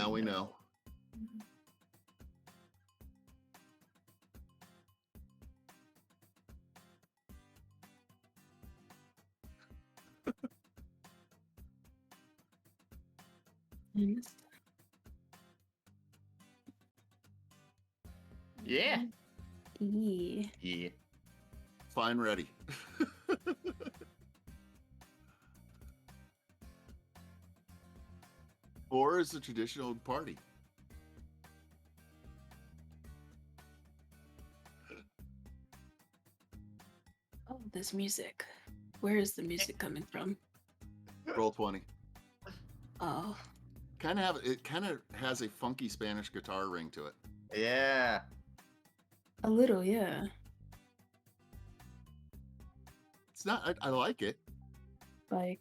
now we know. Yeah. Yeah. Fine, ready. Or is a traditional party. Oh, there's music. Where is the music coming from? Roll 20. Oh. It kind of has a funky Spanish guitar ring to it. Yeah. A little, yeah. It's not. I like it. Like.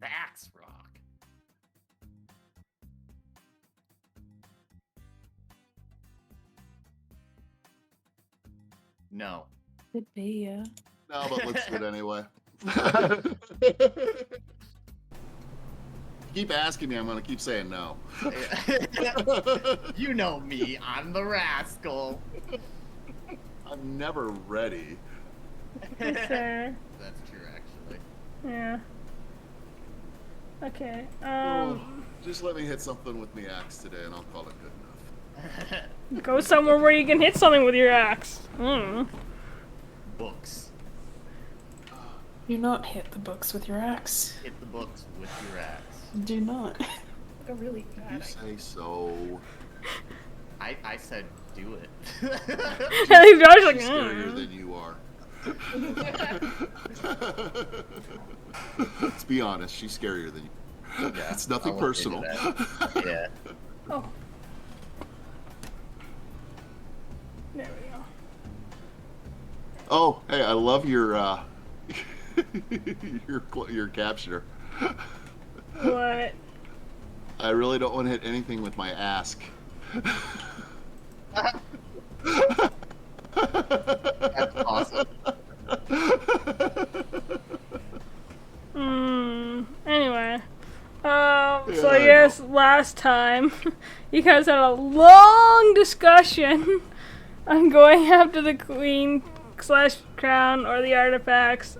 That's rock. No. Could be, yeah. No, but let's do it anyway. Keep asking me, I'm going to keep saying no. You know me, I'm the rascal. I'm never ready. Fair. That's true, actually. Yeah. Okay. Just let me hit something with my axe today, and I'll call it good enough. Go somewhere where you can hit something with your axe. Books. Do not hit the books with your axe. Hit the books with your axe. Do not. Like a really You say so. I said do it. I think Josh like, She's scarier than you are. Let's be honest, she's scarier than you. Yeah, It's nothing I won't personal. do that. Yeah. Oh. There we go. Oh, hey, I love your your captioner. What? I really don't want to hit anything with my ask. That's awesome. Anyway. So I guess last time you guys had a long discussion on going after the queen / crown or the artifacts.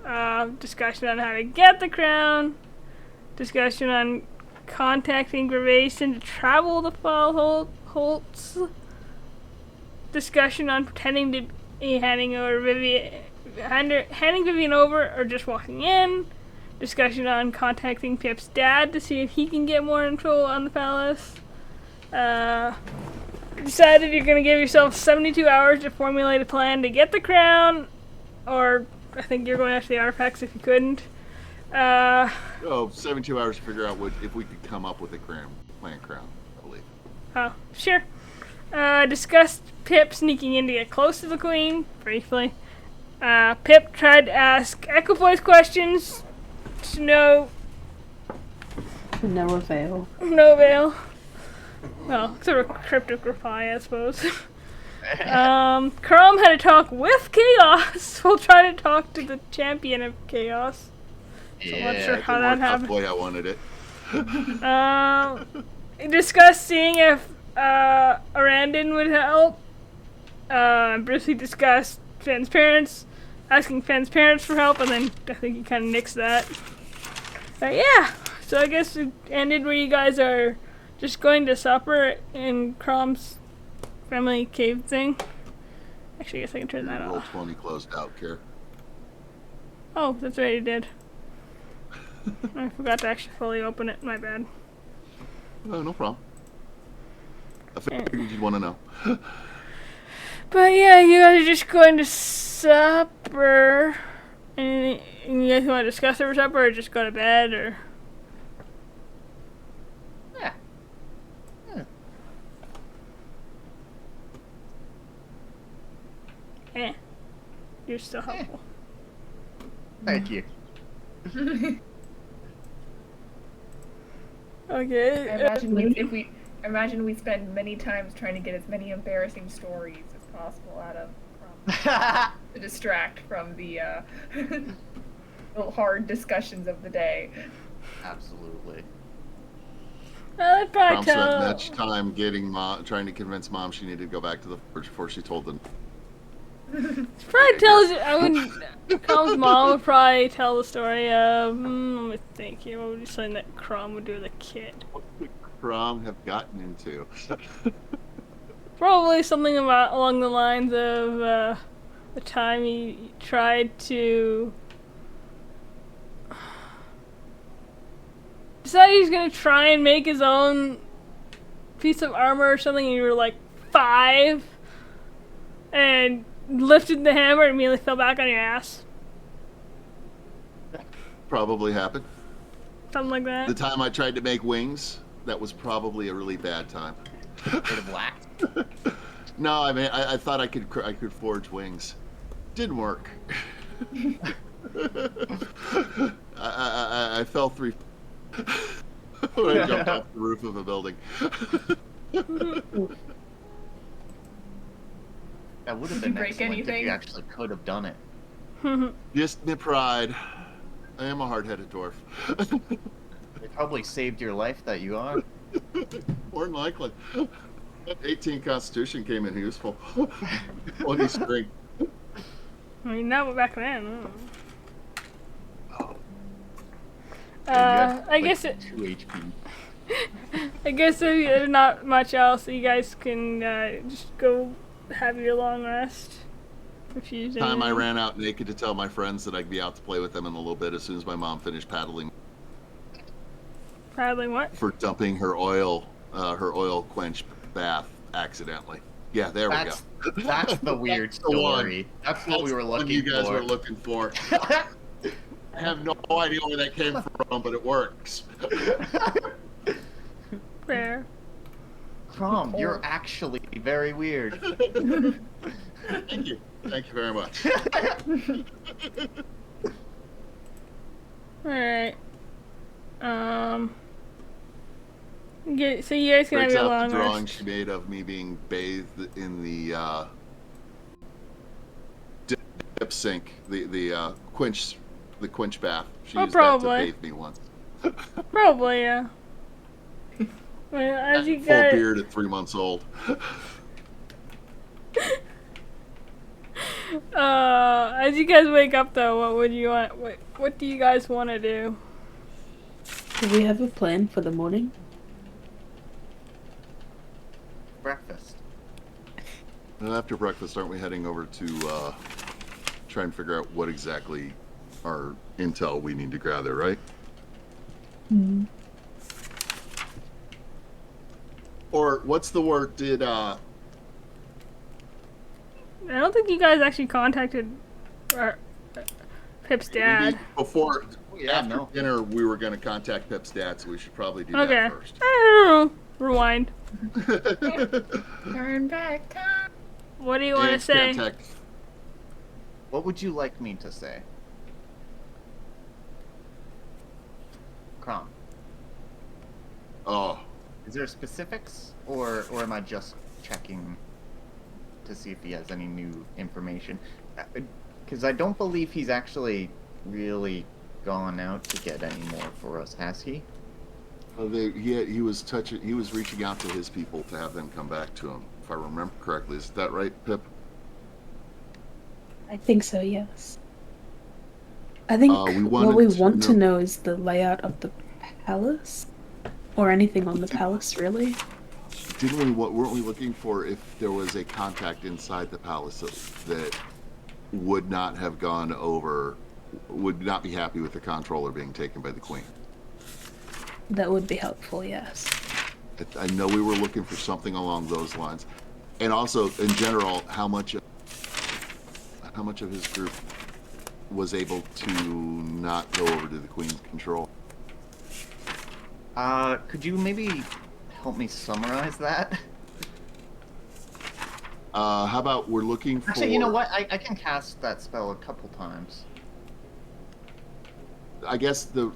Discussion on how to get the crown. Discussion on contacting Gravation to travel the Fall Holtz. Discussion on pretending to be handing Vivian over or just walking in. Discussion on contacting Pip's dad to see if he can get more info on the palace. Decided you're going to give yourself 72 hours to formulate a plan to get the crown, or I think you're going after the artifacts if you couldn't. 72 hours to figure out if we could come up with a crown, I believe. Oh, sure. Discussed Pip sneaking in to get close to the queen, briefly. Pip tried to ask Equipoise questions. No avail. No avail. Well, sort of cryptic reply, I suppose. Chrome had a talk with Chaos while trying to talk to the champion of Chaos. So I'm not sure how that happened. Boy, I wanted it. Discussed seeing if Arandon would help. Briefly discussed Fenn's parents, asking Fenn's parents for help, and then I think he kind of nixed that. But yeah, so I guess it ended where you guys are just going to supper in Crom's family cave thing. Actually, I guess I can turn that Roll off. 20 closed out, Care. Oh, that's right, I did. I forgot to actually fully open it. My bad. Oh, no problem. I figured you'd want to know. But yeah, you guys are just going to supper. And you guys want to discuss over supper or just go to bed or? you're still helpful. Thank you. Okay. I imagine we spend many times trying to get as many embarrassing stories as possible out of Crumb to distract from the hard discussions of the day. Absolutely. I'd probably Mom spent tell. much time trying to convince Mom she needed to go back to the forge before she told them. Probably tells you. I would. Crom's mom would probably tell the story of. Let me think here. What would you say that Crom would do with a kid? What would Crom have gotten into? Probably something about along the lines of the time he tried to. Decided he was gonna try and make his own piece of armor or something, and you were like 5, and lifted the hammer and immediately fell back on your ass. Probably happened. Something like that. The time I tried to make wings, that was probably a really bad time. Would have whacked. No, I mean I thought I could forge wings. Didn't work. I fell 3 when I jumped off the roof of a building. That would have Did you been break excellent if anything? you actually could have done it. Just my pride. I am a hard-headed dwarf. It probably saved your life that you are. More than likely. 18 Constitution came in useful. 20 strength. I mean, that was back then. I don't know. And you had, I like, guess it. 2 HP. I guess if there's not much else, you guys can just go have your long rest. If you Time I ran out naked to tell my friends that I'd be out to play with them in a little bit as soon as my mom finished paddling Paddling what? for dumping her oil quench bath accidentally. Yeah, there we go. That's the weird That's the one. story. That's what we were That's what looking you guys for. were looking for. I have no idea where that came from, but it works. Fair. Crom, you're actually very weird. Thank you. Thank you very much. Alright. So you guys can have Breaks your out long the drawing rest. she made of me being bathed in the dip sink, the quench bath. She Oh, used probably. that to bathe me once. Probably, yeah. Well, as you Full guys, beard at 3 months old. as you guys wake up though, what would you want? What do you guys want to do? Do we have a plan for the morning? Breakfast. And after breakfast, aren't we heading over to try and figure out what exactly our intel we need to gather, right? Hmm. Or what's the word? Did I don't think you guys actually contacted Pip's dad. before Yeah, after no. dinner we were going to contact Pip's dad, so we should probably do Okay. that first. I don't know. Rewind. Turn back time. What do you want to And say? contact What would you like me to say? Crom, Oh, is there specifics, or am I just checking to see if he has any new information? Because I don't believe he's actually really gone out to get any more for us, has he? he was reaching out to his people to have them come back to him, if I remember correctly. Is that right, Pip? I think so, yes. I think we what we wanted want to to know is the layout of the palace. Or anything on the palace, really. Weren't we looking for if there was a contact inside the palace that would not have gone over, would not be happy with the controller being taken by the queen? That would be helpful, yes. I know we were looking for something along those lines. And also, in general, how much of his group was able to not go over to the queen's control? Could you maybe help me summarize that? How about we're looking for... Actually, you know what? I can cast that spell a couple times. I guess the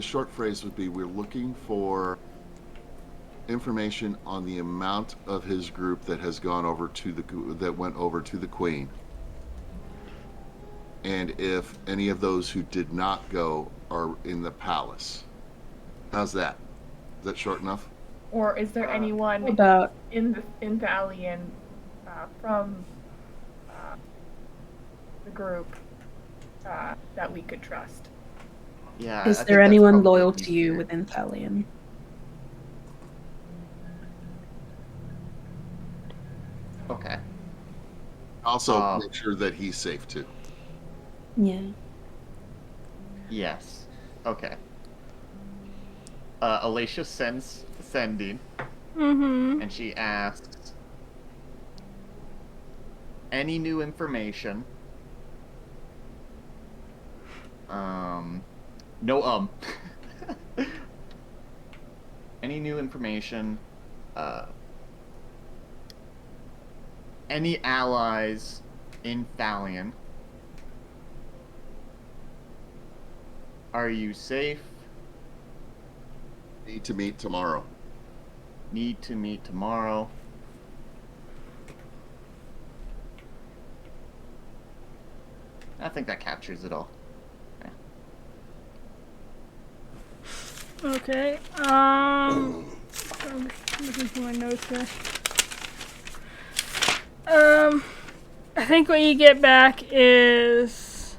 short phrase would be, we're looking for information on the amount of his group that has gone over to that went over to the Queen, and if any of those who did not go are in the palace. How's that? Is that short enough? Or is there anyone About in Thalian from the group that we could trust? Yeah. is I think there that's anyone probably loyal to you easier. within Thalian? Okay. Also, make sure that he's safe too. Yeah. Yes. Okay. Alicia sends sending, Mm-hmm. and she asks, any new information? No, any new information? Any allies in Thalian? Are you safe? Need to meet tomorrow. Need to meet tomorrow. I think that captures it all. Yeah. Okay. I'm looking for my notes here. I think what you get back is,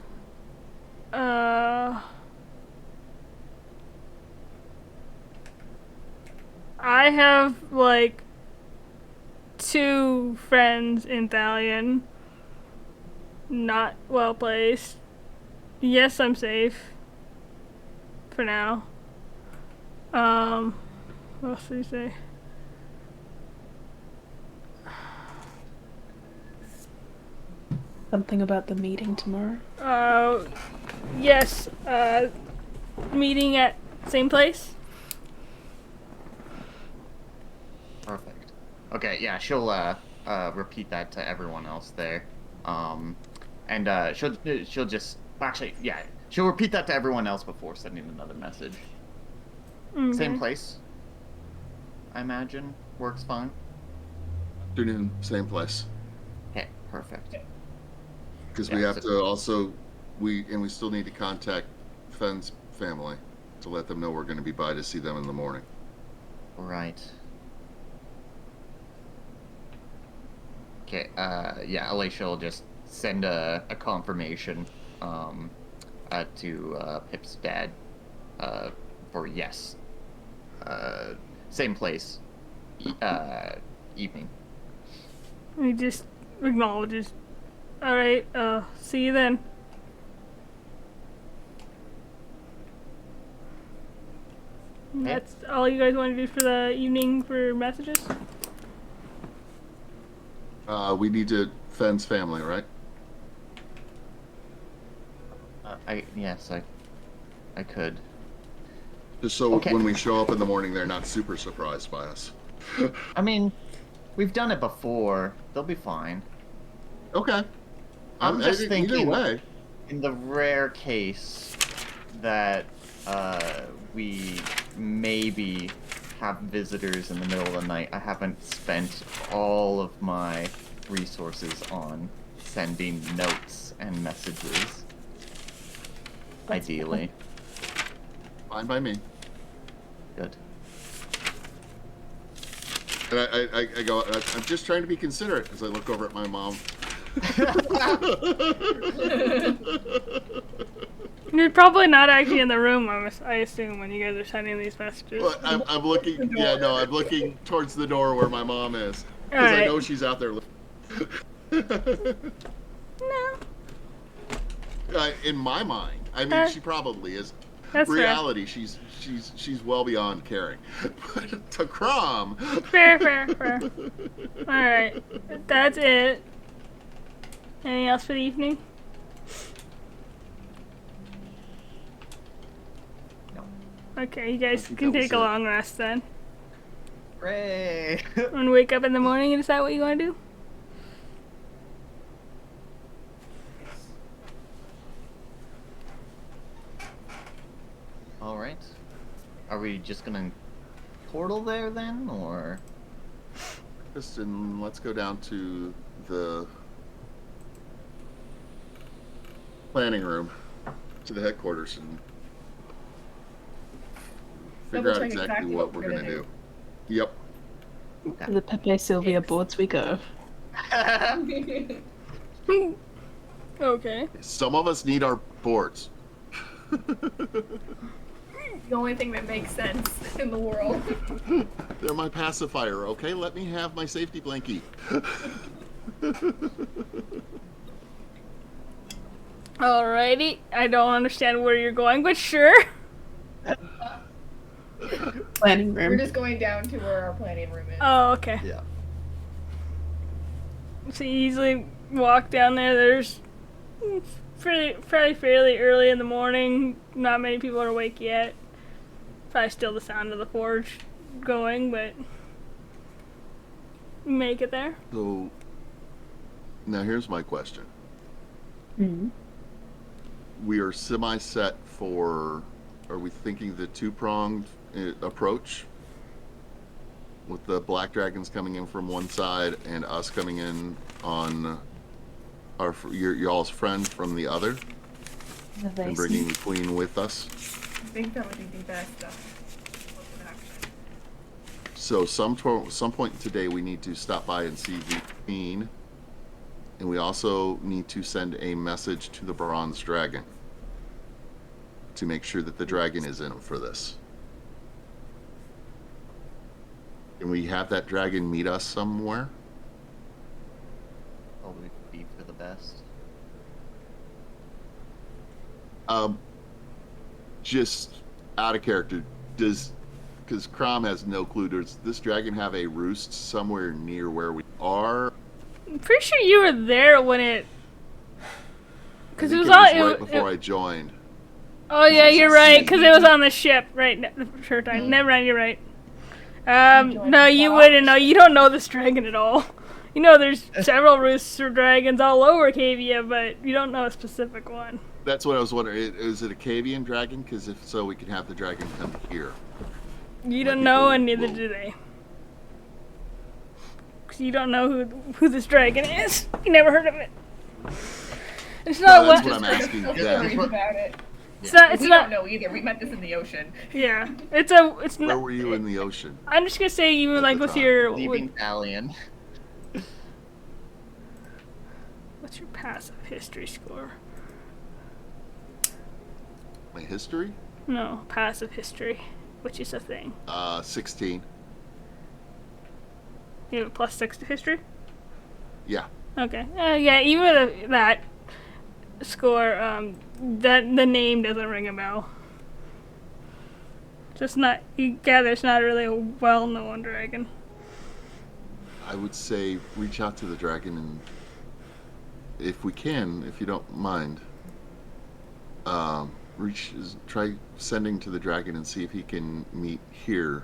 I have like 2 friends in Thalian. Not well placed. Yes, I'm safe. For now. What else did you say? Something about the meeting tomorrow? Yes, meeting at same place? Perfect. Okay, yeah, she'll repeat that to everyone else there. And she'll just actually, yeah, she'll repeat that to everyone else before sending another message. Okay. Same place, I imagine. Works fine. Afternoon, same place. Okay, perfect. Because Yeah, we have so- to also, we still need to contact Fenn's family to let them know we're going to be by to see them in the morning. Right. Okay, yeah, Alicia will just send a confirmation to Pip's dad for yes. Same place. Evening. He just acknowledges. Alright, see you then. That's all you guys want to do for the evening for messages? We need to Fenn's family, right? I could. Just so Okay. when we show up in the morning, they're not super surprised by us. I mean, we've done it before. They'll be fine. Okay. I'm just either thinking, way. in the rare case that we maybe have visitors in the middle of the night, I haven't spent all of my resources on sending notes and messages. Ideally. Fine by me. Good. And I go, I'm just trying to be considerate as I look over at my mom. You're probably not actually in the room, I assume, when you guys are sending these messages. Well, I'm looking, yeah, no, I'm looking towards the door where my mom is. Because I Alright. know she's out there. No. In my mind. I mean, she probably is. That's fair. Reality, she's well beyond caring. But to Crom. Fair. Alright. That's it. Anything else for the evening? No. Okay, you guys think can that was take a it. long rest then. Hooray! And wake up in the morning and decide what you want to do? All right. Are we just gonna portal there then, or? Kristen, let's go down to the planning room, to the headquarters, and figure out Double-check exactly what we're gonna do. Yep. To the Pepe Sylvia boards we go. Okay. Some of us need our boards. The only thing that makes sense in the world. They're my pacifier, okay? Let me have my safety blankie. Alrighty. I don't understand where you're going, but sure. Planning We're room. just going down to where our planning room is. Oh, okay. Yeah. So you easily walk down there. There's fairly early in the morning. Not many people are awake yet. Probably still the sound of the forge going, but make it there. So, now here's my question. Hmm. We are semi-set for, are we thinking the two-pronged approach? With the black dragons coming in from one side and us coming in on y'all's friend from the other, and bringing the queen with us. I think that would be the best course of action. So some point today we need to stop by and see the queen, and we also need to send a message to the bronze dragon to make sure that the dragon is in for this. Can we have that dragon meet us somewhere? Probably be for the best. Just out of character, because Crom has no clue, does this dragon have a roost somewhere near where we are? I'm pretty sure you were there when it. I Because think it was right on. before I joined. Oh yeah, you're right. Because it was on the ship, right? Sure time. Never mind. You're right. No, you wouldn't know. You don't know this dragon at all. You know, there's several roosts for dragons all over Cavia, but you don't know a specific one. That's what I was wondering. Is it a Cavian dragon? Because if so, we can have the dragon come here. You Like don't know, people and neither will- do they. Because you don't know who this dragon is. You never heard of it. It's not No, that's what. what I'm asking. Don't Yeah. worry about it. It's not. It's We not. don't know either. We met this in the ocean. Yeah. It's a. It's Where not. were you in the ocean? I'm just gonna say you At like the with time. your. Leaving Alien. What's your passive history score? My history? No, passive history, which is a thing. 16. You have a +6 to history? Yeah. Okay. Yeah, even with that score, that the name doesn't ring a bell. Just not. You gather it's not really a well-known dragon. I would say reach out to the dragon and, if we can, if you don't mind, try sending to the dragon and see if he can meet here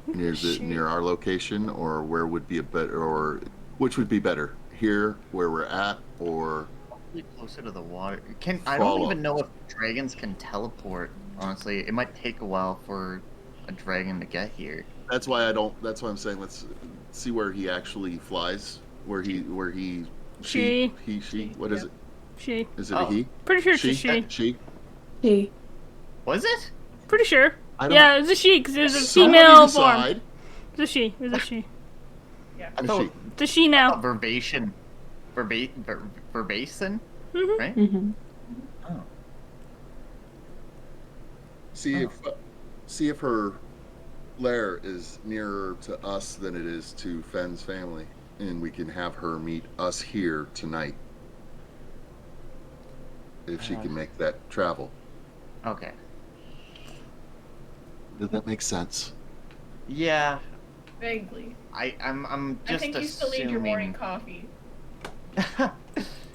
near our location, or where would be a better, or which would be better, here where we're at, or Probably closer to the water. I don't Follow. even know if dragons can teleport. Honestly, it might take a while for a dragon to get here. that's why I'm saying let's see where he actually flies, she, what is it? She. Is it Oh. a he? Pretty sure it's a she. She? She. Was it? Pretty sure. I don't- Yeah, it was a she, because it was a Somebody female form. decide. It was a she. It was a she. Yeah. A thought- she. It's a she now. Verbation. Verbasin? Mhm. Right? Mm-hmm. Oh. See if her lair is nearer to us than it is to Fenn's family, and we can have her meet us here tonight. If she can make that travel. Okay. Does that make sense? Yeah. Vaguely. I'm just I think you still need your morning assuming. coffee.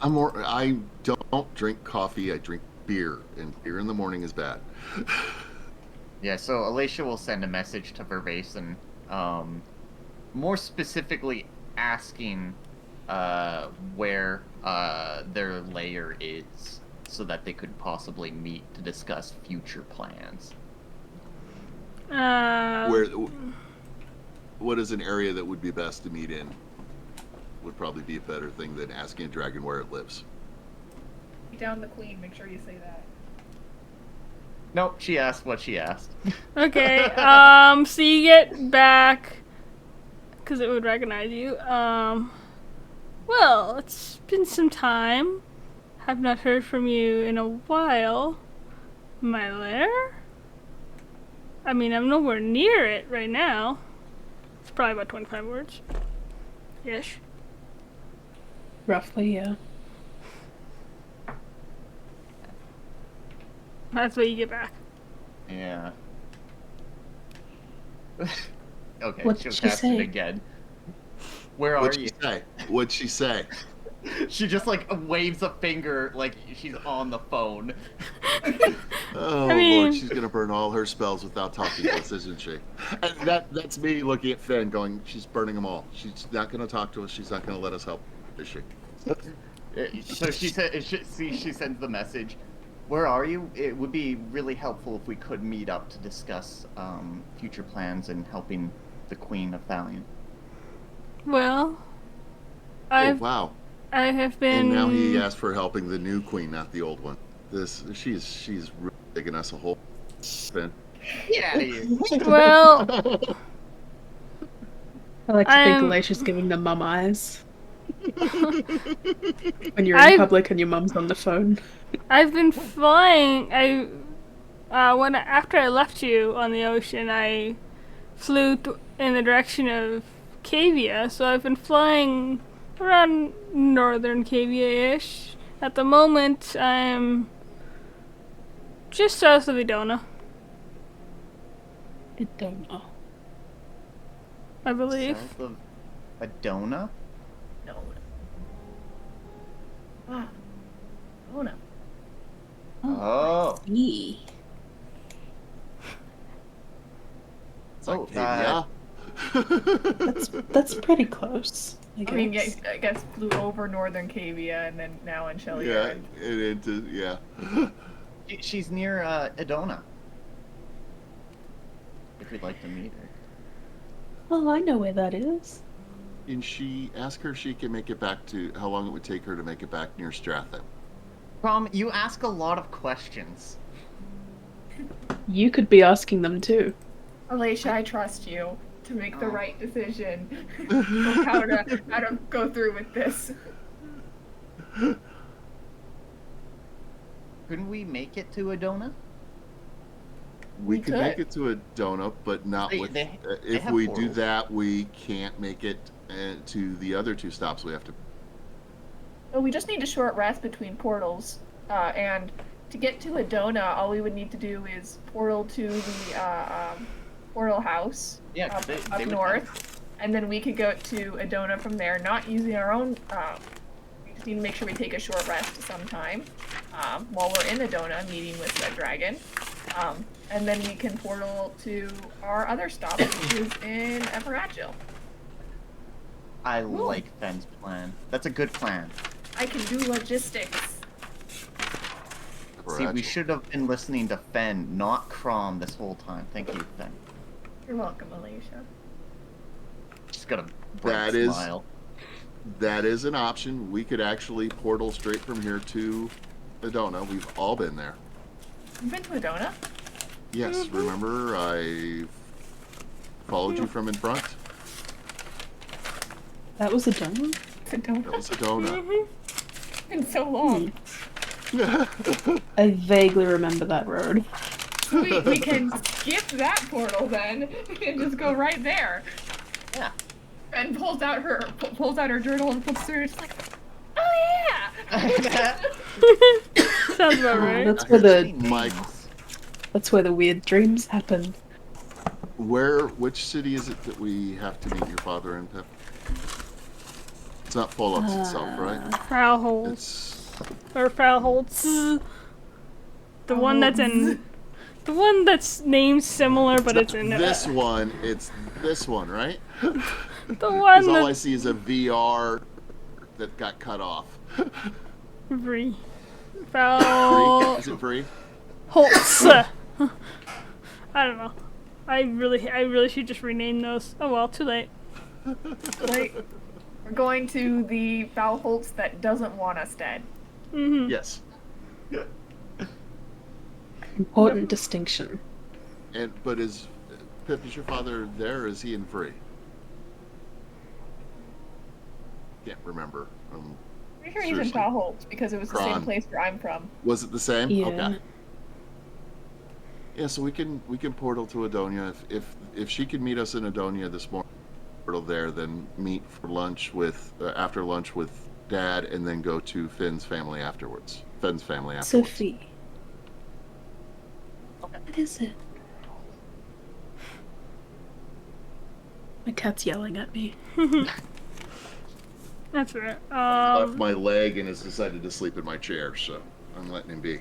I don't drink coffee, I drink beer, and beer in the morning is bad. Yeah, so Alicia will send a message to Verbasin, more specifically asking where their lair is, so that they could possibly meet to discuss future plans. Where? What is an area that would be best to meet in? Would probably be a better thing than asking a dragon where it lives. Take down the queen. Make sure you say that. Nope, she asked what she asked. Okay, so you get back, because it would recognize you. Well, it's been some time. Have not heard from you in a while. My lair? I mean, I'm nowhere near it right now. It's probably about 25 words. Ish. Roughly, yeah. That's what you get back. Yeah. Okay, What she'll did she cast say? it again. Where are What'd you? she say? What'd she say? She just like waves a finger like she's on the phone. Oh I mean- Lord, she's gonna burn all her spells without talking to us, isn't she? And that's me looking at Finn, going, she's burning them all. She's not gonna talk to us. She's not gonna let us help, is she? So she said, she sends the message. Where are you? It would be really helpful if we could meet up to discuss future plans and helping the Queen of Thalion. Well, Oh wow! I have been. And now he asked for helping the new queen, not the old one. She's really digging us a hole, Finn. Get out of here. Well, I like to I'm- think Alicia's giving them mum eyes. When you're in I've- public and your mum's on the phone. I've been flying. After I left you on the ocean, I flew in the direction of Cavia. So I've been flying around northern Cavia-ish. At the moment, I'm just south of Idona, I don't know. I believe. South of Adona? No. Ah. Oh no. Oh. Yee. Oh, Yeah. That's pretty close. I I mean, guess. I guess flew over northern Cavia and then now in Shelly. Yeah, and into yeah. She's near Adona. If we'd like to meet her. Oh, I know where that is. And ask her if she can make it back to how long it would take her to make it back near Strathen. Prom, you ask a lot of questions. You could be asking them too. Alicia, I trust you to make the right decision of how to go through with this. Couldn't we make it to Adona? We We could could. make it to a donut, but not They- with. they If have we do portals. that, we can't make it to the other two stops. We have to. Well, we just need a short rest between portals, and to get to Adona, all we would need to do is portal to the portal house Yeah, 'cause up, they up would north, and then we could go to Adona from there, not using our own. We just need to make sure we take a short rest sometime while we're in Adona, meeting with the dragon, and then we can portal to our other stop, which is in Everagil. I like Fenn's plan. That's a good plan. I can do logistics. See, we should have been listening to Fenn, not Crom, this whole time. Thank you, Fenn. You're welcome, Alicia. Just got a bright That is- smile. That is an option. We could actually portal straight from here to Adona. We've all been there. You've been to Adona? Yes, remember I followed you from in front? That was a donut? Adona. That was Adona. It's been so long. I vaguely remember that road. We can skip that portal then and just go right there. Yeah. And pulls out her journal and flips through. It's like, oh yeah. Sounds about right. That's where Mike, that's where the weird dreams happen. which city is it that we have to meet your father in, Pip? It's not Pollux itself, right? Frauholz. It's Or Frauholz. The one that's in. The one that's named similar, but it's in. this one. It's this one, right? The one Because all I that's. see is a VR that got cut off. Vree. Val Is it free? Holtz. I don't know. I really should just rename those. Oh well, too late. Right. We're going to the Val Holtz that doesn't want us dead. Mm-hmm. Yes. Important distinction. But is Pip, is your father there, or is he in free? Can't remember. Pretty sure he's in Seriously. Val Holtz because it was the Kron. same place where I'm from. Was it the same? Yeah. Okay. Yeah, so we can portal to Adonia if she can meet us in Adonia this morning. Portal there, then meet for lunch with after lunch with Dad, and then go to Finn's family afterwards. Sophie. What is it? My cat's yelling at me. That's right. Left my leg and has decided to sleep in my chair, so I'm letting him be.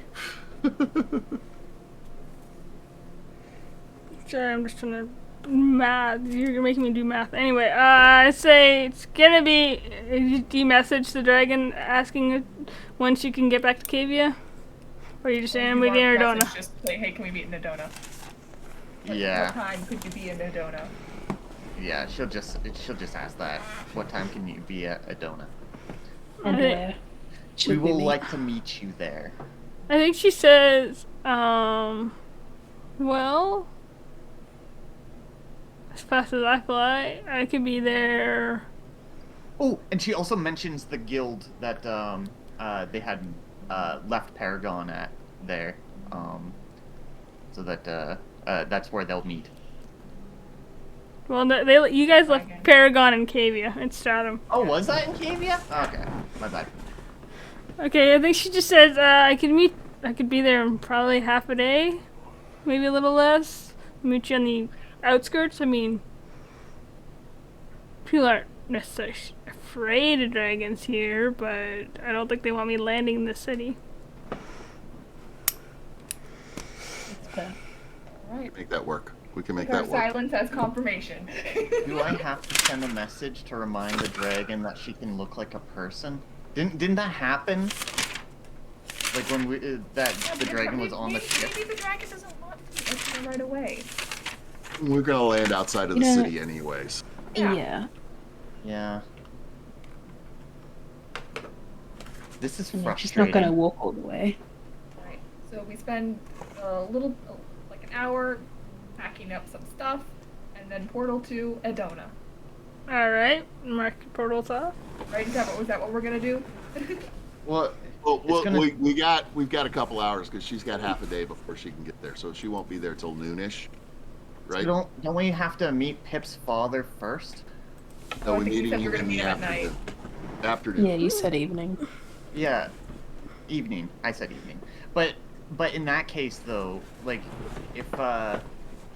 Sorry, I'm just trying to math. You're making me do math. Anyway, I say it's gonna be. Do you message the dragon asking when she can get back to Cavia? Or are you just saying I'm waiting in Ardona? Just say, hey, can we meet in Adona? Yeah. What time could you be in Adona? Yeah, she'll just ask that. What time can you be at Adona? And Okay. where? We Should will meet? like to meet you there. I think she says, well, as fast as I fly, I could be there. Oh, and she also mentions the guild that they had left Paragon at there, so that that's where they'll meet. Well, you guys left Paragon and Cavia and Stratum. Oh, was that in Cavia? Okay, my bad. Okay, I think she just says I could be there in probably half a day, maybe a little less. Meet you on the outskirts. I mean, people aren't necessarily afraid of dragons here, but I don't think they want me landing in the city. That's fair. Alright. Make that work. We can make Her that work. silence as confirmation. Do I have to send a message to remind the dragon that she can look like a person? Didn't that happen? Like when we that the dragon was on the ship. Maybe the dragon doesn't want to let her right away. We're gonna land outside of the You know- city anyways. Yeah. Yeah. This is Yeah, frustrating. she's not gonna walk all the way. Right. So we spend a little, like an hour, packing up some stuff, and then portal to Adona. Alright, mark portals off. Right? Is that what we're gonna do? Well, Well, It's gonna- we've got a couple hours because she's got half a day before she can get there, so she won't be there till noonish, right? don't we have to meet Pip's father first? No, I we're think you meeting said you him were gonna in meet the him at night. afternoon. Yeah, you said evening. Yeah, evening. I said evening. But in that case though, like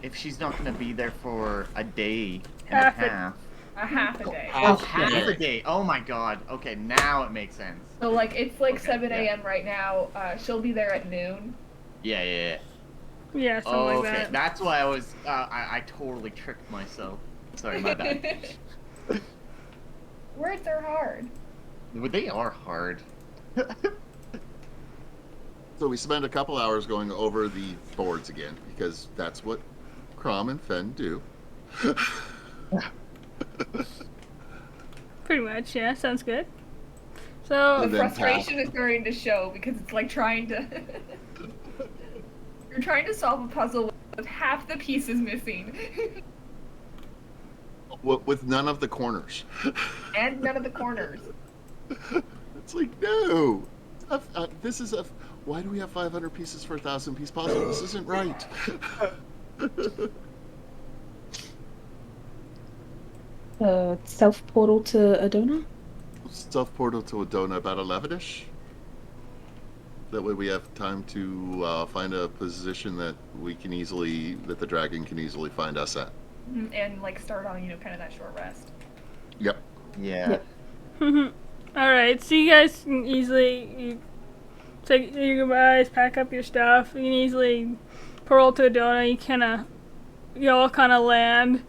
if she's not gonna be there for a day and Half a a- half. A half a day. Oh, Half a half day. a day. Oh my god. Okay, now it makes sense. So like it's like Okay, 7 yeah. a.m. right now. She'll be there at noon. Yeah. Yeah, something Oh, like okay. that. That's why I was. I totally tricked myself. Sorry, my bad. Words are hard. But they are hard. So we spend a couple hours going over the boards again because that's what Crom and Fen do. Pretty much, yeah, sounds good. So, The And then frustration is starting to show because it's like trying to. You're trying to solve a puzzle with half the pieces missing, With none of the corners. and none of the corners. It's like, no. This is a. Why do we have 500 pieces for a 1,000-piece puzzle? This isn't right. Self portal to Adona? Stuff portal to Adona about 11ish. That way we have time to find a position that that the dragon can easily find us at. And like start on kind of that short rest. Yep. Yeah. Yep. alright, so you guys can easily say your goodbyes, pack up your stuff. You can easily portal to Adona. You all kind of land.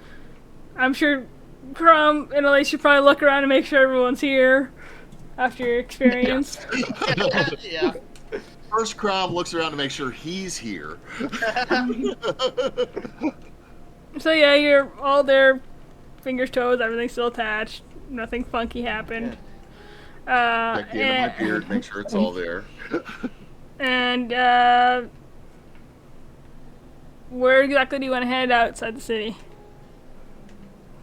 I'm sure Crumb and Elise should probably look around and make sure everyone's here after your experience. Yeah. First, Crom looks around to make sure he's here. So yeah, you're all there, fingers, toes, everything's still attached. Nothing funky happened. Check the end of my beard, make sure it's all there. And where exactly do you want to head outside the city?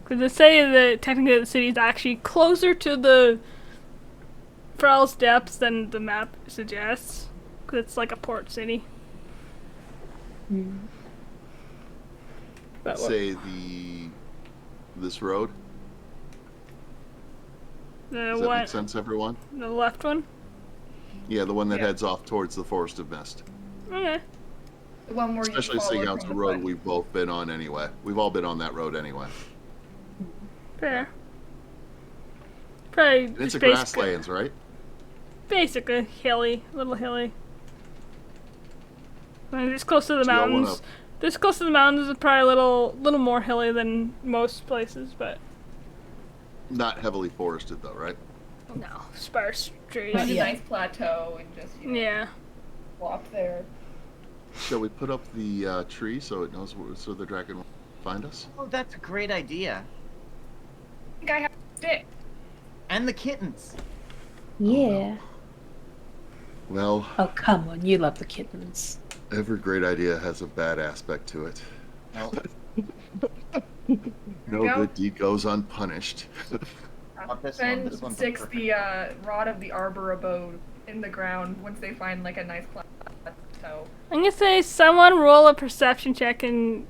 Because they say that technically the city is actually closer to the Thrall's depths than the map suggests. Because it's like a port city. But Say this road. Does that make sense, everyone? The left one? Yeah, the one that heads off towards the Forest of Mist. Okay. The one where Especially you seeing follow out from the the road foot. we've both been on anyway. We've all been on that road anyway. Fair. Probably And it's just a grasslands, right? basically hilly, a little hilly. And it's close to the Do y'all wanna- mountains. This close to the mountains is probably a little more hilly than most places, but Not heavily forested though, right? no, sparse trees. Find a Yeah. nice plateau and just Yeah. walk there. Shall we put up the tree so it knows so the dragon will find us? Oh, that's a great idea. I think I have a stick. And the kittens. Yeah. Well, Oh, come on. You love the kittens. every great idea has a bad aspect to it. No, No go. good deed goes unpunished. Not this Then one. This one's sticks perfect. the rod of the arbor abode in the ground once they find like a nice plateau. I'm gonna say someone roll a perception check, and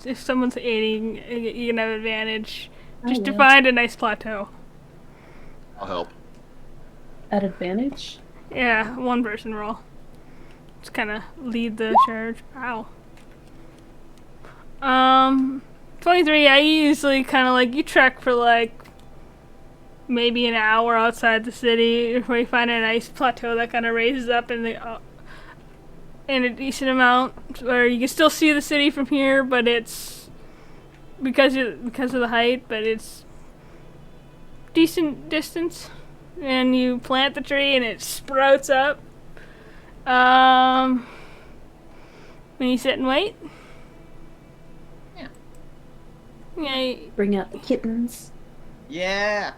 if someone's aiding, you can have advantage. Just to will. find a nice plateau. I'll help. At advantage? Yeah, one person roll. Just kind of lead the charge. Ow. 23. I usually kind of like you trek for like maybe an hour outside the city before you find a nice plateau that kind of raises up in the in a decent amount where you can still see the city from here, but it's because of the height, but it's decent distance. And you plant the tree and it sprouts up. When you sit and wait. Yeah. Yeah, Bring out the kittens. Yeah.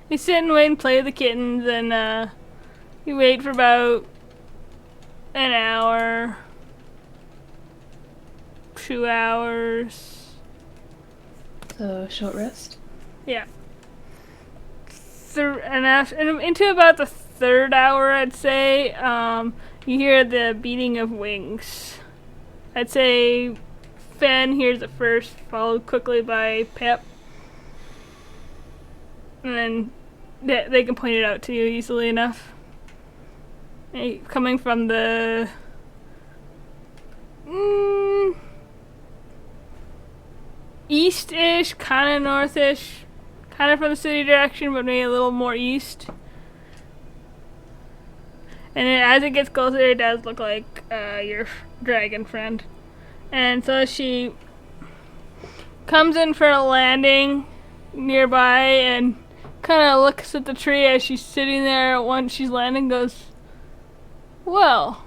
you sit and wait and play with the kittens, and you wait for about an hour, 2 hours. So, short rest. Yeah. And into about the third hour, I'd say, you hear the beating of wings. I'd say Fen hears it first, followed quickly by Pip. And then they can point it out to you easily enough. Coming from the east-ish, kind of north-ish, kind of from the city direction, but maybe a little more east. And then as it gets closer, it does look like your dragon friend. And so she comes in for a landing nearby and kind of looks at the tree as she's sitting there once she's landing, goes, well,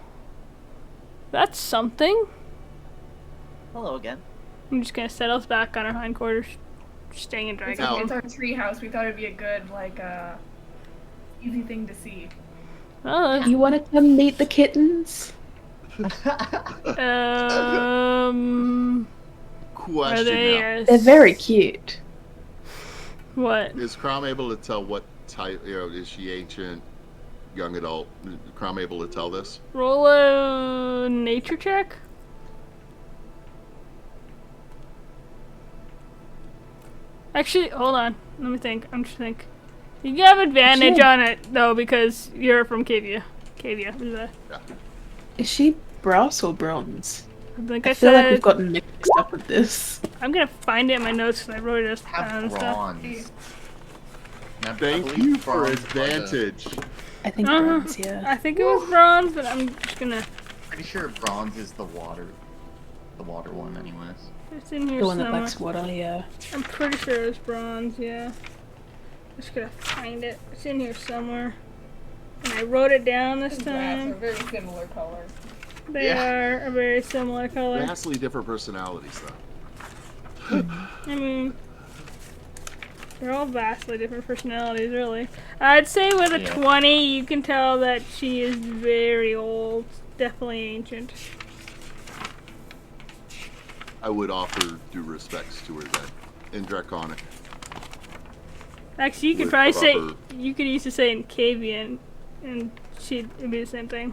that's something. Hello again. I'm just gonna settle us back on our hindquarters, staying in dragon. Now- It's our tree house. We thought it'd be a good like easy thing to see. Oh, You want to come meet the kittens? are Question they? now. They're very cute. What? Is Crom able to tell what type, is she ancient, young adult? Is Crom able to tell this? Roll a nature check. Actually, hold on. Let me think. I'm just think. You have advantage Sure. on it though because you're from Cavia. Cavia. Is she brass or bronze? I think I I feel like said we've gotten mixed up with this. I'm gonna find it in my notes because I wrote it Have down and stuff. bronze. And I Thank believe you for bronze are the- advantage. I think Uh-huh. bronze, yeah. I think it was bronze, but I'm just gonna. Pretty sure bronze is the water one, anyways. It's in here The one that somewhere. likes water, yeah. I'm pretty sure it was bronze. Yeah. Just gonna find it. It's in here somewhere. And I wrote it down this His rats are time. very similar colors. They are a very similar color. Vastly different personalities, though. I mean, they're all vastly different personalities, really. I'd say with a Yeah. 20, you can tell that she is very old. Definitely ancient. I would offer due respects to her then, in Draconic. Actually, you could With probably say, proper- you could use to say in Cavian, and it'd be the same thing.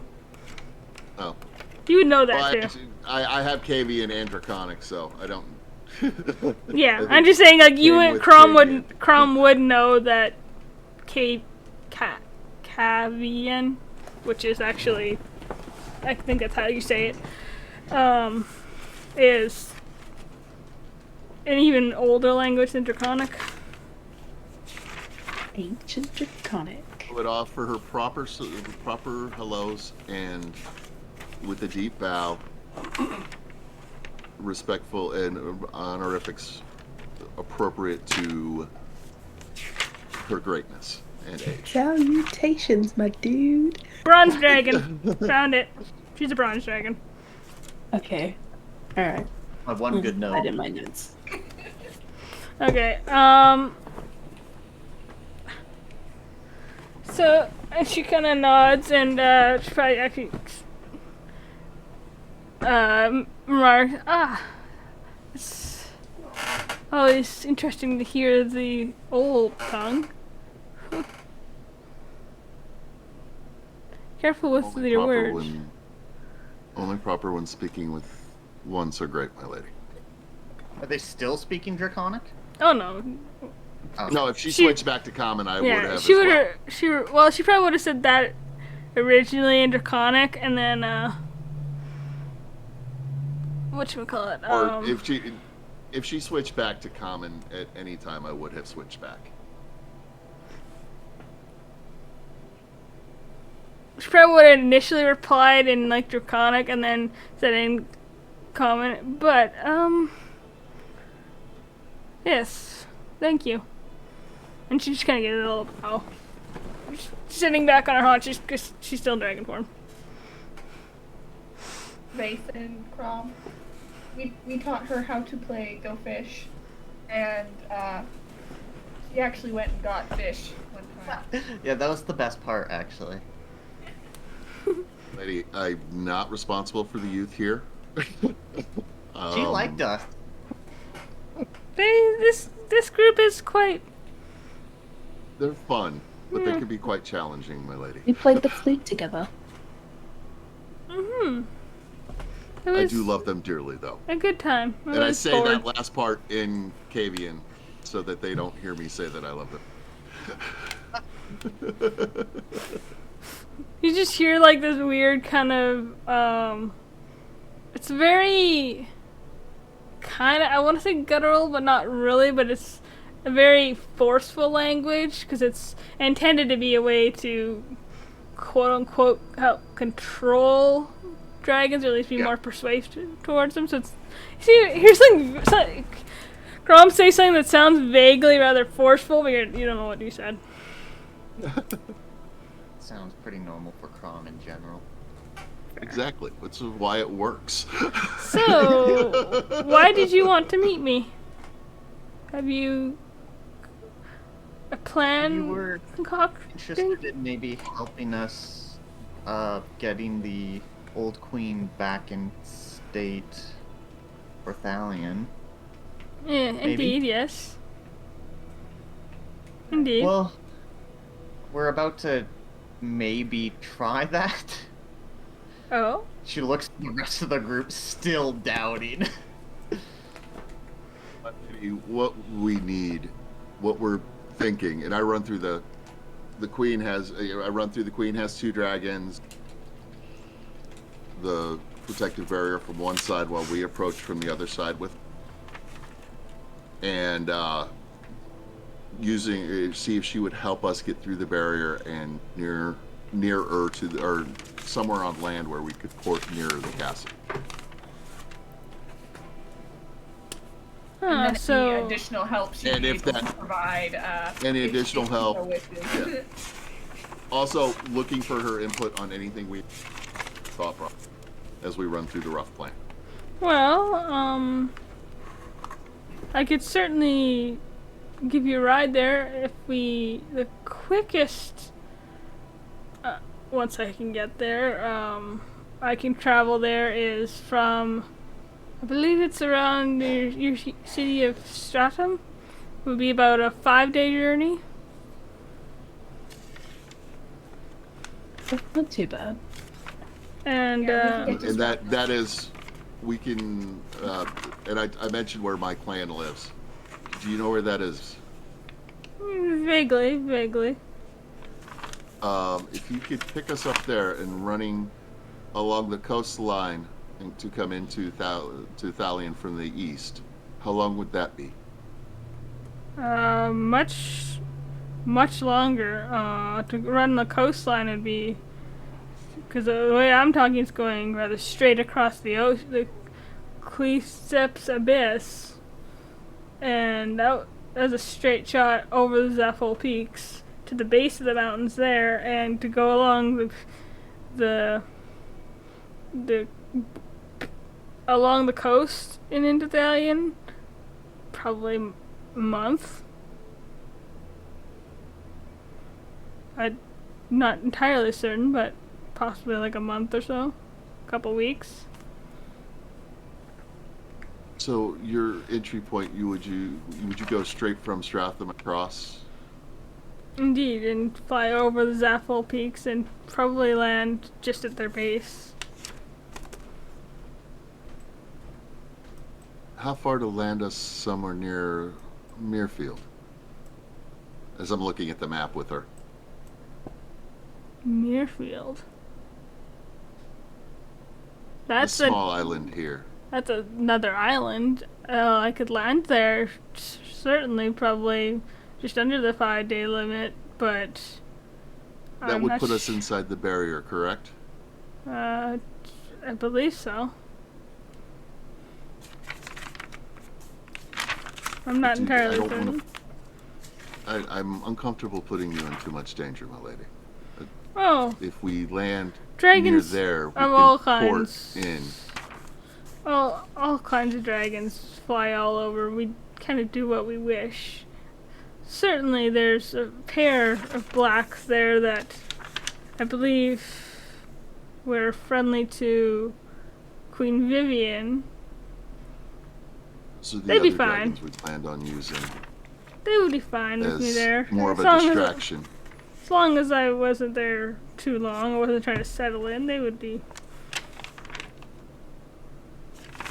Oh. You would know that Well, too. I have Cavian and Draconic, so I don't... Yeah, I think I'm just saying, like, you same and with Crom Cavian. would know that Cavian, which is actually, I think that's how you say it, is an even older language than Draconic. Ancient Draconic. I would offer her proper hellos and with a deep bow, respectful and honorifics appropriate to her greatness and age. Salutations, my dude. Bronze dragon. Found it. She's a bronze dragon. Okay. Alright. I have one good I note. did my notes. Okay, so, and she kind of nods, and, she probably actually, remarks, it's always interesting to hear the old tongue. Careful with your words. Only proper when speaking with one so great, my lady. Are they still speaking Draconic? Oh no. Oh. No, if she She- switched back to common, I would Yeah, have she as would well. have, she probably would have said that originally in Draconic, and then, whatchamacallit, Or if she switched back to common at any time, I would have switched back. she probably would have initially replied in, like, Draconic, and then said in common, but, yes, thank you. And she just kind of gave it a little bow. Sitting back on her haunches, because she's still in dragon form. Race and Crom. We taught her how to play Go Fish, and she actually went and got fish one time. Yeah, that was the best part, actually. Lady, I'm not responsible for the youth here. She liked us. This group is quite. They're fun, but they can be quite challenging, my lady. We played the flute together. It I was do love them dearly, though. a good time. And I was say bored. that last part in Cavian so that they don't hear me say that I love them. You just hear like this weird kind of it's very kind of, I want to say guttural, but not really, but it's a very forceful language because it's intended to be a way to quote unquote help control dragons, or at least be more persuasive towards them. So it's, see, here's something Grom say something that sounds vaguely rather forceful, but you don't know what you said. Sounds pretty normal for Crom in general. Exactly. Which is why it works. So, why did you want to meet me? Have you a plan You were concocted? interested in maybe helping us getting the old queen back in state for Thalion. Yeah, Maybe. indeed, yes. Indeed. Well, we're about to maybe try that. Oh? She looks at the rest of the group, still doubting. What we need, what we're thinking, and I run through the queen has. I run through the queen has 2 dragons. The protective barrier from one side, while we approach from the other side with, and see if she would help us get through the barrier and nearer to or somewhere on land where we could port nearer the castle. And then any So additional help she And be if able that- to provide. any if additional she help, so wishes. yeah. Also, looking for her input on anything we thought from as we run through the rough plan. Well, I could certainly give you a ride there if the quickest, once I can get there, I can travel there is from, I believe it's around your city of Stratum. It would be about a 5-day journey. That's not too bad. And, Yeah, we can get And that is, we can, and I mentioned where my clan lives. Do you know where that is? vaguely. If you could pick us up there and running along the coastline and to come into to Thalion from the east, how long would that be? Much longer. To run the coastline would be, because the way I'm talking is going rather straight across the Cleasteps Abyss, and that was a straight shot over the Zephyl Peaks to the base of the mountains there, and to go along the along the coast and into Thalion, probably a month. I'm not entirely certain, but possibly like a month or so, a couple weeks. So your entry point, would you go straight from Stratham across? Indeed, and fly over the Zephyl Peaks and probably land just at their base. How far to land us somewhere near Muirfield? As I'm looking at the map with her. Muirfield. That's a small island here. That's another island. I could land there, certainly, probably just under the 5-day limit, but That would put us inside the barrier, correct? I believe so. I'm not entirely certain. I'm uncomfortable putting you in too much danger, my lady. Oh, If we land dragons near there, we of can all port kinds. in. All kinds of dragons fly all over. We kind of do what we wish. Certainly, there's a pair of blacks there that I believe were friendly to Queen Vivian. So the They'd be other fine. dragons we planned on using They would be fine with me as there. more of As a long as- distraction. As long as I wasn't there too long, I wasn't trying to settle in, they would be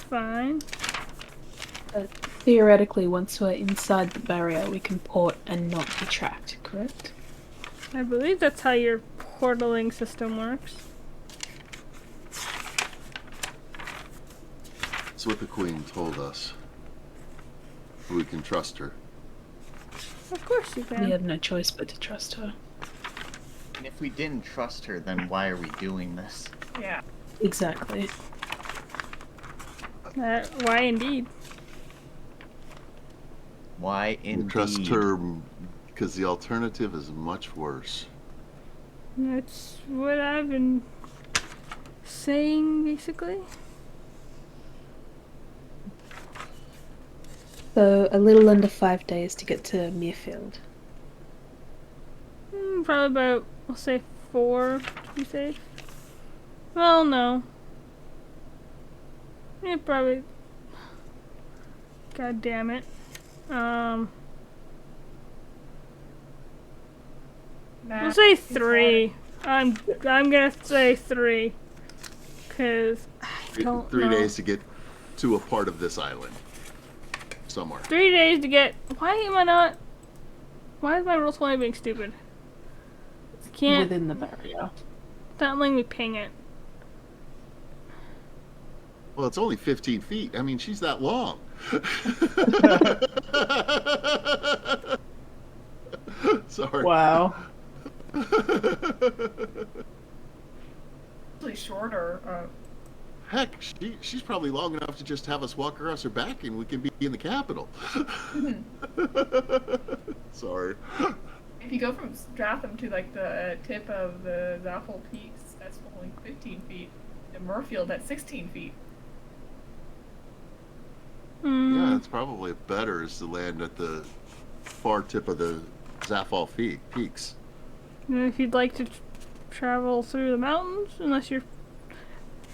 fine. Theoretically, once we're inside the barrier, we can port and not be tracked, correct? I believe that's how your portaling system works. That's what the Queen told us. We can trust her. Of course you can. We have no choice but to trust her. And if we didn't trust her, then why are we doing this? Yeah. Exactly. Why indeed? Why We indeed? trust her because the alternative is much worse. That's what I've been saying, basically. So, a little under 5 days to get to Muirfield. Probably about, we'll say 4 to be safe. Well, no. Yeah, probably. God damn it. We'll say 3. I'm gonna say 3. Cause I don't 3 know. days to get to a part of this island. Somewhere. 3 days to get. Why is my roll 20 being stupid? Can't. Within the barrier. Not letting me ping it. Well, it's only 15 feet. I mean, she's that long. Sorry. Wow. Actually shorter. Heck, she's probably long enough to just have us walk across her back and we can be in the capital. Sorry. if you go from Stratham to like the tip of the Zaffel Peaks, that's only 15 feet. And Murfield, that's 16 feet. Yeah, it's probably better is to land at the far tip of the Zaffal Peaks. And if you'd like to travel through the mountains, unless you're...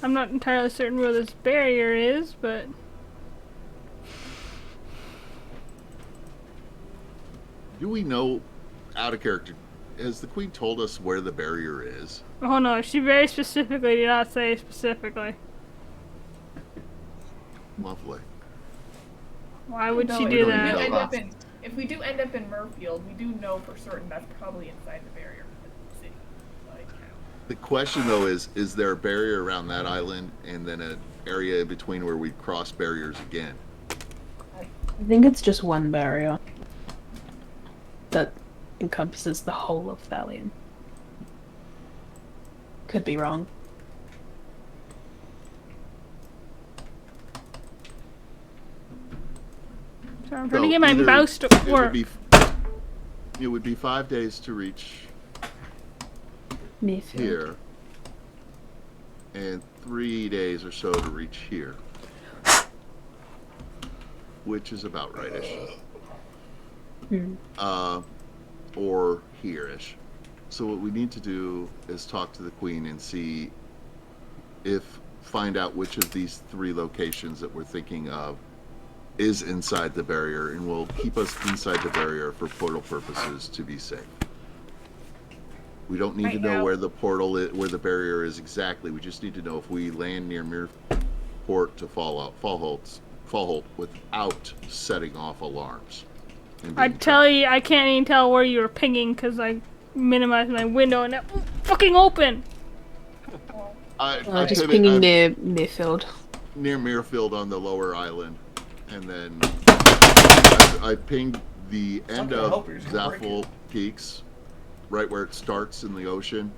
I'm not entirely certain where this barrier is, but... Do we know, out of character, has the Queen told us where the barrier is? Oh no, she very specifically did not say specifically. Lovely. Why would No, she if do we do that? end up in- If we do end up in Murfield, we do know for certain that's probably inside the barrier of the city. Like, The question, though, is there a barrier around that island and then an area in between where we cross barriers again? I think it's just one barrier that encompasses the whole of Thalion. Could be wrong. So I'm trying to So get my either mouse to it work. would be 5 days to reach Mayfield. here, and 3 days or so to reach here, which is about rightish. Or here-ish. So what we need to do is talk to the Queen and find out which of these 3 locations that we're thinking of is inside the barrier and will keep us inside the barrier for portal purposes to be safe. We don't need Right to know now- where the portal is, where the barrier is exactly. We just need to know if we land near Mirport to Fallholt without setting off alarms. and I being tell you, I can't even tell where you were pinging because I minimized my window and it fucking open. I Just pivot- pinging I'm near Mayfield. near Mirfield on the lower island, and then I pinged the end gonna of help you, it's gonna break Zaffel Peaks, right where it starts in the ocean.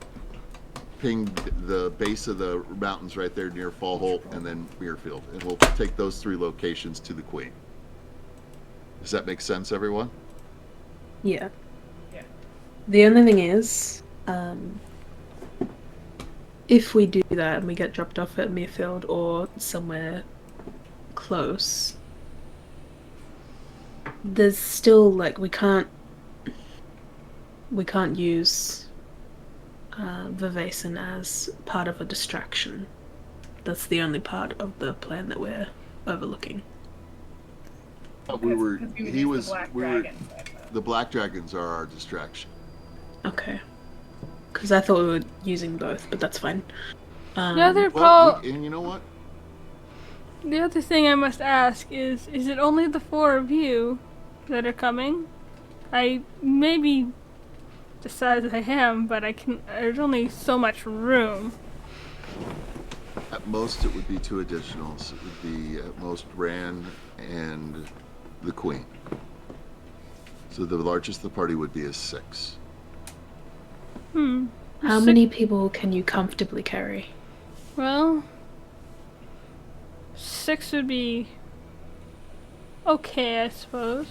Pinged the base of the mountains right there near Fallholt, and then Mirfield, and we'll take those 3 locations to the Queen. Does that make sense, everyone? Yeah. Yeah. The only thing is, if we do that and we get dropped off at Mayfield or somewhere close, there's still like we can't use Vivason as part of a distraction. That's the only part of the plan that we're overlooking. We were. Because you He used was. the Black We were. Dragons, I thought. The Black Dragons are our distraction. Okay. Because I thought we were using both, but that's fine. The other And you know what? the other thing I must ask is it only the 4 of you that are coming? I maybe the size I am, but there's only so much room. At most, it would be 2 additionals. It would be at most Rand and the Queen. So the largest the party would be is 6. How many people can you comfortably carry? Well, 6 would be okay, I suppose.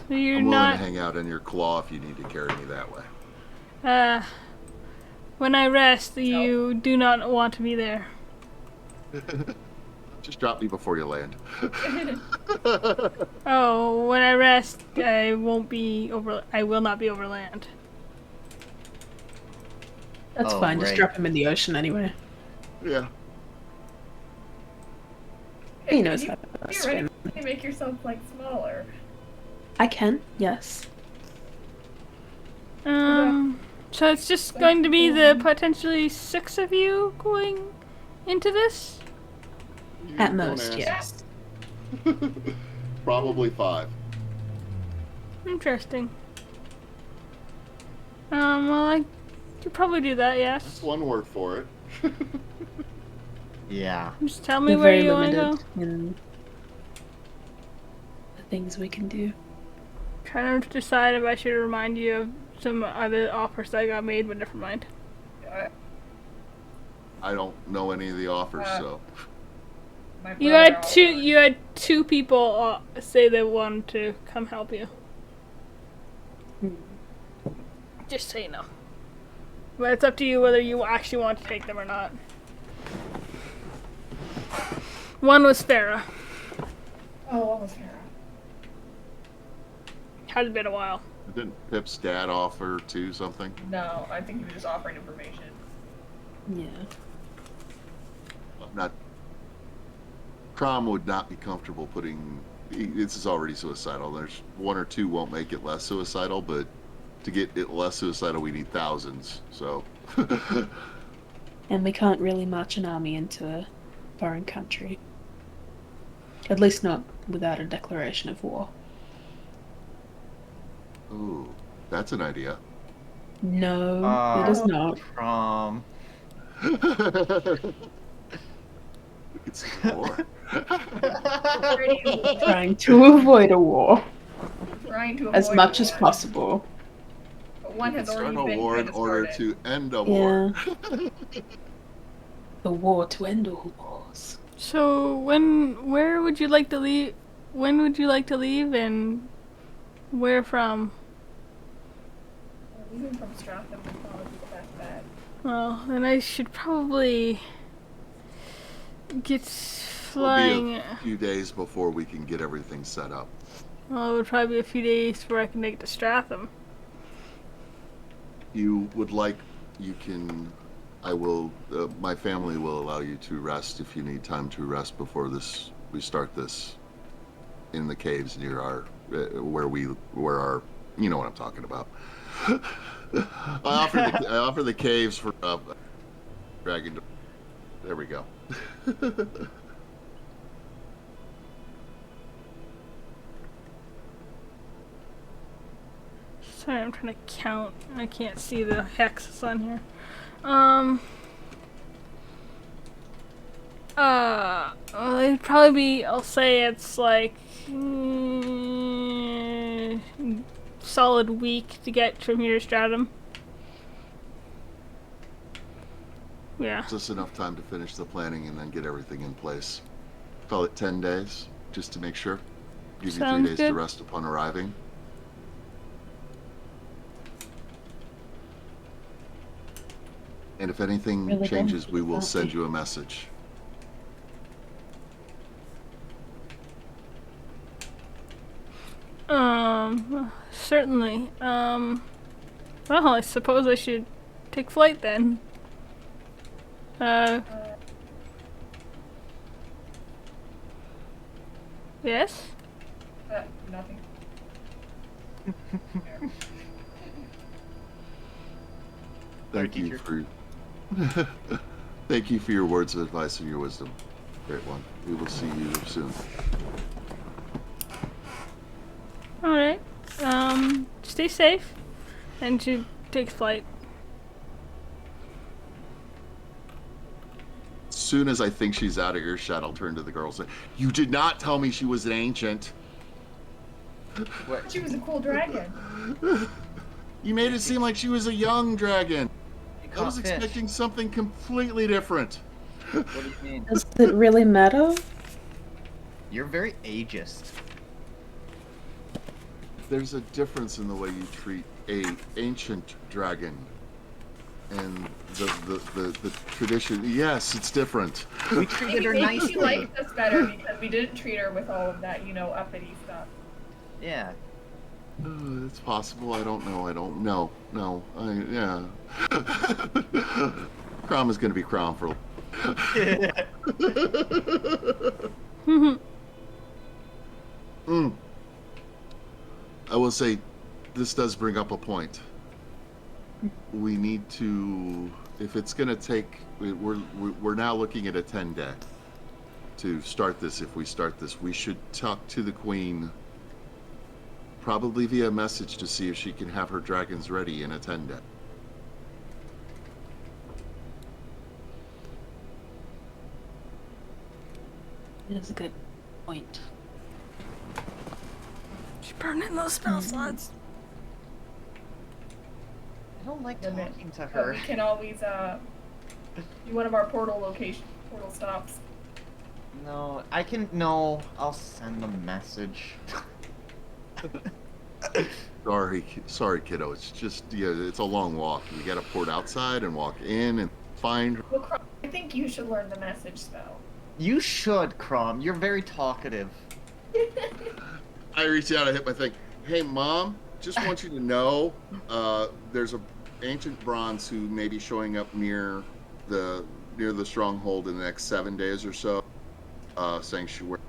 So you're I'm willing not. to hang out in your claw if you need to carry me that way. When I rest, you do not want to be there. Just drop me before you land. Oh, when I rest, I will not be over land. That's Oh, fine, just right. drop him in the ocean anyway. Yeah. He knows You how to theoretically swim. make yourself like smaller. I can, yes. So it's just going to be the potentially 6 of you going into this? At Don't most, ask. yes. Probably 5. Interesting. Well, I could probably do that, yes. That's one word for it. Yeah. Just tell me We're where very you want to limited go. in the things we can do. Trying to decide if I should remind you of some other offers that got made, but never mind. I don't know any of the offers, so. My You brother had two people say they wanted to come help you. Just so you know. But it's up to you whether you actually want to take them or not. One was Farah. Oh, what was Hera? Has been a while. Didn't Pip's dad offer to something? No, I think he was just offering information. Yeah. Not. Crom would not be comfortable putting. This is already suicidal. There's one or two won't make it less suicidal, but to get it less suicidal, we need thousands. So. And we can't really march an army into a foreign country. At least not without a declaration of war. Ooh, that's an idea. No, it is not. It's war. Trying to avoid a war Trying to avoid as much war. as possible. But one has Start already a been war in kind of order started. to end a war. The war to end all wars. So where would you like to leave? When would you like to leave, and where from? Leaving from Stratham would probably be the best bet. Well, then I should probably get It'll flying. be a few days before we can get everything set up. Well, it would probably be a few days before I can make it to Stratham. You would like, you can, I will, my family will allow you to rest if you need time to rest before we start this in the caves near our, where our, you know what I'm talking about. I offer the caves for, dragon. There we go. Sorry, I'm trying to count. I can't see the hexes on here. Well, it'd probably be, I'll say it's like, solid week to get from here to Stratum. Yeah. Just enough time to finish the planning and then get everything in place. Call it 10 days, just to make sure. Give you 3 Sounds days good. to rest upon arriving. And if anything Really changes, don't we will think send about you a message. Certainly. Well, I suppose I should take flight then. Yes? Nothing. Thank you for thank you for your words of advice and your wisdom. Great one. We will see you soon. Alright. Stay safe. And she takes flight. As soon as I think she's out of earshot, I'll turn to the girls and say, "You did not tell me she was an ancient. What? She was a cool dragon. You made it seem like she was a young dragon. You I was caught fish. expecting something completely different." What do you mean? Does it really matter? You're very ageist. There's a difference in the way you treat a ancient dragon and the tradition. Yes, it's different. We treated her Maybe she nicely. liked us better because we didn't treat her with all of that, uppity stuff. Yeah. It's possible. I don't know. No. Yeah. Crom is going to be Crom for. I will say, this does bring up a point. We need to, if it's going to take, we're now looking at a 10-day to start this. If we start this, we should talk to the Queen, probably via message, to see if she can have her dragons ready in a 10-day. It is a good point. She's burning those spell slots. I don't like Limit. talking to But her. we can always do one of our portal stops. No, I can. No, I'll send a message. Sorry, kiddo. It's just it's a long walk. You got to port outside and walk in and find her. Well, Crom, I think you should learn the message spell. You should, Crom. You're very talkative. I reach out, I hit my thing. Hey, Mom, just want you to know, there's a ancient bronze who may be showing up near the stronghold in the next 7 days or so, saying she worked.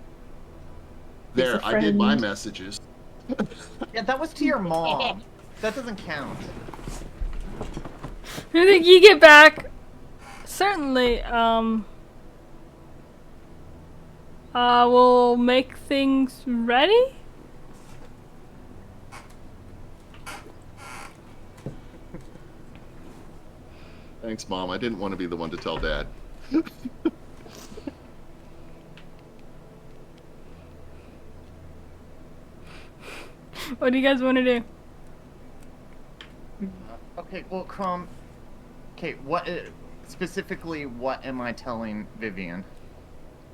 There, I did my messages. Yeah, that was to your mom. That doesn't count. I think you get back. Certainly, we'll make things ready. Thanks, Mom. I didn't want to be the one to tell Dad. What do you guys want to do? Okay, well, Crom. Okay, what specifically? What am I telling Vivian?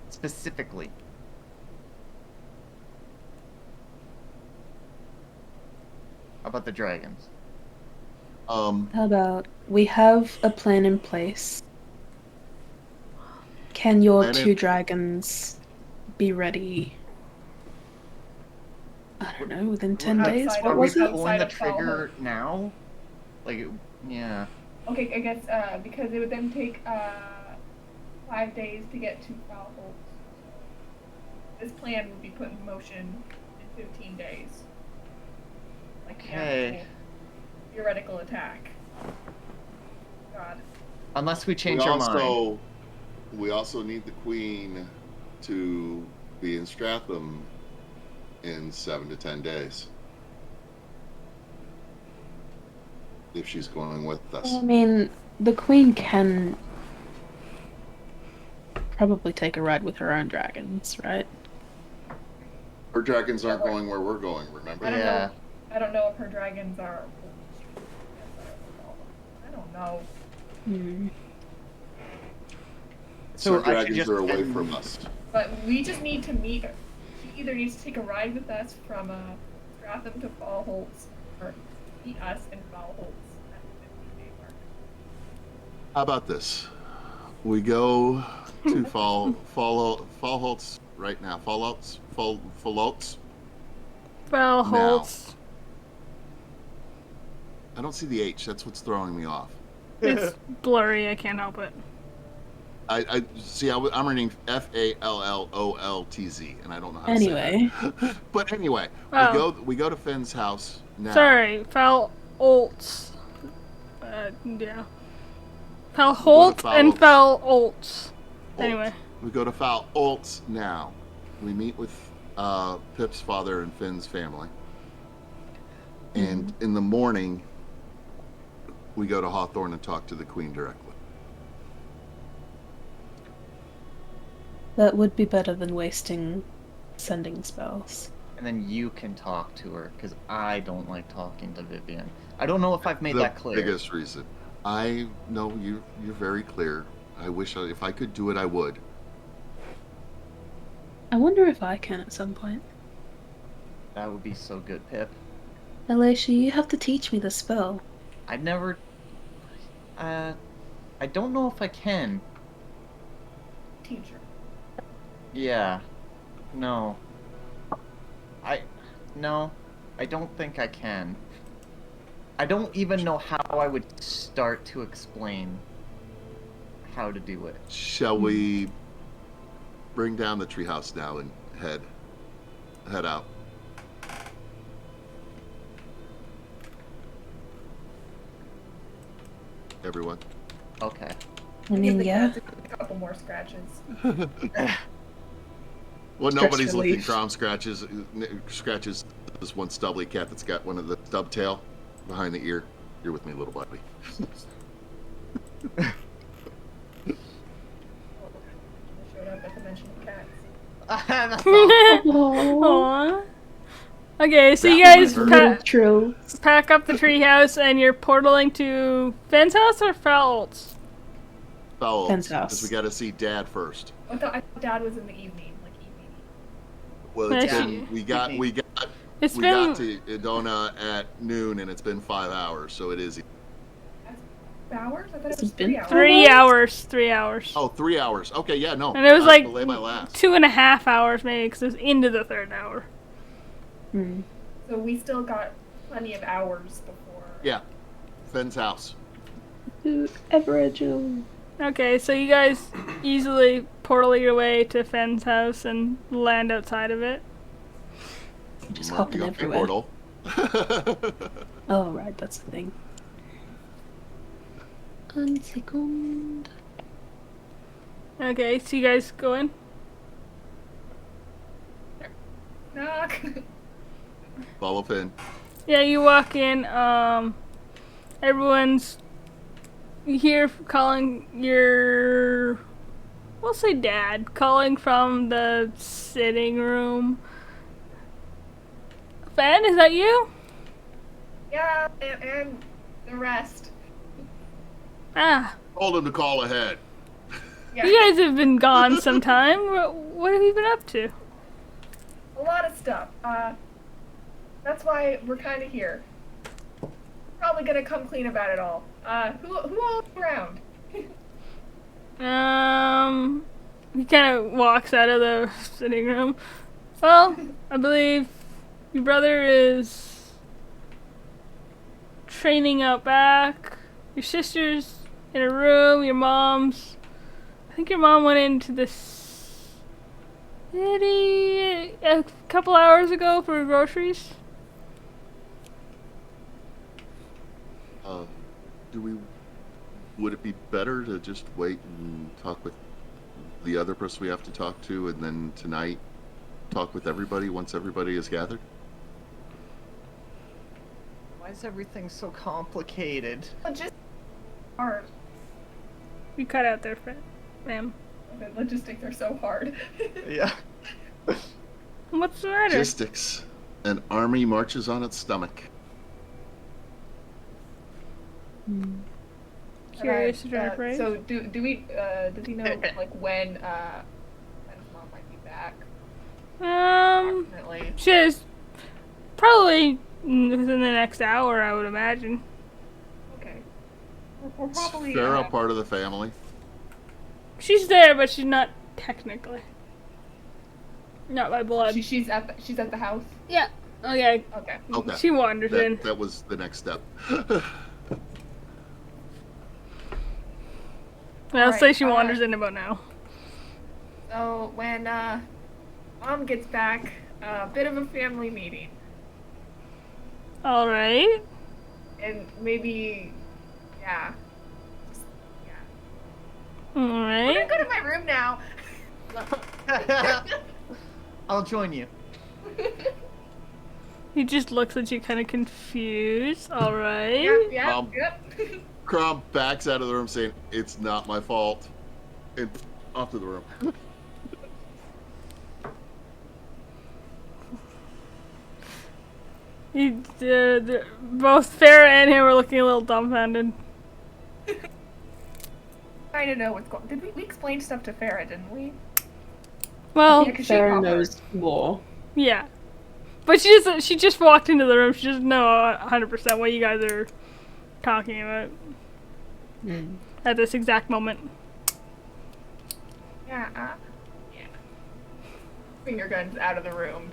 Specifically. About the dragons. How about we have a plan in place? Can your Plan in- 2 dragons be ready? I don't know, within 10 Outside days? of- What Are we was it? pulling the Outside of Fallout. trigger now? Like, yeah. Okay, I guess because it would then take 5 days to get to Fallout. This plan would be put in motion in 15 days. Like the Okay. actual theoretical attack. God. Unless we change our mind. We also need the Queen to be in Stratham in 7 to 10 days. If she's going with us. I mean, the Queen can probably take a ride with her own dragons, right? Her dragons aren't going where we're going, remember? I don't Yeah. know. I don't know if her dragons are. I don't know. Hmm. So Her I should dragons just are away send- from us. But we just need to meet her. She either needs to take a ride with us from Stratham to Fallholtz, or meet us in Fallholtz at the 15-day mark. How about this? We go to Fallholtz right now. Fallholtz? Well, Holtz. I don't see the H. That's what's throwing me off. It's blurry. I can't help it. I see. I'm reading Falloltz, and I don't know how to Anyway. say that. But anyway, Oh. we go to Finn's house now. Sorry, Falholtz. Yeah. Falholt and Falholtz. Anyway. We go to Falloltz now. We meet with Pip's father and Finn's family. And in the morning, we go to Hawthorne and talk to the Queen directly. That would be better than wasting sending spells. And then you can talk to her, because I don't like talking to Vivian. I don't know if I've made that clear. The biggest reason. I know you're very clear. I wish if I could do it, I would. I wonder if I can at some point. That would be so good, Pip. Alicia, you have to teach me the spell. I never... I don't know if I can. Teacher. Yeah. No. No. I don't think I can. I don't even know how I would start to explain how to do it. Shall we bring down the treehouse now and head out? Everyone. Okay. I mean, Give the yeah. cats a couple more scratches. Well, Stress nobody's looking. relief. Crom scratches this one stubbly cat that's got one of the stub tail behind the ear. You're with me, little buddy. Showed up at the mention of cats. That's all. Aww. Okay, so That you guys one hurt. True. pack up the treehouse and you're portaling to Finn's house or Falholtz? Foul. Finn's house. Because we got to see Dad first. I thought Dad was in the evening, like evening. Well, Yeah, it's she- been, we got It's We been got to Idona at noon, and it's been 5 hours, so it is. Hours? I thought it It's was been 3 hours. 3 hours. 3 hours. Oh, 3 hours. Okay, yeah, no. And it was I like belay my last. 2.5 hours maybe, because it was into the third hour. Hmm. So we still got plenty of hours before. Yeah, Fenn's house. To Aboriginal. Okay, so you guys easily portal your way to Fenn's house and land outside of it. Just Mark hopping the everywhere. portal. Oh, right, that's the thing. 1 second. Okay, so you guys go in. Knock. Follow Finn. Yeah, you walk in. Everyone's you hear calling your, we'll say dad, calling from the sitting room. Fan, is that you? Yeah, and the rest. Ah, Told him to call ahead. Yeah, you guys have been gone some time. What have you been up to? a lot of stuff. That's why we're kind of here. Probably gonna come clean about it all. Who all around? He kind of walks out of the sitting room. Well, I believe your brother is training out back. Your sister's in a room. Your mom's. I think your mom went into the city a couple hours ago for groceries. Would it be better to just wait and talk with the other person we have to talk to, and then tonight talk with everybody once everybody is gathered? Why is everything so complicated? Just hard. You cut out there, ma'am. The logistics are so hard. Yeah. What's the matter? Logistics. An army marches on its stomach. Curious to drive, right? So do we? Does he know like when Ben's mom might be back? Approximately. She's probably within the next hour, I would imagine. Okay. We're probably. Farrah part of the family. She's there, but she's not technically. Not by blood. She's at the house. Yeah. Oh yeah. Okay. Okay. She wanders in. That was the next step. I'll say Alright, she wanders in about now. So when mom gets back, a bit of a family meeting, All right. and maybe, yeah. All I'm right. gonna go to my room now. I'll join you. He just looks at you, kind of confused. All right. Yep. Crom backs out of the room saying, "It's not my fault." And off to the room. Both Farrah and him are looking a little dumbfounded. Trying to know what's going. Did we explain stuff to Farrah, didn't we? Well, Yeah, 'cause she Farrah covered. knows more. yeah. But she just walked into the room. She doesn't know 100% what you guys are talking about at this exact moment. Yeah. Finger guns out of the room.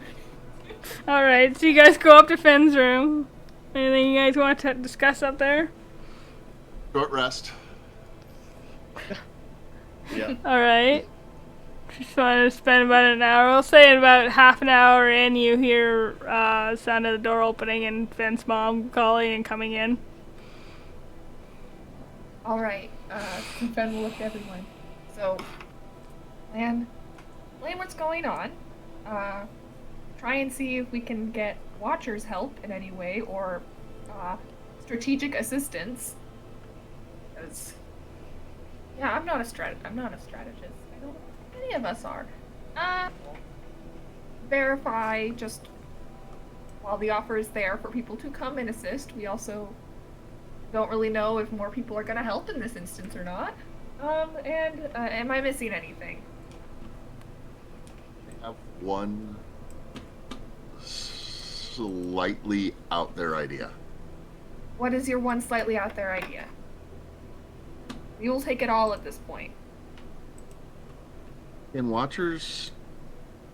All right, so you guys go up to Finn's room. Anything you guys want to discuss up there? Short rest. Yeah. All right. Just want to spend about an hour. We'll say about half an hour in, you hear sound of the door opening and Finn's mom calling and coming in. All right. Fen will look at everyone. So, plan what's going on. Try and see if we can get Watcher's help in any way or strategic assistance. Because, yeah, I'm not a strategist. I don't think any of us are. Verify just while the offer is there for people to come and assist. We also don't really know if more people are going to help in this instance or not. And am I missing anything? I have one slightly out there idea. What is your one slightly out there idea? We will take it all at this point. In Watchers,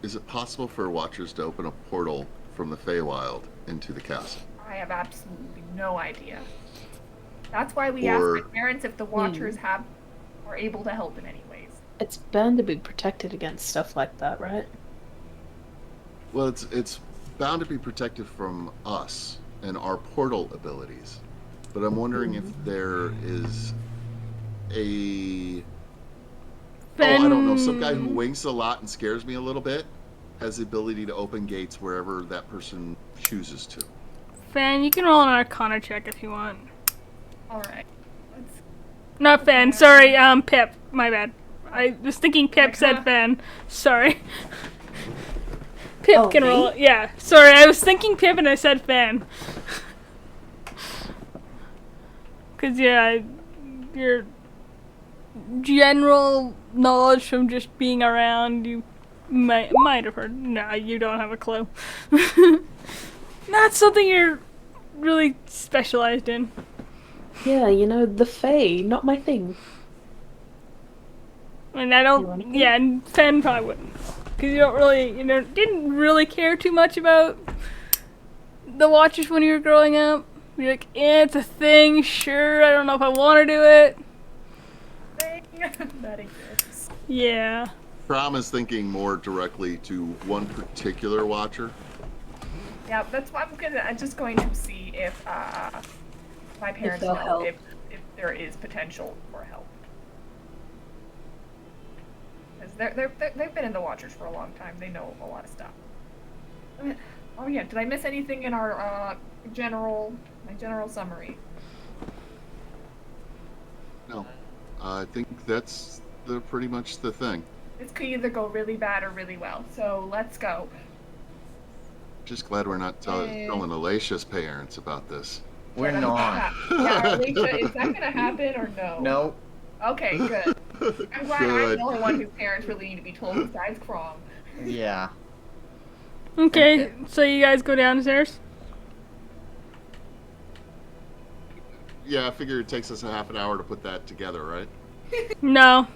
is it possible for Watchers to open a portal from the Feywild into the castle? I have absolutely no idea. That's why we asked my parents if the Watchers are able to help in any ways. It's bound to be protected against stuff like that, right? Well, it's bound to be protected from us and our portal abilities. But I'm wondering if there is a... Ben... Oh, I don't know. Some guy who winks a lot and scares me a little bit has the ability to open gates wherever that person chooses to. Fan, you can roll an Arcana check if you want. Alright. Not Fan, sorry, Pip. My bad. I was thinking Pip said Fan. Sorry. Pip can roll it. Yeah, sorry, I was thinking Pip and I said Fan. Because, yeah, your general knowledge from just being around, you might have heard. No, you don't have a clue. Not something you're really specialized in. Yeah, you know, the Fae, not my thing. And I don't, yeah, and Fen probably wouldn't. Because you don't really, didn't really care too much about the Watchers when you were growing up. You're like, it's a thing, sure, I don't know if I want to do it. That exists. Yeah. Crom is thinking more directly to one particular Watcher. Yeah, that's why I'm just going to see if my parents they'll know help. if there is potential for help. Because they've been in the Watchers for a long time. They know a lot of stuff. Oh yeah, did I miss anything in our my general summary? No, I think that's pretty much the thing. This could either go really bad or really well. So let's go. Just glad we're not telling Alicia's parents about this. We're not. Yeah, Alicia, is that gonna happen or no? No. Okay, good. I'm glad I'm the only one whose parents really need to be told besides Crom. Yeah. Okay, so you guys go downstairs? Yeah, I figure it takes us a half an hour to put that together, right? No.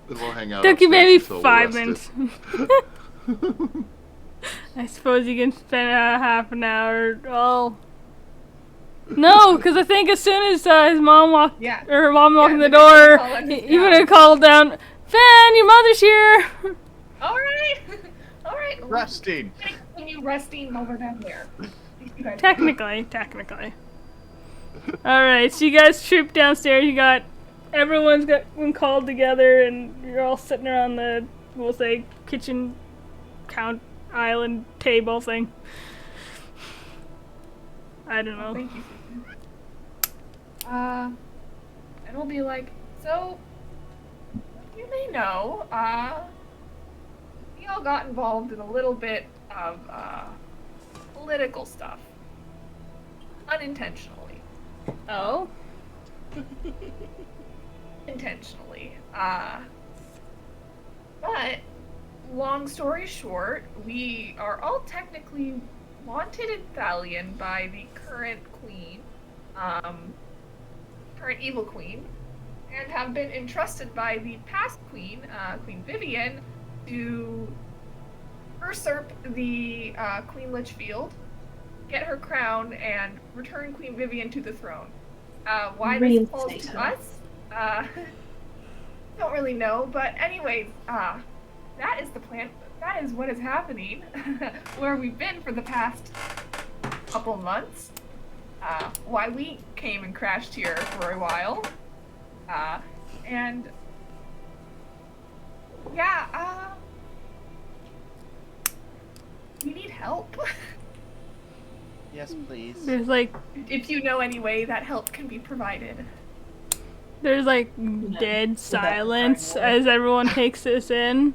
Then we'll hang out. Took you upstairs maybe until we're 5 rested. minutes. I suppose you can spend half an hour. Oh. No, because I think as soon as his mom walked, or her mom walked in the door, he would have called down, Fan, your mother's here! Alright! Alright. Resting. Continue resting over down there. Technically. Alright, so you guys troop downstairs, everyone's been called together, and you're all sitting around the, we'll say, kitchen island table thing. I don't know. Thank you. And we'll be like, so, you may know, we all got involved in a little bit of, political stuff. Unintentionally. Oh? Intentionally. But, long story short, we are all technically wanted in Thalion by the current queen, current evil queen, and have been entrusted by the past queen, Queen Vivian, to usurp the Queen Litchfield, get her crown, and return Queen Vivian to the throne. Why this falls to us? Don't really know, but anyways, that is the plan. That is what is happening, where we've been for the past couple months. Why we came and crashed here for a while. And yeah, we need help. Yes, please. There's like, if you know any way that help can be provided. there's like dead silence as everyone takes this in.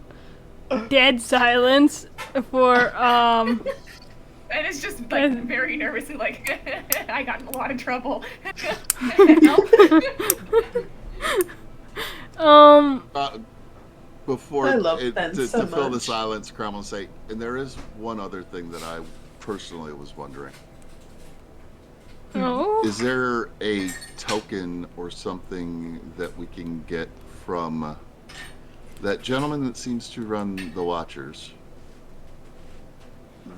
Dead silence for And it's just like very nervously like I got in a lot of trouble. Before I love to Ben so fill the much. silence, Crom will say, and there is one other thing that I personally was wondering. Oh. Is there a token or something that we can get from that gentleman that seems to run the Watchers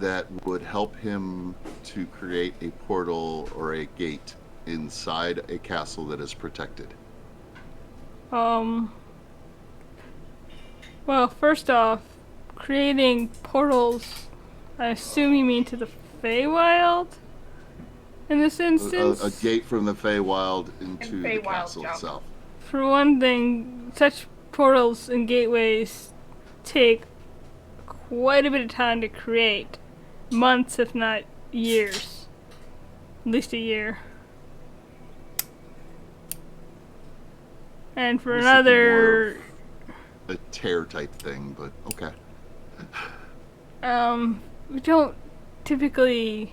that would help him to create a portal or a gate inside a castle that is protected? Well, first off, creating portals, I assume you mean to the Feywild? In this instance? A gate from the Feywild into And the Feywild castle jump. itself. For one thing, such portals and gateways take quite a bit of time to create. Months, if not years. At least a year. And for I was thinking another... a tear type thing, but okay. We don't typically...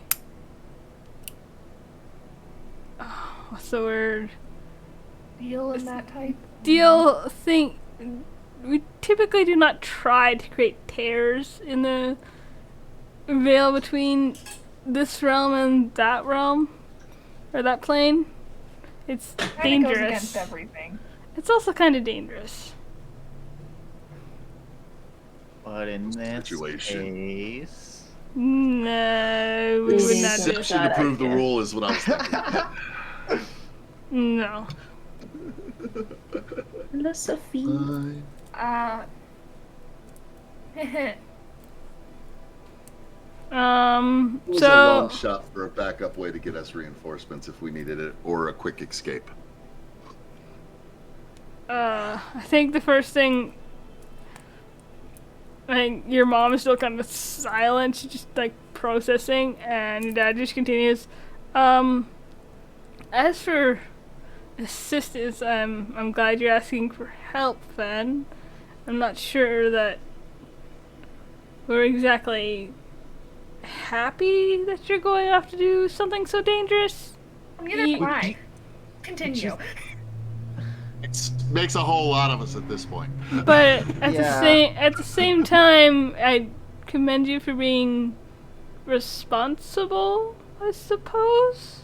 what's the word? Deal in that type. We typically do not try to create tears in the veil between this realm and that realm, or that plane. It's Kinda dangerous. goes against everything. It's also kind of dangerous. But in this Situation. case, No, we would not do it. Exception to prove the rule is what I was thinking. No. Philosophy. It was a So long shot for a backup way to get us reinforcements if we needed it, or a quick escape. I think the first thing, I think your mom is still kind of silent. She's just like processing, and your dad just continues. As for assistance, I'm glad you're asking for help, Fen. I'm not sure that we're exactly happy that you're going off to do something so dangerous. Neither am I. Continue. It makes a whole lot of us at this point. But at Yeah. the same time, I commend you for being responsible, I suppose,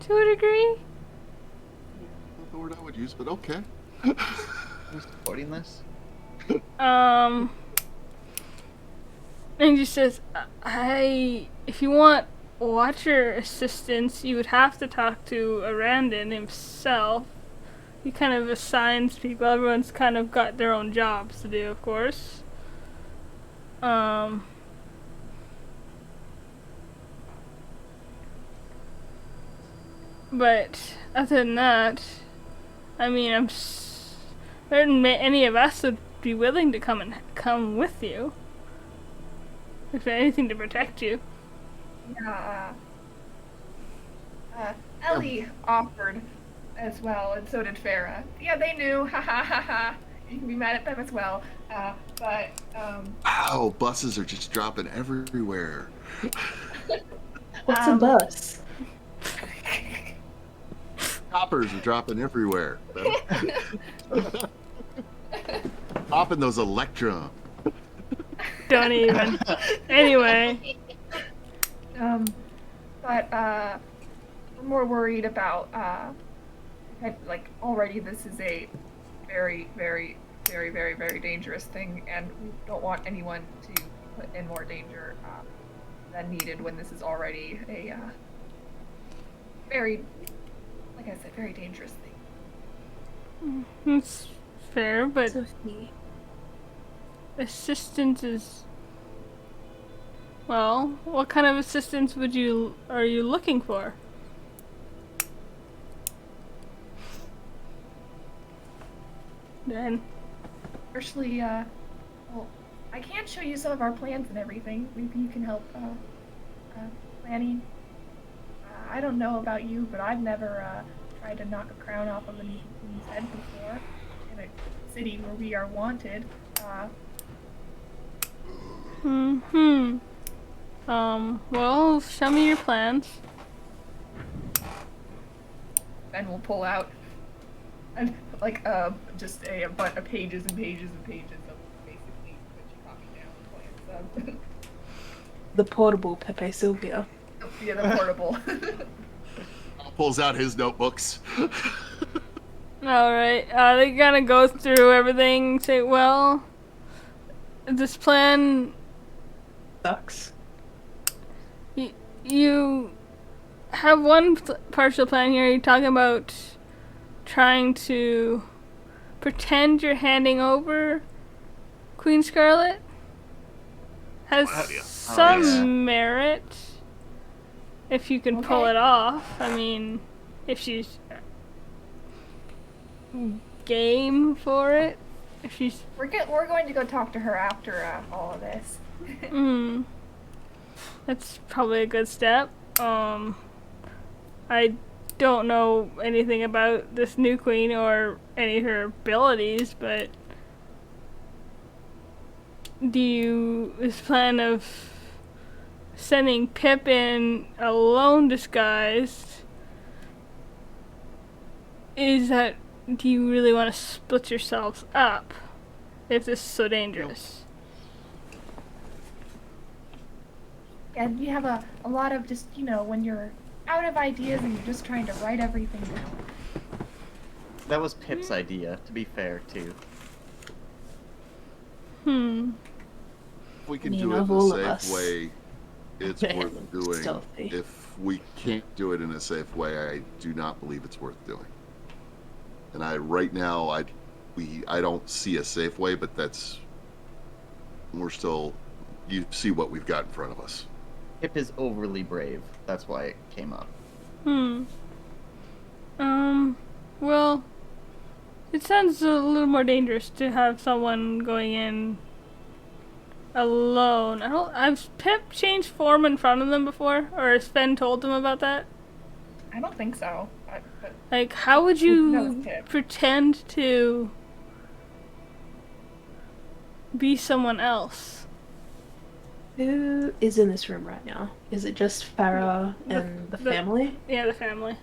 to a degree. Not the word I would use, but okay. who's supporting this? And he says, if you want Watcher assistance, you would have to talk to Arandon himself. He kind of assigns people. Everyone's kind of got their own jobs to do, of course. But other than that, I mean, I'm certain any of us would be willing to come with you. If anything, to protect you. Yeah. Ellie offered as well, and so did Farah. Yeah, they knew. Ha ha ha ha. You can be mad at them as well. Wow, buses are just dropping everywhere. What's a bus? Choppers are dropping everywhere. Popping those electrons. Don't even. Anyway. We're more worried about, like, already this is a very, very, very, very, very dangerous thing, and we don't want anyone to put in more danger than needed when this is already a very, like I said, very dangerous thing. It's fair, but Sophie. assistance is... Well, what kind of assistance are you looking for? Then, Firstly, well, I can show you some of our plans and everything. Maybe you can help planning. I don't know about you, but I've never tried to knock a crown off of a queen's head before in a city where we are wanted. well, show me your plans. Ben will pull out and like just a bunch of pages and pages and pages of basically what you copy down plans of. the portable Pepe Sylvia. Yeah, the portable. Pulls out his notebooks. Alright, they kind of go through everything, say, well, this plan, Sucks. you have one partial plan here. You're talking about trying to pretend you're handing over Queen Scarlet. Has What have you? some yeah. merit if you can pull Okay. it off. I mean, if she's game for it. If she's We're going to go talk to her after all of this. that's probably a good step. I don't know anything about this new queen or any of her abilities, but this plan of sending Pip in alone disguised, do you really want to split yourselves up if this is so dangerous? And you have a lot of just, when you're out of ideas and you're just trying to write everything down. That was Pip's idea, to be fair, too. If we can I mean, do it of in all a of safe us. way, it's worth doing. Stealthy. If we can't do it in a safe way, I do not believe it's worth doing. And right now, I don't see a safe way, but you see what we've got in front of us. Pip is overly brave. That's why it came up. Well, it sounds a little more dangerous to have someone going in alone. Has Pip changed form in front of them before? Or has Sven told them about that? I don't think so. But Like, how would No, you Pip. pretend to be someone else? Who is in this room right now? Is it just Farah and the family? Yeah, the family.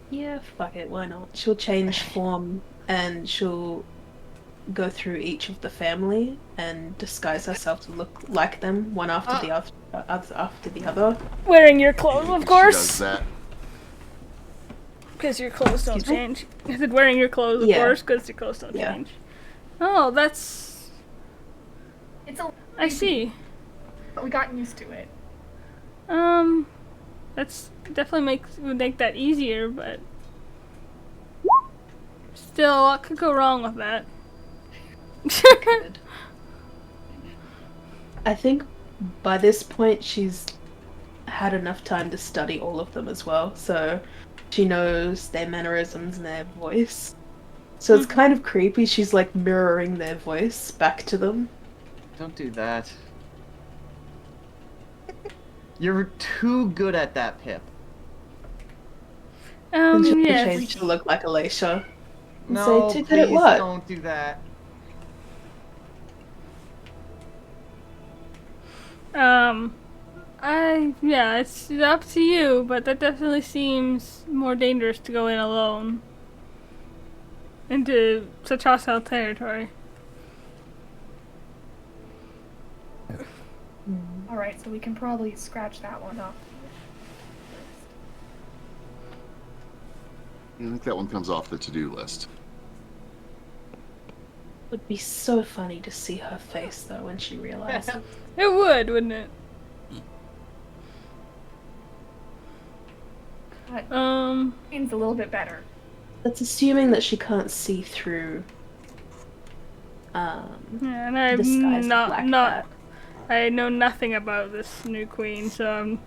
Yeah, fuck it, why not? She'll change form and she'll go through each of the family and disguise herself to look like them, one after the after the other. Wearing your clothes, of She course. does that. Because your clothes don't Excuse me? change. I said wearing your clothes, of Yeah. course, because your clothes don't Yeah. change. Oh, that's... it's a. I see. But we got used to it. That's definitely would make that easier, but... Still, a lot could go wrong with that. Good. I think by this point she's had enough time to study all of them as well, so she knows their mannerisms and their voice. So it's kind of creepy, she's like mirroring their voice back to them. Don't do that. You're too good at that, Pip. And she'll Yes. change to look like Alicia. And No, say, too good at please what? don't do that. Yeah, it's up to you, but that definitely seems more dangerous to go in alone. Into such hostile territory. Alright, so we can probably scratch that one off. I think that one comes off the to-do list. Would be so funny to see her face though when she realizes. It would, wouldn't it? But seems a little bit better. That's assuming that she can't see through. Yeah, and I'm Disguise of not. Black Cat. I know nothing about this new queen, so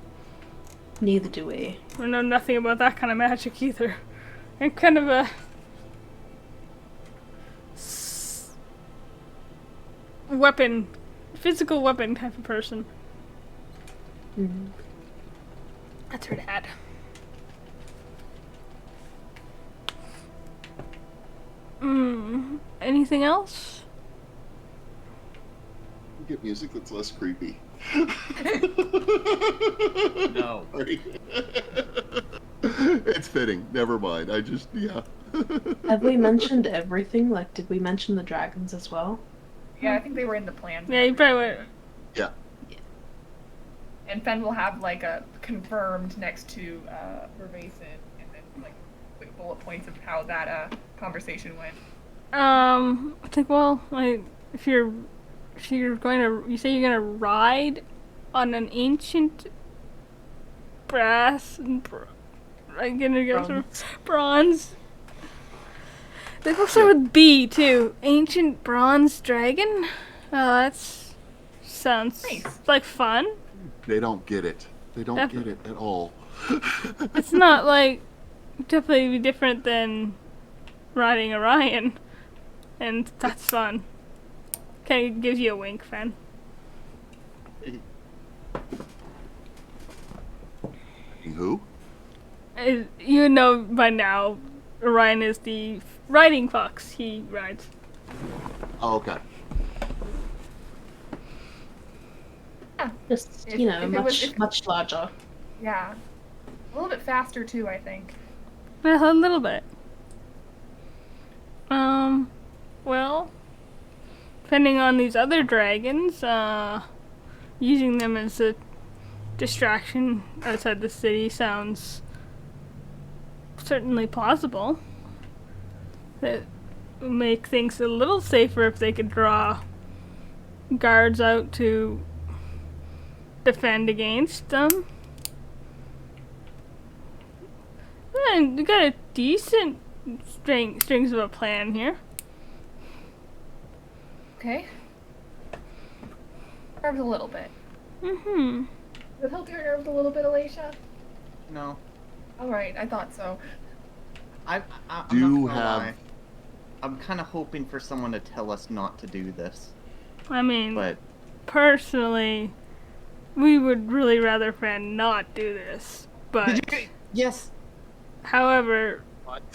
Neither do we. I know nothing about that kind of magic either. I'm kind of a physical weapon type of person. Mm. That's her dad. Anything else? Get music that's less creepy. No. Sorry. It's fitting. Never mind. I just, yeah. Have we mentioned everything? Like, did we mention the dragons as well? Yeah, I think they were in the plan. Yeah, you probably would. Yeah. And Fen will have like a confirmed next to Vervason, and then like quick bullet points of how that conversation went. I think, well, like, if you're going to, you say you're going to ride on an ancient brass, I'm gonna go through bronze. They both start with B, too. Ancient bronze dragon? That sounds Nice. like fun. They don't get it. They don't get it at all. It's not, like, definitely different than riding Orion. And that's fun. Kind of gives you a wink, Fen. Who? You know by now, Orion is the riding fox. He rides. Oh, okay. Just, If- you know, if it was- much larger. Yeah, a little bit faster too, I think. A little bit. Well, depending on these other dragons, using them as a distraction outside the city sounds certainly plausible. That would make things a little safer if they could draw guards out to defend against them. Man, you got a decent strings of a plan here. Okay. Nerves a little bit. Mm-hmm. Would help your nerves a little bit, Alicia? No. Alright, I thought so. I'm Do not you gonna have- lie. I'm kind of hoping for someone to tell us not to do this, I mean, but personally, we would really rather Fran not do this. But, yes. however,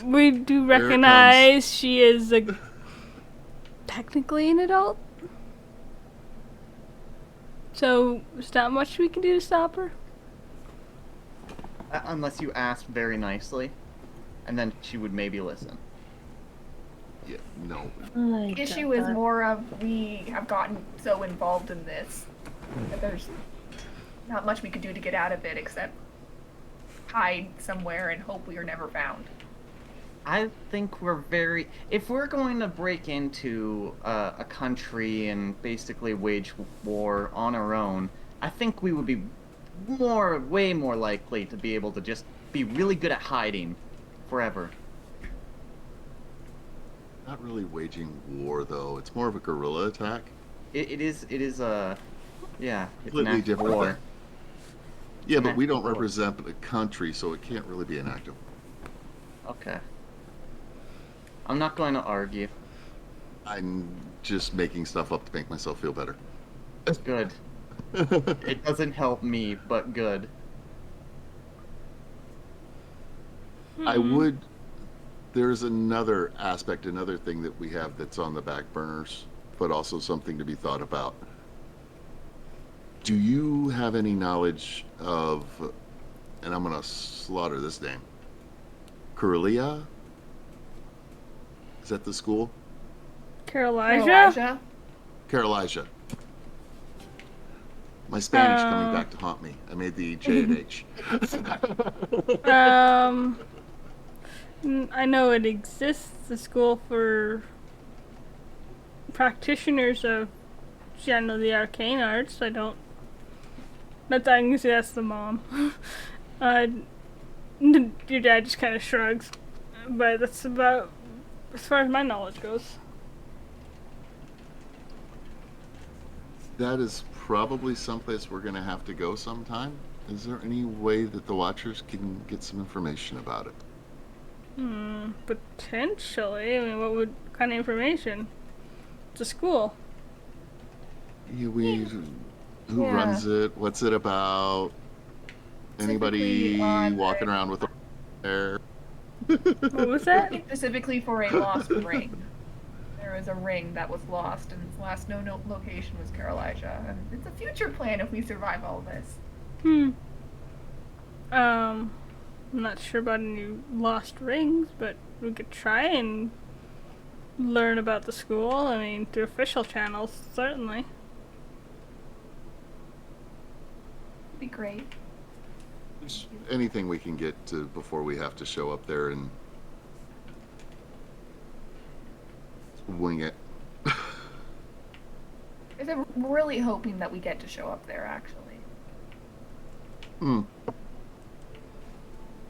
we do Here it recognize she is technically an adult. So, there's not much we can do to stop her. Unless you asked very nicely, and then she would maybe listen. Yeah, no. The issue is more of we have gotten so involved in this that there's not much we could do to get out of it except hide somewhere and hope we are never found. I think we're very. If we're going to break into a country and basically wage war on our own, I think we would be way more likely to be able to just be really good at hiding forever. Not really waging war, though. It's more of a guerrilla attack. It is a. Yeah, it's an Completely act of different war. thing. Yeah, but we don't War. represent the country, so it can't really be an act of. Okay. I'm not going to argue. I'm just making stuff up to make myself feel better. Good. It doesn't help me, but good. I would. There's another aspect, another thing that we have that's on the back burners, but also something to be thought about. Do you have any knowledge of, and I'm going to slaughter this name, Corellia? Is that the school? Carolija? Carolija. My Spanish Uh. coming back to haunt me. I made the J and H. I know it exists, the school for practitioners of generally the arcane arts. I don't. That's I can say that's the mom. Your dad just kind of shrugs, but that's about as far as my knowledge goes. That is probably someplace we're going to have to go sometime. Is there any way that the Watchers can get some information about it? Potentially. I mean, what kind of information? It's a school. Yeah, who Yeah. runs it? What's it about? Anybody Typically on walking the- around with a hair? What was that? Specifically for a lost ring. There was a ring that was lost, and its last known location was Carolija. And it's a future plan if we survive all this. I'm not sure about any lost rings, but we could try and learn about the school. I mean, through official channels, certainly. It'd be great. Just anything we can get to before we have to show up there and wing it. I'm really hoping that we get to show up there, actually.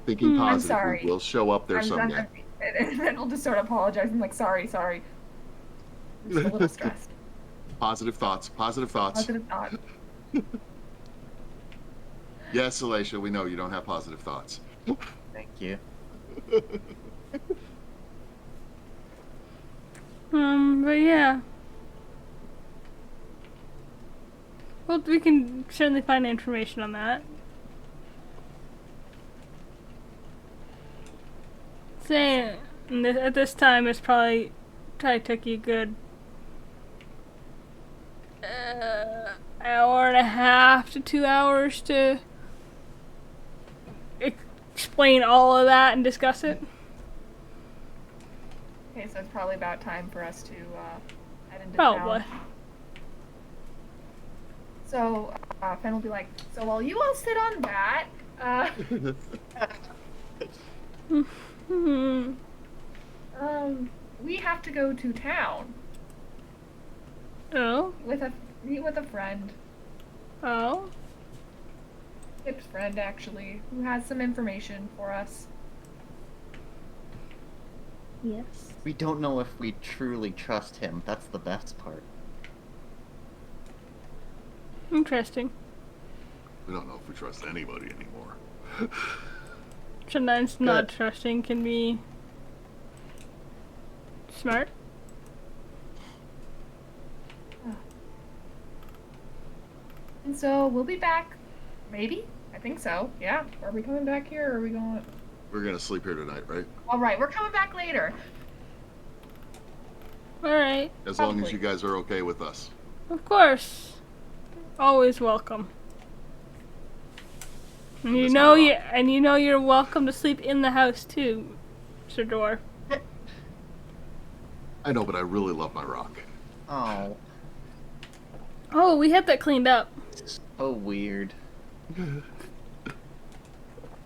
Thinking I'm positive, sorry. we'll show up there someday. And then I'll just start apologizing, like, sorry. I'm just a little stressed. Positive thoughts. Positive thoughts. Positive thought. Yes, Alicia, we know you don't have positive thoughts. Thank you. But yeah. Well, we can certainly find information on that. Say, at this time, it's probably took you a good hour and a half to 2 hours to explain all of that and discuss it. Okay, so it's probably about time for us to head into Probably. town. So, Fen will be like, so while you all sit on that, we have to go to town. Oh? Meet with a friend. Oh? Chip's friend, actually, who has some information for us. Yes. We don't know if we truly trust him. That's the best part. Interesting. We don't know if we trust anybody anymore. Sometimes not trusting can be smart. And so we'll be back. Maybe? I think so. Yeah. Are we coming back here or are we going? We're gonna sleep here tonight, right? Alright, we're coming back later. Alright. As long as Probably. you guys are okay with us. Of course. Always welcome. And you know you're welcome to sleep in the house too, Sir Dwarf. I know, but I really love my rock. Oh, Oh, we had that cleaned up. so weird.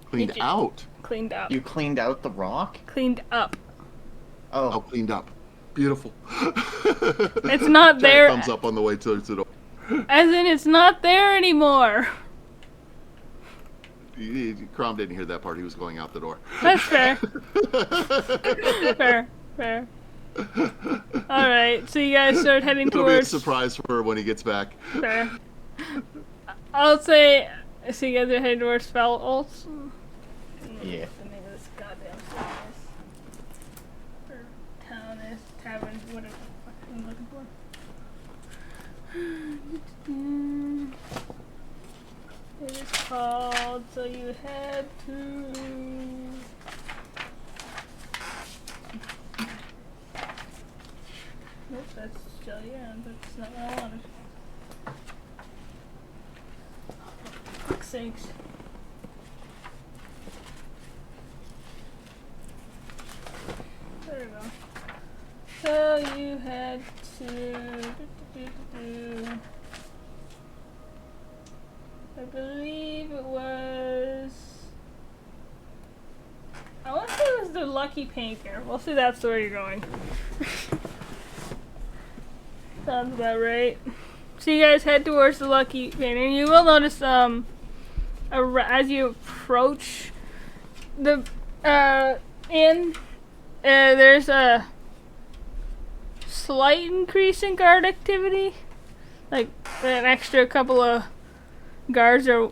Cleaned out. Cleaned up. You cleaned out the rock? Cleaned up. Oh, Oh, cleaned up. Beautiful. It's not Giant there. Thumbs up on the way to the door. As in, it's not there anymore. Crom didn't hear that part. He was going out the door. That's fair. Fair. Alright, so you guys start heading It'll be a towards... surprise for her when he gets back. Fair. I'll say, so you guys are heading towards Feltz? yeah. The name of this goddamn city is. Or town is, tavern, whatever the fuck I'm looking for. It is called, so you head to... Nope, that's still yeah, that's not what I wanted. For fuck's sakes. There we go. So you head to I believe it was I want to say it was the Lucky Painter. We'll see that's where you're going. Sounds about right. So you guys head towards the Lucky Painter. You will notice as you approach the inn, there's a slight increase in guard activity. Like an extra couple of guards are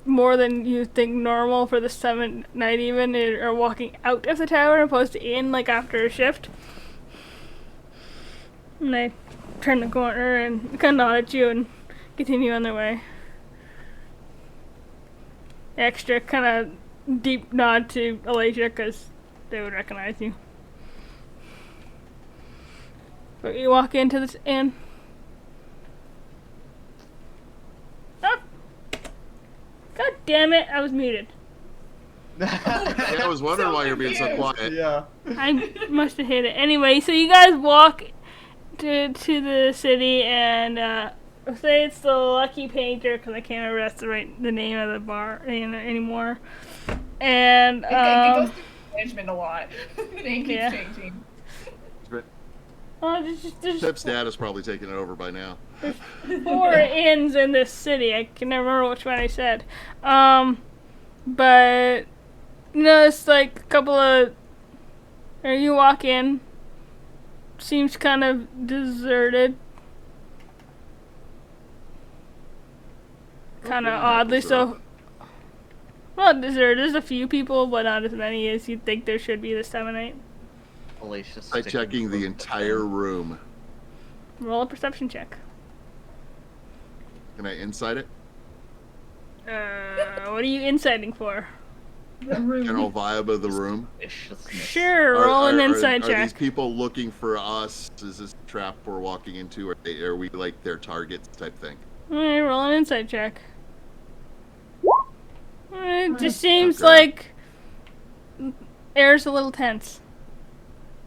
more than you think normal for this time of night even, are walking out of the tower opposed to in, like after a shift. And they turn the corner and kind of nod at you and continue on their way. Extra kind of deep nod to Alicia because they would recognize you. But you walk into this inn. Oh! God damn it, I was muted. I was wondering why you're being so quiet. Yeah. I must have hit it. Anyway, so you guys walk to the city, and say it's the Lucky Painter, because I can't remember that's the name of the bar anymore. And It goes through management a lot. The name keeps Yeah. changing. there's Pip's dad is probably taking it over by now. 4 inns in this city. I can never remember which one I said. But it's like a couple of. Or you walk in. Seems kind of deserted. Kind of oddly so. Well, deserted. There's a few people, but not as many as you'd think there should be this time of night. Alicia's By checking the entire room. Roll a perception check. Can I insight it? What are you inciting for? General vibe of the room. Sure, roll an insight Are check. these people looking for us? Is this a trap we're walking into? Are we like their targets type thing? Alright, roll an insight check. It just seems Okay. like air's a little tense.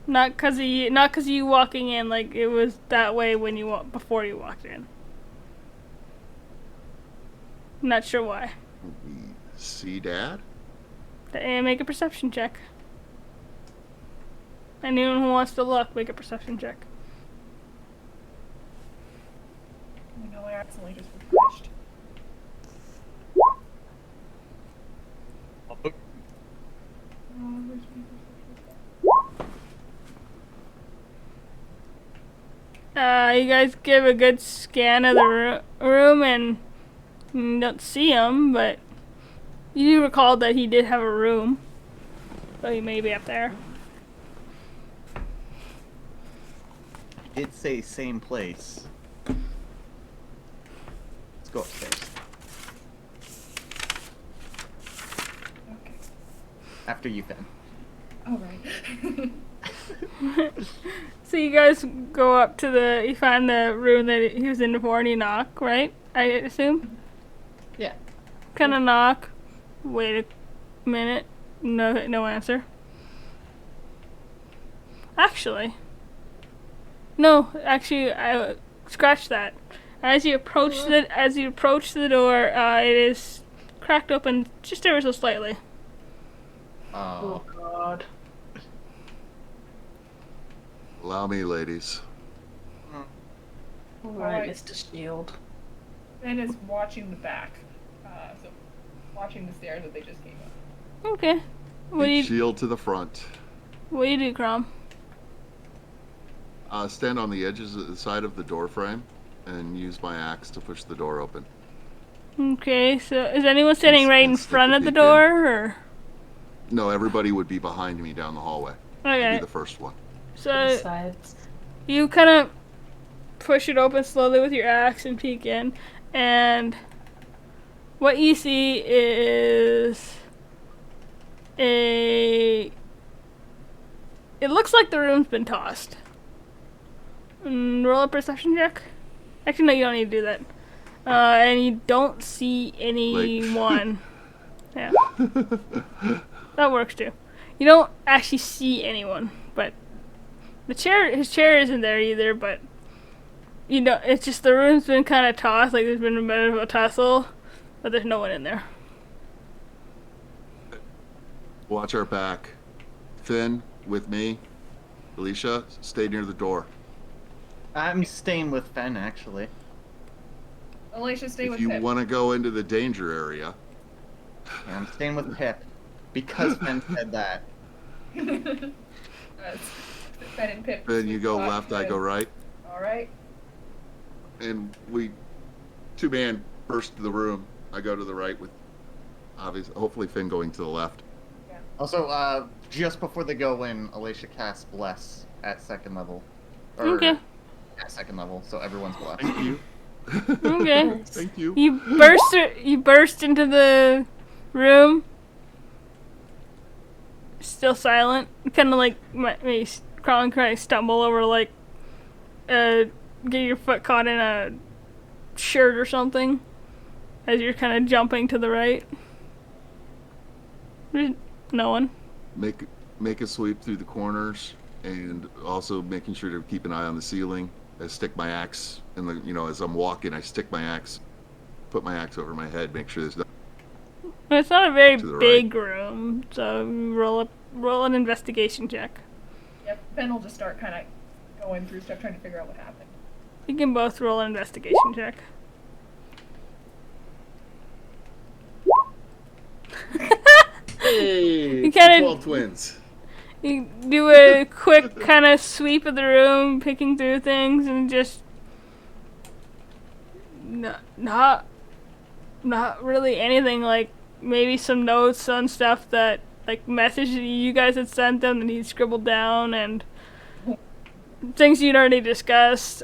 Not cause of you walking in, like it was that way when before you walked in. Not sure why. We see Dad? And make a perception check. Anyone who wants to look, make a perception check. I know I accidentally just refreshed. You guys give a good scan of the room and you don't see him, but you do recall that he did have a room. So he may be up there. Did say same place. Let's go upstairs. Okay. After you, Finn. Alright. So you guys go up to you find the room that he was in before and you knock, right? I assume? Yeah. Kind of knock. Wait a minute. No answer. Actually, I scratch that. As you approach the door, it is cracked open just ever so slightly. Oh god. Allow me, ladies. Alright, Mr. Shield. Ben is watching the back. So watching the stairs that they just came up. Okay. What do you Shield to the front. do, Crom? Stand on the edges of the side of the door frame and use my axe to push the door open. Okay, so is anyone standing right in and stick front the of the beak in. door, or? No, everybody would be behind me down the hallway. I'd Okay, be the first one. so Sides. you kind of push it open slowly with your axe and peek in, and what you see is it looks like the room's been tossed. Roll a perception check. Actually, no, you don't need to do that. And you don't see anyone. Yeah. That works too. You don't actually see anyone, but his chair isn't there either, but it's just the room's been kind of tossed, like there's been a bit of a tussle, but there's no one in there. Watch our back. Finn, with me. Alicia, stay near the door. I'm staying with Finn, actually. Alicia, stay If with you Pip. want to go into the danger area, Yeah, I'm staying with Pip. Because Finn said that. Ben and Pip. then you go left, I go right, Alright. and we two-man burst to the room. I go to the right with, hopefully Finn going to the left. Also, just before they go in, Alicia casts Bless at second level. Or Okay. At second level, so everyone's blessed. Thank you. Okay. Thank you. You burst into the room. Still silent. Kind of like maybe crawling, kind of stumble over, like, get your foot caught in a shirt or something as you're kind of jumping to the right. No one. Make a sweep through the corners, and also making sure to keep an eye on the ceiling. I stick my axe, and as I'm walking, I stick my axe, put my axe over my head, make sure there's no. It's not a very To the big room, so roll an investigation check. Yep, Ben will just start kind of going through stuff, trying to figure out what happened. You can both roll an investigation check. Hey, You kinda- 12 twins. You do a quick kind of sweep of the room, picking through things, and just not really anything. Like maybe some notes on stuff that like messages you guys had sent them that he scribbled down, and things you'd already discussed.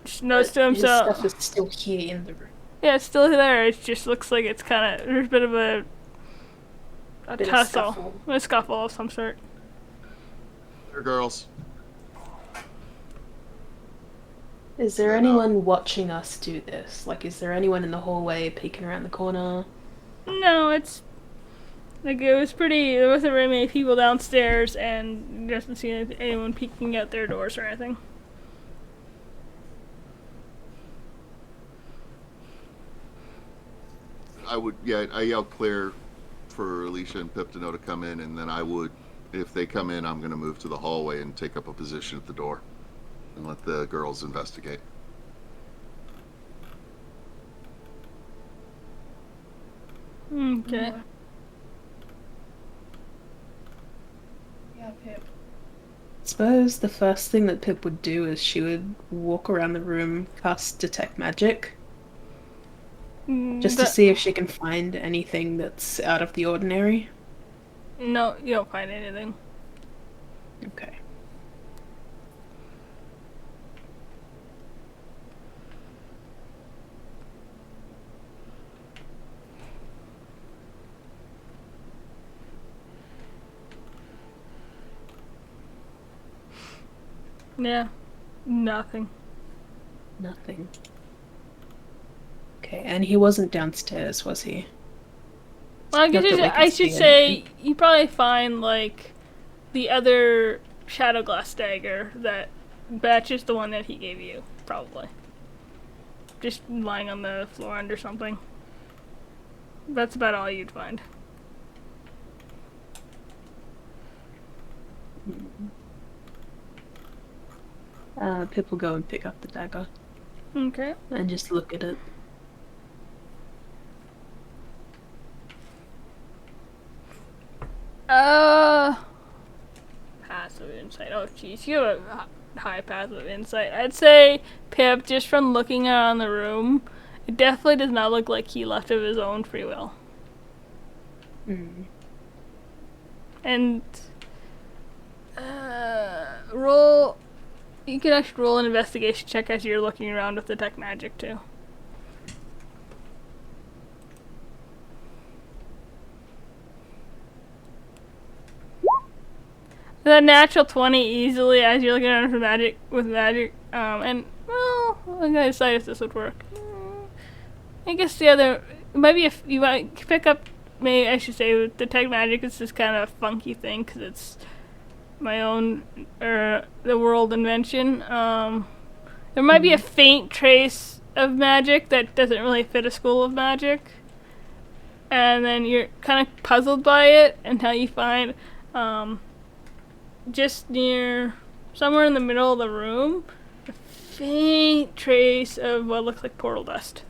Just notes to His himself. stuff is still here in the room. Yeah, it's still there. It just looks like it's kind of there's a bit of a Bit of tussle, scuffle. a scuffle of some sort. There, girls. Is there No. anyone watching us do this? Like, is there anyone in the hallway peeking around the corner? No, it's like it was pretty. There wasn't very many people downstairs, and you doesn't see anyone peeking out their doors or anything. I yell clear for Alicia and Pip to know to come in, and then I would, if they come in, I'm going to move to the hallway and take up a position at the door and let the girls investigate. Okay. Yeah, Pip. Suppose the first thing that Pip would do is she would walk around the room, cast Detect Magic, just to see if she can find anything that's out of the ordinary. No, you don't find anything. Okay. Yeah, nothing. Nothing. Okay, and he wasn't downstairs, was he? Well, Not that we can I should see say anything. you probably find like the other shadow glass dagger that matches the one that he gave you, probably. Just lying on the floor under something. That's about all you'd find. Pip will go and pick up the dagger Okay. and just look at it. Passive insight. Oh, jeez, you have a high passive insight. I'd say Pip, just from looking around the room, it definitely does not look like he left of his own free will. Mm. And roll. You can actually roll an investigation check as you're looking around with Detect Magic too. The natural 20 easily as you're looking around for magic with magic. And well, I'm gonna decide if this would work. I guess the other might be if you might pick up. Maybe I should say with Detect Magic, it's this kind of funky thing because it's my own the world invention. There might be a faint trace of magic that doesn't really fit a school of magic, and then you're kind of puzzled by it until you find just near somewhere in the middle of the room a faint trace of what looks like portal dust.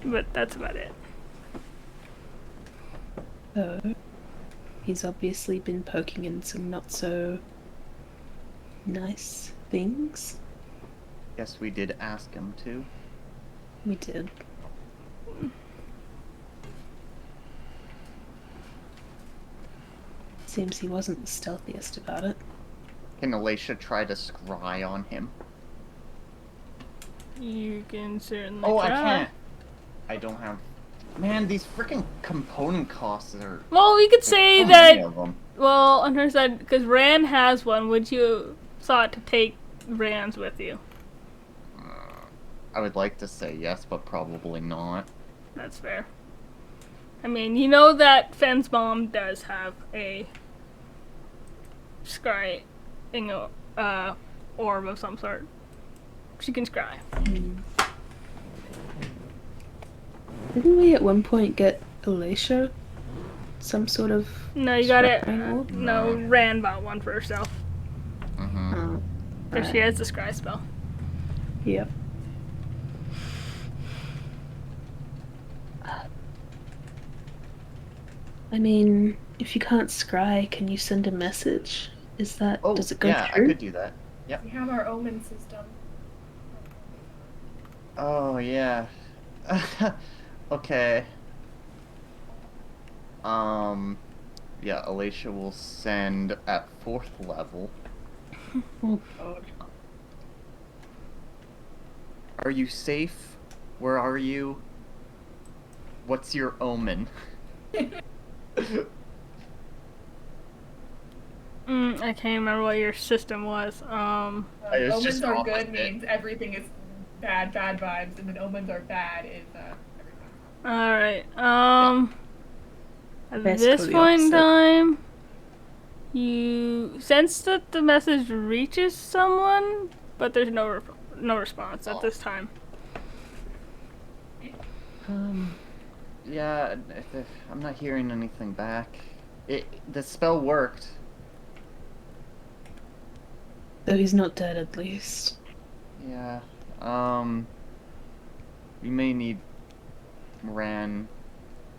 But that's about it. So, he's obviously been poking in some not so nice things. Yes, we did ask him to. We did. Seems he wasn't the stealthiest about it. Can Alicia try to scry on him? You can certainly Oh, I try. can't. I don't have... Man, these freaking component costs are... Well, we could say so that. many of them. Well, on her side, because Ran has one, would you sought to take Rans with you. I would like to say yes, but probably not. That's fair. I mean, you know that Fenn's mom does have a scrying orb of some sort. She can scry. Didn't we at one point get Alicia? Some sort of. No, you got it. scrying orb? No, Rand bought one for herself. Mm-hmm. Oh, Because she has the scry spell. yep. I mean, if you can't scry, can you send a message? Is that Oh, does it go yeah, through? I could do that. We have our omen system. Oh, yeah. Okay. Yeah, Alicia will send at 4th level. Oh god. Are you safe? Where are you? What's your omen? I can't remember what your system was. It was Omens just are opposite. good means everything is bad vibes, and then omens are bad is everything. Alright, at Basically this the point in opposite. time, you sense that the message reaches someone, but there's no response at this time. Yeah, I'm not hearing anything back. The spell worked. Though he's not dead, at least. Yeah. We may need Ran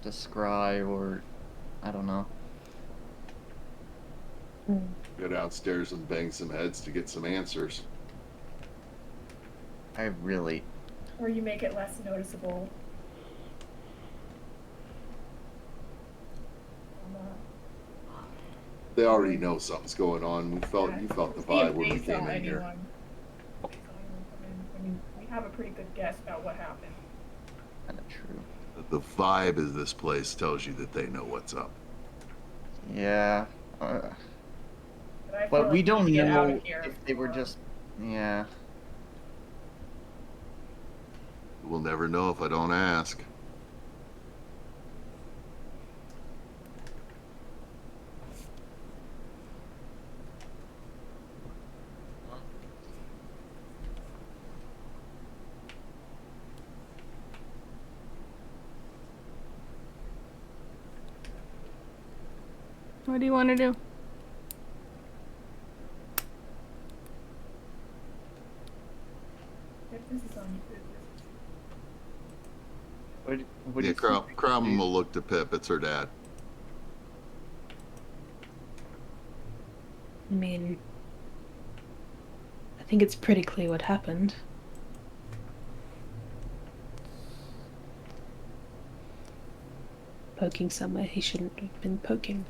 to scry, or I don't know. Go downstairs and bang some heads to get some answers. I really. Or you make it less noticeable. They already know something's going on. You felt the vibe when we came in here. I mean, we have a pretty good guess about what happened. Kind of true. The vibe of this place tells you that they know what's up. Yeah. I feel But like we need don't to get out know of here if they were before- just. Yeah. We'll never know if I don't ask. What do you want to do? If this is on What do Yeah, you think? Crumb will look to Pip. It's her dad. I mean, I think it's pretty clear what happened. Poking somewhere he shouldn't have been poking.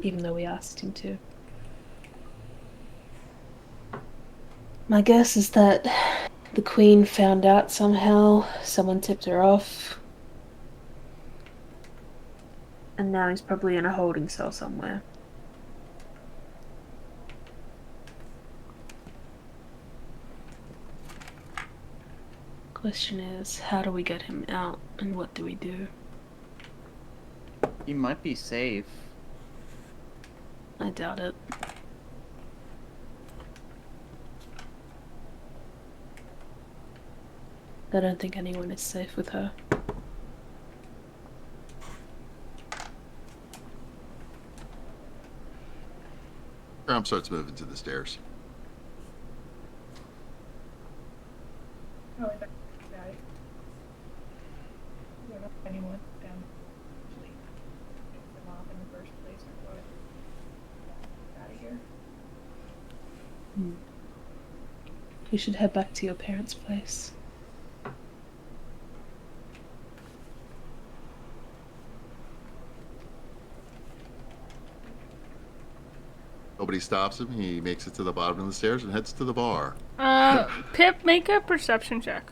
Even though we asked him to. My guess is that the Queen found out somehow, someone tipped her off. And now he's probably in a holding cell somewhere. Question is, how do we get him out and what do we do? He might be safe. I doubt it. I don't think anyone is safe with her. Crumb starts moving to the stairs. Probably back to the guy. I don't know if anyone them actually picked them off in the first place or what. Out of here. You should head back to your parents' place. Nobody stops him. He makes it to the bottom of the stairs and heads to the bar. Pip, make a perception check.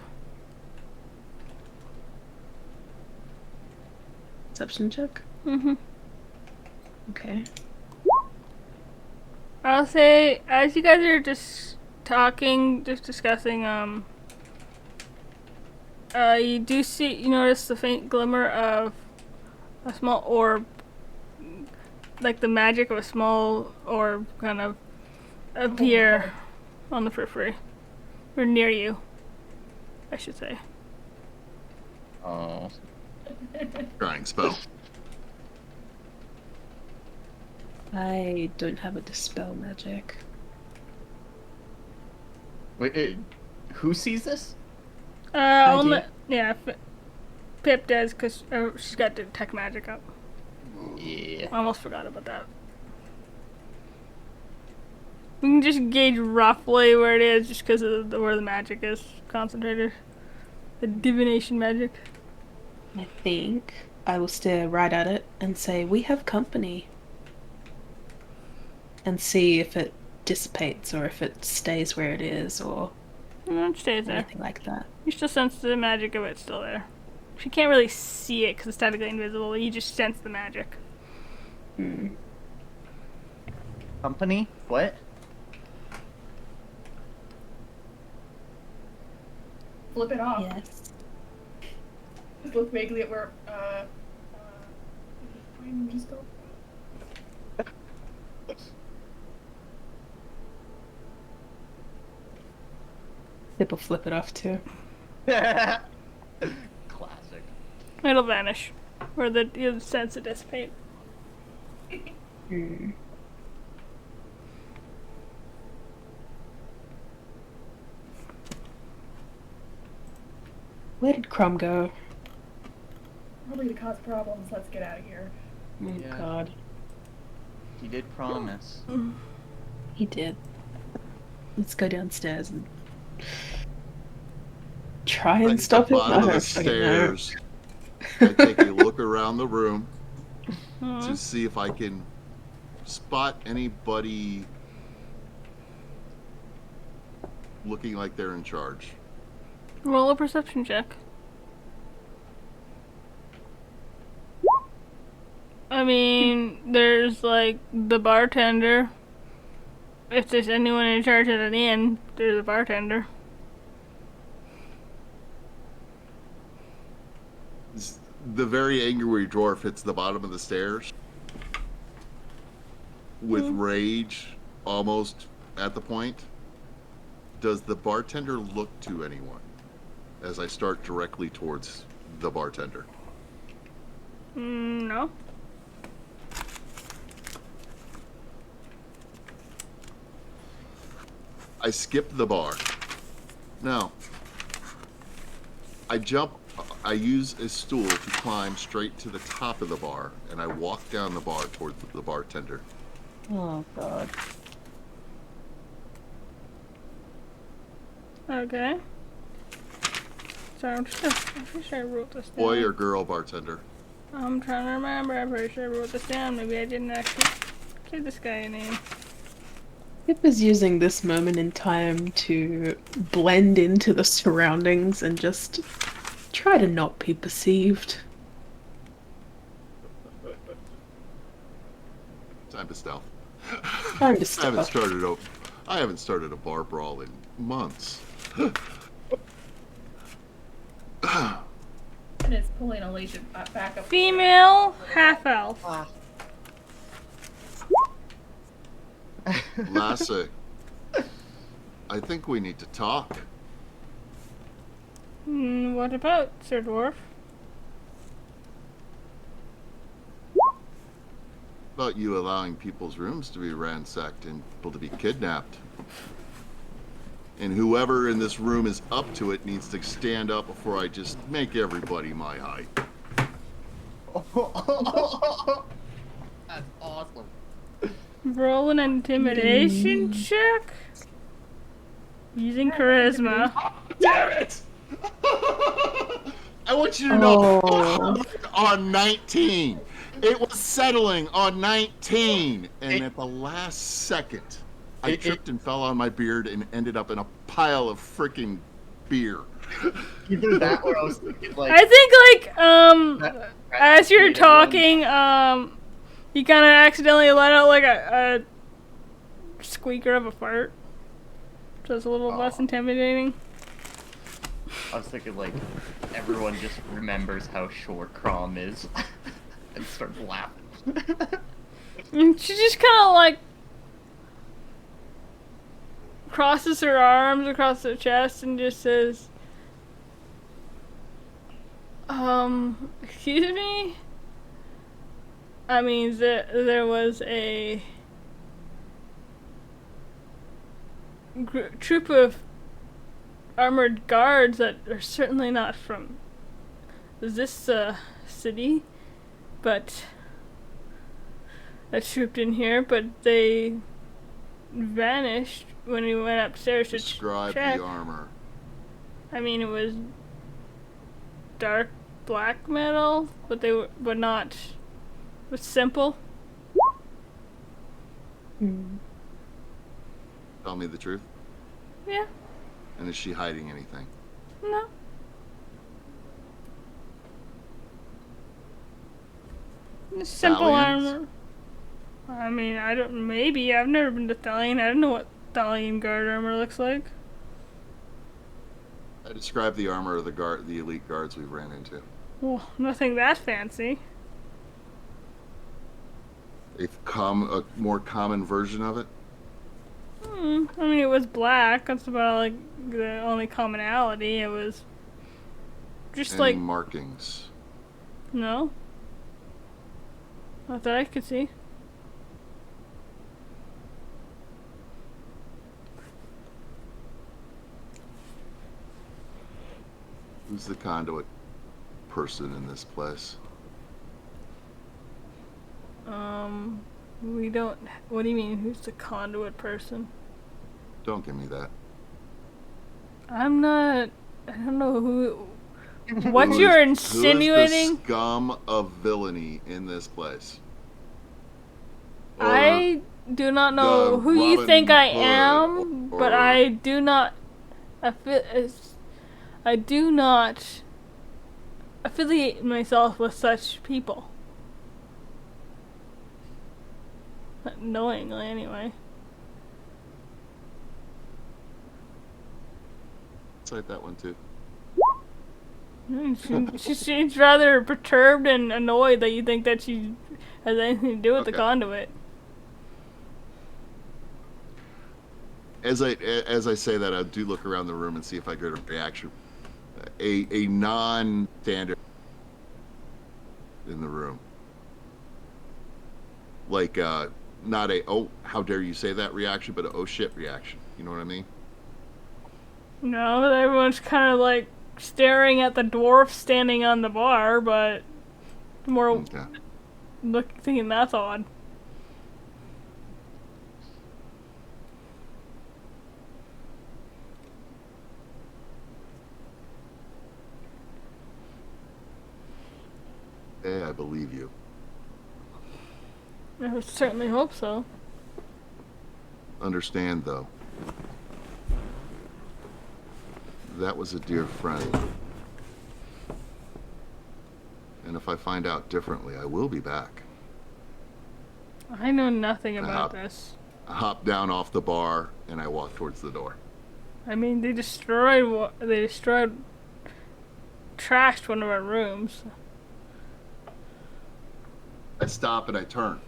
Perception check? Mm-hmm. Okay. I'll say, as you guys are just talking, just discussing, you notice the faint glimmer of a small orb, like the magic of a small orb kind of appear on the periphery. Or near you, I should say. Oh. Drying spell. I don't have a dispel magic. Wait, who sees this? do. Pip does, because she's got detect magic up. Yeah. I almost forgot about that. We can just gauge roughly where it is, just because of where the magic is concentrated. The divination magic. I think I will stare right at it and say, "We have company." And see if it dissipates or if it stays where it is or No, it stays there. anything like that. You still sense the magic of it still there. She can't really see it because it's technically invisible, but you just sense the magic. Company? What? Flip it off. Yes. Just look vaguely at where, just go. Pip will flip it off too. Classic. It'll vanish. Or you'll sense it dissipate. Where did Crumb go? Probably to cause problems. Let's get out of here. Oh Yeah. God. He did promise. He did. Let's go downstairs and try and At stop the him. bottom of the stairs, I take a look around the room to see if I can spot anybody looking like they're in charge. Roll a perception check. I mean, there's like the bartender. If there's anyone in charge at an inn, there's a bartender. The very angry dwarf hits the bottom of the stairs with rage almost at the point. Does the bartender look to anyone as I start directly towards the bartender? No. I skip the bar. No. I use a stool to climb straight to the top of the bar, and I walk down the bar towards the bartender. Oh God. Okay. Sorry, I'm pretty sure I wrote this down. Boy or girl bartender? I'm trying to remember. I'm pretty sure I wrote this down. Maybe I didn't actually give this guy a name. Pip is using this moment in time to blend into the surroundings and just try to not be perceived. Time to stealth. Time to I haven't started a bar brawl in months. And it's pulling Alicia back up. Female half-elf. Lassie, I think we need to talk. What about, Sir Dwarf? About you allowing people's rooms to be ransacked and people to be kidnapped. And whoever in this room is up to it needs to stand up before I just make everybody my height. That's awesome. Roll an intimidation check? Using charisma. Damn it! I want you to know on 19. It was settling on 19. And at the last second, I tripped and fell on my beard and ended up in a pile of freaking beer. Either that or I was thinking like... I think, as you're talking, you kind of accidentally let out, like, a squeaker of a fart. So it's a little less Aw. intimidating. I was thinking like everyone just remembers how short Crom is and starts laughing. And she just kind of like crosses her arms across her chest and just says, excuse me? I mean, there was a troop of armored guards that are certainly not from this city, but that trooped in here, but they vanished when we went upstairs to Describe check. the armor. I mean, it was dark black metal, but not. It was simple. Tell me the truth. Yeah. And is she hiding anything? No. Just simple Thalians? armor. I mean, I don't. Maybe I've never been to Thalian. I don't know what Thalian guard armor looks like. I describe the armor of the elite guards we ran into. Well, nothing that fancy. A more common version of it. I mean, it was black. That's about like the only commonality. It was just Any like markings. no. Not that I could see. Who's the conduit person in this place? We don't. What do you mean? Who's the conduit person? Don't give me that. I'm not. I don't know who. What Who you're is insinuating? the scum of villainy in this place? Or I do not know the who you Robin think I Hood, am, but or- I do not. I do not affiliate myself with such people. Not knowingly, anyway. Cite that one too. She seems rather perturbed and annoyed that you think that she has anything to do with the Okay. conduit. As I say that, I do look around the room and see if I get a reaction. A non-standard in the room. Like, not a, oh, how dare you say that reaction, but a, oh shit reaction. You know what I mean? No, everyone's kind of like staring at the dwarf standing on the bar, but more Okay. thinking that's odd. Hey, I believe you. I would certainly hope so. Understand, though. That was a dear friend. And if I find out differently, I will be back. I know nothing about Uh-huh. this. I hop down off the bar and I walk towards the door. I mean, they trashed one of our rooms. I stop and I turn.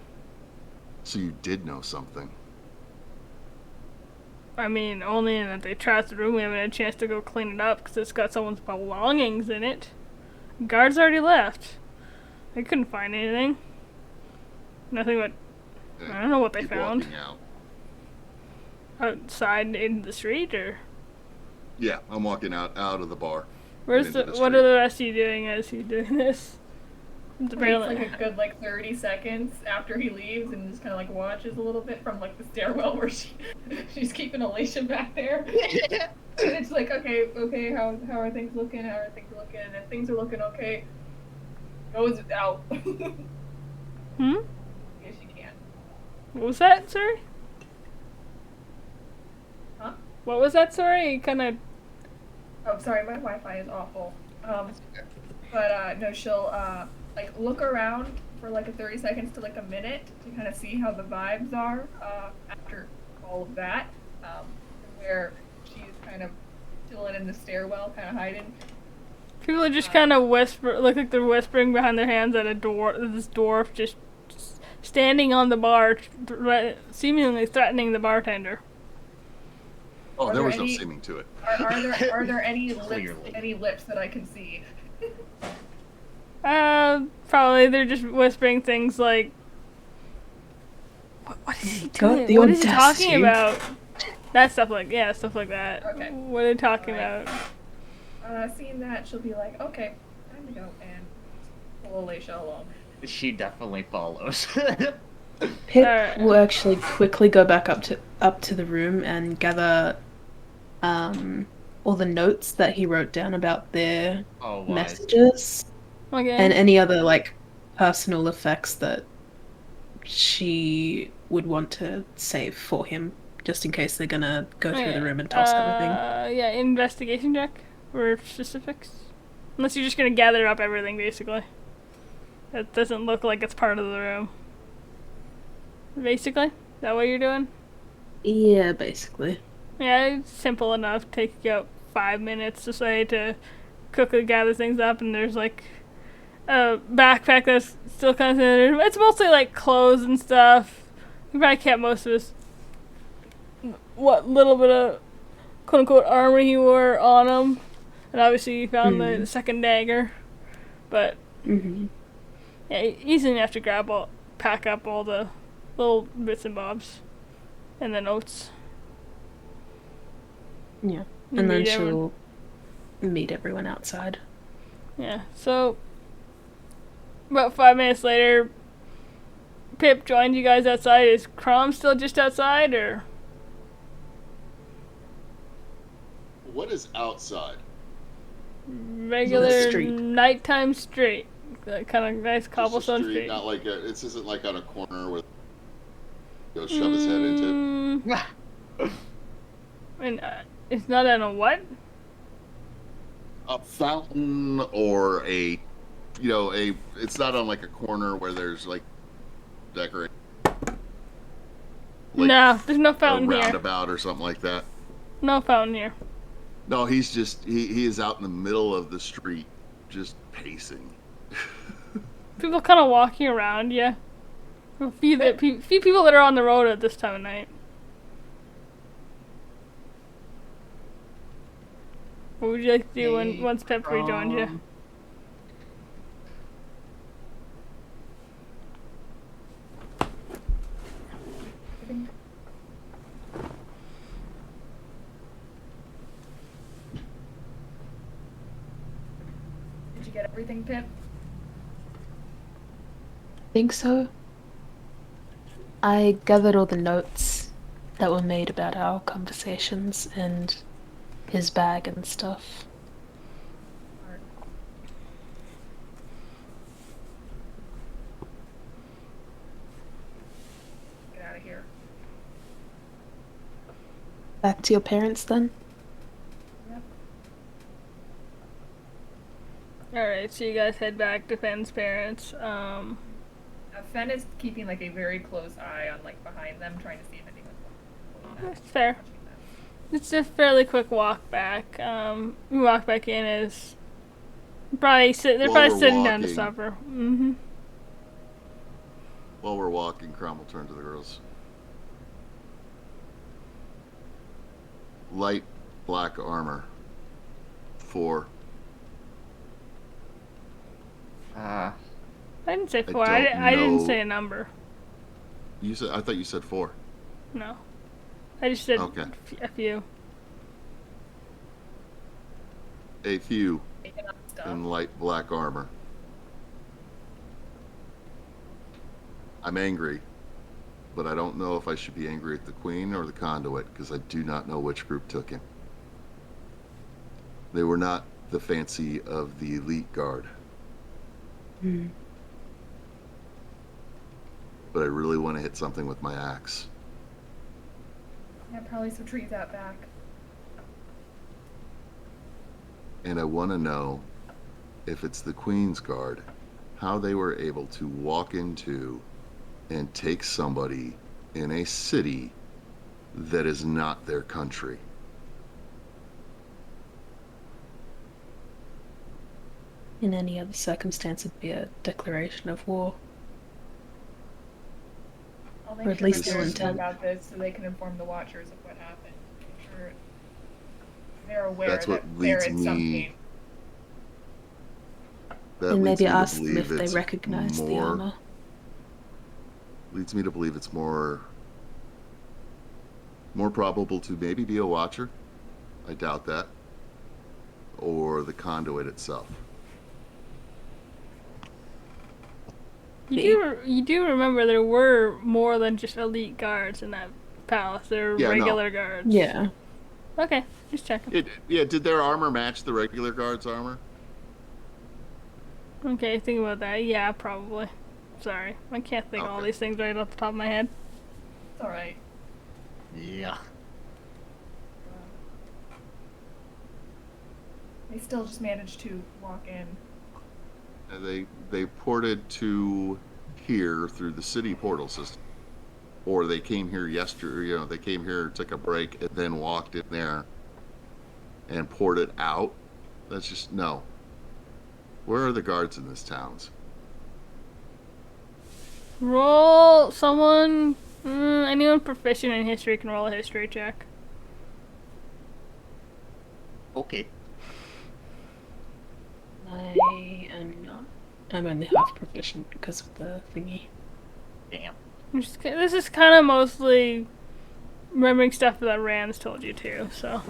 So you did know something. I mean, only in that they trashed the room. We haven't had a chance to go clean it up because it's got someone's belongings in it. Guards already left. They couldn't find anything. Nothing but I don't know what they Keep found. walking out. Outside in the street, or Yeah, I'm walking out of the bar. where's into the? the What street. are the rest of you doing as he's doing this? It's Waits apparently. like a good like 30 seconds after he leaves and just kind of like watches a little bit from like the stairwell where she's keeping Alicia back there. And it's like, okay, how are things looking? How are things looking? And if things are looking okay, goes out. Hmm? Yes, you can. What was that, sorry? Huh? What was that, sorry? You kind of. Oh, sorry, my Wi-Fi is awful. But no, she'll like look around for like a 30 seconds to like a minute to kind of see how the vibes are after all of that. Where she's kind of chilling in the stairwell, kind of hiding. People are just kind of look like they're whispering behind their hands at a door. This dwarf just standing on the bar, seemingly threatening the bartender. Oh, Are there there was no any- seeming to it. Are there any Clearly. lips that I can see? Probably they're just whispering things like, "What is he God, doing? the What is he audacity. talking about?" That stuff like that. Okay. What are they talking Alright. about? Seeing that, she'll be like, okay, time to go, and pull Alicia along. She definitely follows. Pip Alright. will actually quickly go back up to the room and gather all the notes that he wrote down about their Oh, wise. messages Okay. and any other like personal effects that she would want to save for him, just in case they're gonna go through the room and toss everything. Yeah, investigation check for specifics. Unless you're just gonna gather up everything, basically. That doesn't look like it's part of the room. Basically, is that what you're doing? Yeah, basically. Yeah, it's simple enough. Take you about 5 minutes to say to quickly gather things up, and there's like a backpack that's still kind of in there. It's mostly like clothes and stuff. He probably kept most of his what little bit of quote unquote armor he wore on him, and obviously he found the second dagger. But Mm-hmm. yeah, easy enough to pack up all the little bits and bobs, and the notes. Yeah. You And then meet everyone. she'll meet everyone outside. Yeah, so about 5 minutes later, Pip joined you guys outside. Is Crom still just outside, or? What is outside? Regular street. nighttime street. That kind of nice Just a cobblestone street. Not like this isn't like on a corner where go shove his head into. And it's not on a what? A fountain or it's not on like a corner where there's like decoration. Like No, there's no a fountain here. roundabout or something like that. No fountain here. No, he's just he is out in the middle of the street, just pacing. People kind of walking around, yeah. A few people that are on the road at this time of night. What would you like to do once Pip rejoined you? Did you get everything, Pip? Think so. I gathered all the notes that were made about our conversations and his bag and stuff. Or... Get out of here. Back to your parents then? Yep. Alright, so you guys head back to Fenn's parents. Fen is keeping like a very close eye on like behind them, trying to see if anyone's That's fair. watching them. It's a fairly quick walk back. We walk back in as they're probably While we're sitting down to walking. supper. Mm-hmm. While we're walking, Crom will turn to the girls. Light black armor. 4. Ah, I didn't say I 4. don't I didn't know. say a number. I thought you said 4. No. I just said Okay. a few. A few Taking up stuff. in light black armor. I'm angry, but I don't know if I should be angry at the Queen or the Conduit, because I do not know which group took him. They were not the fancy of the elite guard, Hmm. but I really want to hit something with my axe. Yeah, probably some trees out back. And I want to know if it's the Queen's Guard, how they were able to walk into and take somebody in a city that is not their country. In any other circumstance, it'd be a declaration of war. I'll Or make at sure least my ill parents know intent. about this so they can inform the Watchers of what happened. Make sure they're aware That's what that there leads is something. me. That And leads maybe me to ask them believe if they it's recognize the more. armor. Leads me to believe it's more probable to maybe be a Watcher. I doubt that. Or the conduit itself. You do remember there were more than just elite guards in that palace. There were Yeah, no. regular guards. Yeah. Okay, just checking. Did their armor match the regular guard's armor? Okay, think about that. Yeah, probably. Sorry, I can't think of all Okay. these things right off the top of my head. It's alright. Yeah. They still just managed to walk in. They ported to here through the city portal system, or they came here yesterday. They came here, took a break, and then walked in there and ported out. That's just no. Where are the guards in this towns? Roll someone. Anyone proficient in history can roll a history check. Okay. I am not. I'm only half proficient because of the thingy. Damn. This is kind of mostly remembering stuff that Rand's told you too. So,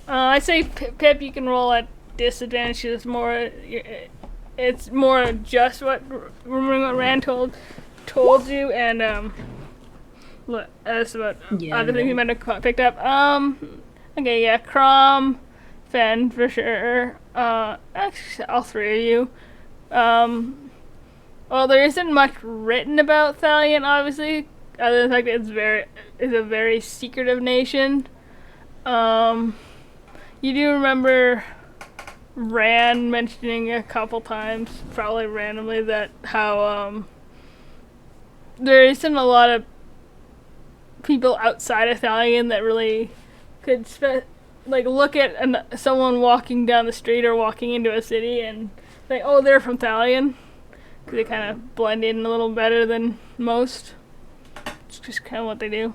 I say Pip, you can roll at disadvantage. It's more just remembering what Rand told you, and look, that's about other things you might have picked up. Okay, yeah, Crom, Fen for sure. Actually, all three of you. Well, there isn't much written about Thalion, obviously, other than the fact that it's a very secretive nation. You do remember Rand mentioning a couple times, probably randomly, that how there isn't a lot of people outside of Thalion that really could look at someone walking down the street or walking into a city and say, oh, they're from Thalion. Because they kind of blend in a little better than most. It's just kind of what they do.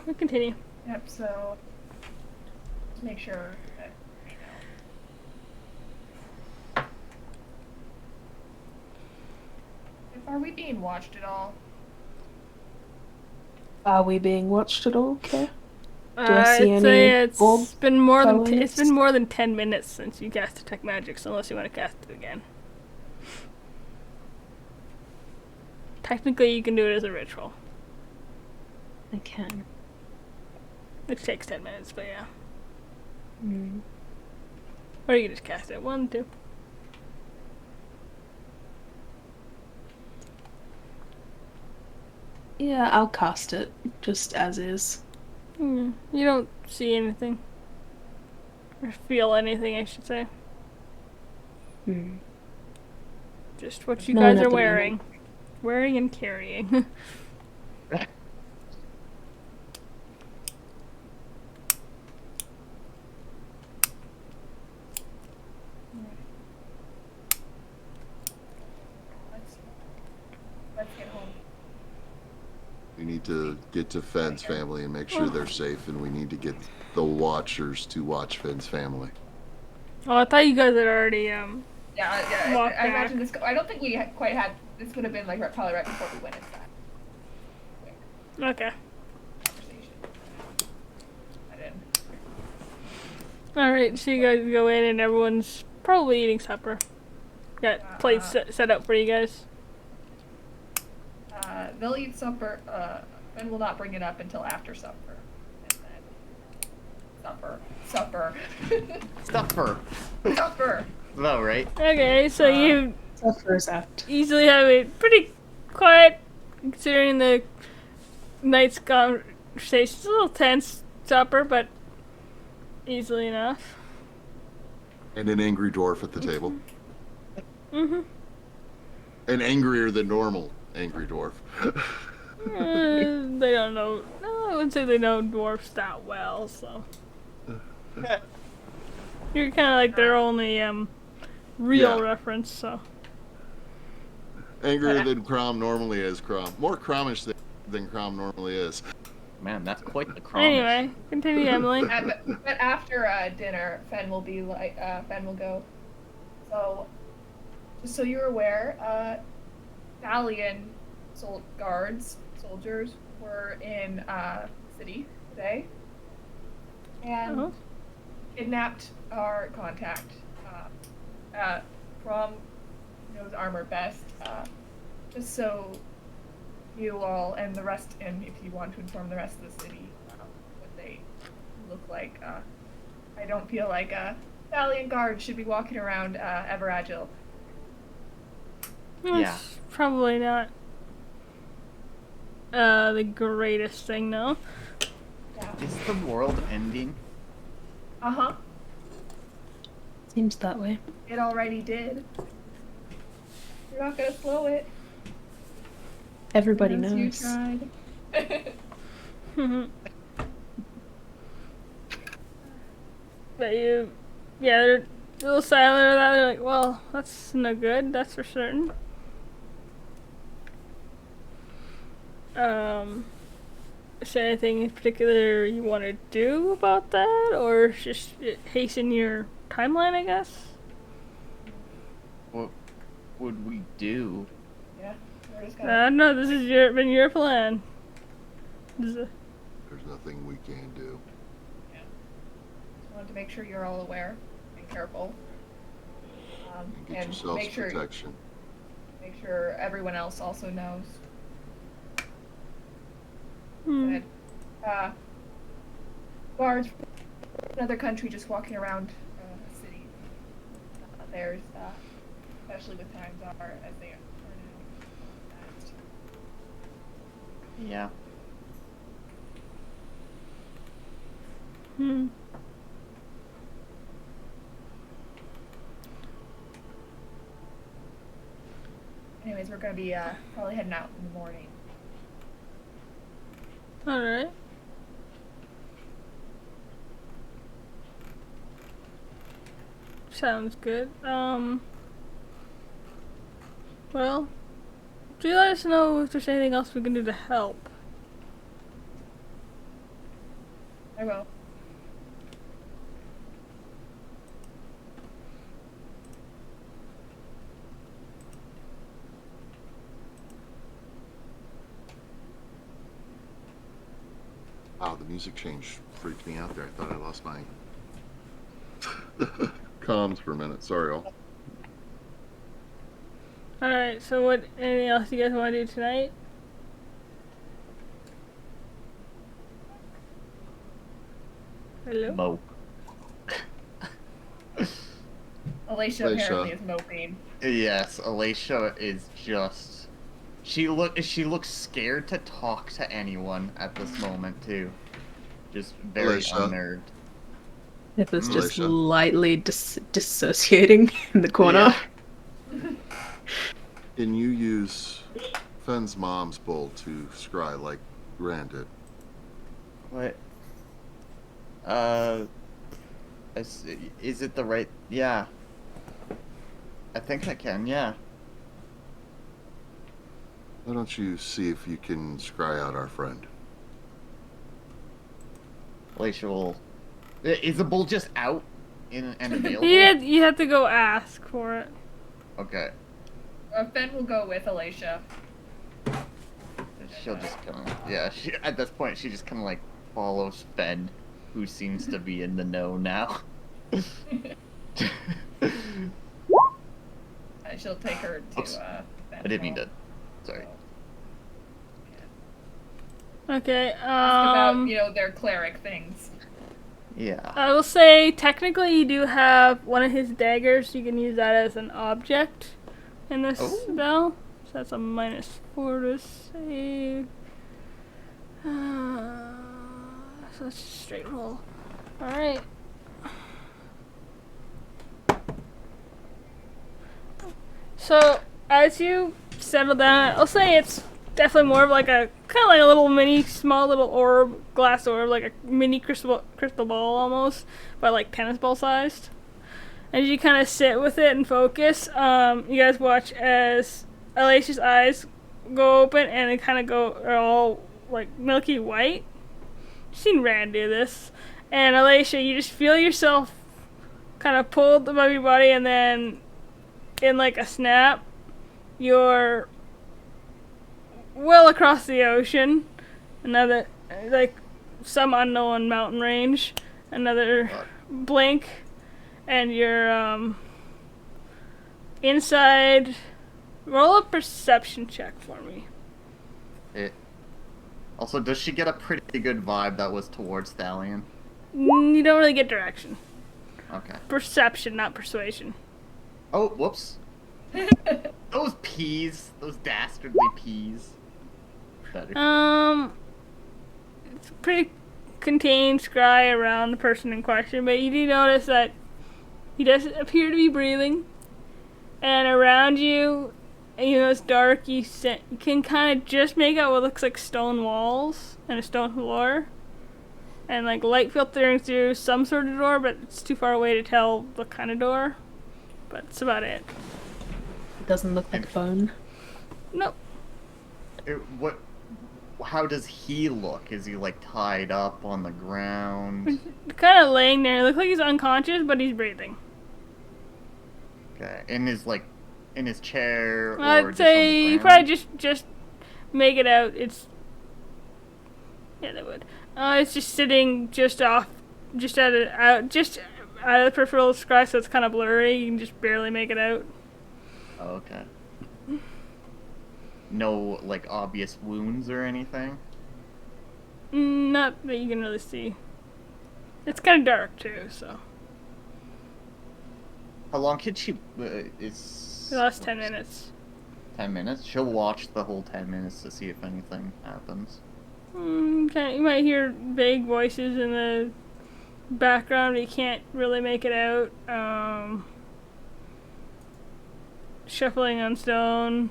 We'll continue. Yep, so let's make sure that Are we being watched at all? Are we being watched at all? Okay. Do I see I'd any say orb it's been more than colors? it's been more than 10 minutes since you cast Detect Magic, so unless you want to cast it again. Technically, you can do it as a ritual, I can. which takes 10 minutes, but yeah. Mm. Or you can just cast it. 1, 2. Yeah, I'll cast it just as is. You don't see anything. Or feel anything, I should say. Hmm. Just what you None guys at are the wearing. moment. Wearing and carrying. Let's get home. We need to get to Fenn's family and make sure they're safe, and we need to get the Watchers to watch Fenn's family. Oh, I thought you guys had already, Yeah, Walk I back. imagine this. I don't think we quite had. This would have been like probably right before we went inside. Okay. Conversation. I didn't. Alright, so you guys go in and everyone's probably eating supper. Got plates set up for you guys. They'll eat supper. Ben will not bring it up until after supper. And then supper. Supper. Low, right? Okay, so you Suffers act. easily have a pretty quiet, considering the night's conversation. It's a little tense supper, but easily enough. And an angry dwarf at the table. Mm-hmm. An angrier than normal angry dwarf. They don't know. No, I wouldn't say they know dwarfs that well, so. You're kind of like their only real Yeah. reference, so. Angrier than Crom normally is, Crom. More Cromish than Crom normally is. Man, that's quite the crime. Anyway, continue, Emily. But after dinner, Fen will be like, Fen will go. So, just so you're aware, Italian soldiers were in city today, and Oh. kidnapped our contact. From knows armor best. Just so you all and the rest, and if you want to inform the rest of the city what they look like. I don't feel like a Valiant Guard should be walking around ever agile. Yeah. It's probably not the greatest thing, though. Yeah. Is the world ending? Uh-huh. Seems that way. It already did. You're not gonna slow it. Everybody Unless knows. You tried. But yeah, they're a little silent about that. They're like, well, that's no good, that's for certain. Is there anything in particular you want to do about that, or just hasten your timeline, I guess? What would we do? Yeah. We're just gonna. No, this is been your plan. There's nothing we can do. Just wanted to make sure you're all aware and careful. And get And yourselves make sure protection. everyone else also knows. Hmm. That, guards from another country just walking around the city. There's, especially with times are as they are now. Yeah. Hmm. Anyways, we're gonna be probably heading out in the morning. Alright. Sounds good. Well, do you let us know if there's anything else we can do to help? I will. Wow, the music change freaked me out there. I thought I lost my comms for a minute. Sorry, all. Alright, so anything else you guys want to do tonight? Hello? Mope. Alicia apparently is moping. Yes, Alicia is just. She looks scared to talk to anyone at this moment too. Just very Alicia. unnerved. It was just Alicia. lightly dissociating in the corner. Yeah. Can you use Fenn's mom's bowl to scry like Rand did? What? Is it the right? Yeah. I think I can. Yeah. Why don't you see if you can scry out our friend? Alicia will. Is the bull just out and available? You had to go ask for it. Okay. Fen will go with Alicia. She'll just kind of. Yeah. At this point, she just kind of like follows Fed, who seems to be in the know now. She'll take her to Oops. Fen's I didn't mean home. to. Sorry. Okay, Ask about, their cleric things. Yeah. I will say, technically, you do have one of his daggers. You can use that as an object in this Oh. spell. So that's a -4 to save. So that's a straight roll. Alright. So as you settle down, I'll say it's definitely more of like a kind of like a little mini, small little orb, glass orb, like a mini crystal ball almost, but like tennis ball sized. As you kind of sit with it and focus, you guys watch as Alicia's eyes go open and they kind of go are all like milky white. You've seen Rand do this, and Alicia, you just feel yourself kind of pulled above your body, and then in like a snap, you're well across the ocean, another like some unknown mountain range, another blink, and you're inside. Roll a perception check for me. Also, does she get a pretty good vibe that was towards Thalion? You don't really get direction. Okay. Perception, not persuasion. Oh, whoops. Those peas. Those dastardly peas. Better. It's a pretty contained scry around the person in question, but you do notice that he does appear to be breathing, and around you, you know, it's dark. You can kind of just make out what looks like stone walls and a stone floor, and like light filtering through some sort of door, but it's too far away to tell what kind of door. But that's about it. It doesn't look like bone. Nope. How does he look? Is he like tied up on the ground? Kind of laying there. It looks like he's unconscious, but he's breathing. Okay, in his chair, or I'd just say on you the probably ground? just make it out. Yeah, they would. It's just sitting just out of the peripheral scry, so it's kind of blurry. You can just barely make it out. Oh, okay. No, like, obvious wounds or anything? Not that you can really see. It's kind of dark too, so. How long could she? The last 10 minutes. 10 minutes? She'll watch the whole 10 minutes to see if anything happens. You might hear vague voices in the background, but you can't really make it out. Shuffling on stone.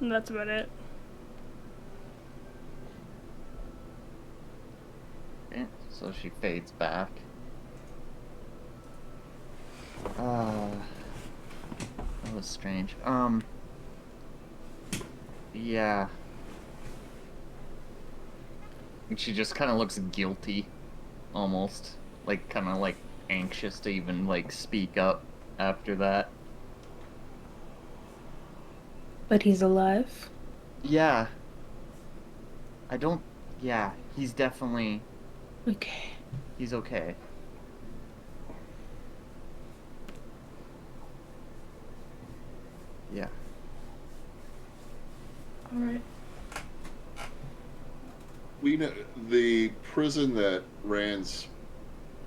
And that's about it. Okay, so she fades back. That was strange. Yeah. And she just kind of looks guilty, almost. Like, kind of, like, anxious to even, like, speak up after that. But he's alive. Yeah. Yeah, he's definitely... Okay. He's okay. Yeah. Alright. We know the prison that Rand's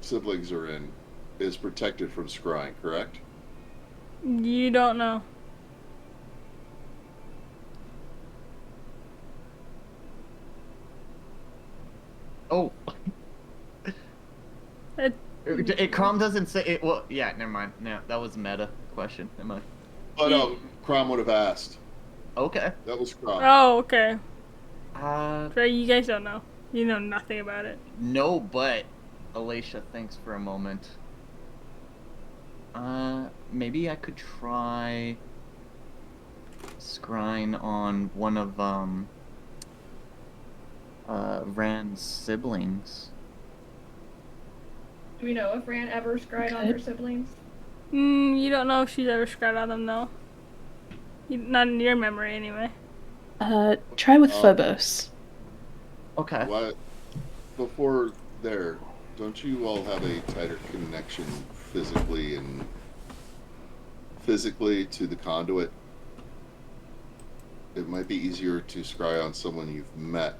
siblings are in is protected from scrying, correct? You don't know. Oh! Crom doesn't say it. Well, yeah, never mind. No, that was a meta question. Never mind. Oh no, Crom would have asked. Okay. That was Crom. Oh, okay. So You guys don't know. You know nothing about it. no, but Alicia thinks for a moment. Maybe I could try scrying on one of Rand's siblings. Do we know if Ran ever scried on her siblings? You don't know if she's ever scryed on them, though. Not in your memory, anyway. Try with Phobos. Okay. What? Before there, don't you all have a tighter connection physically to the conduit? It might be easier to scry on someone you've met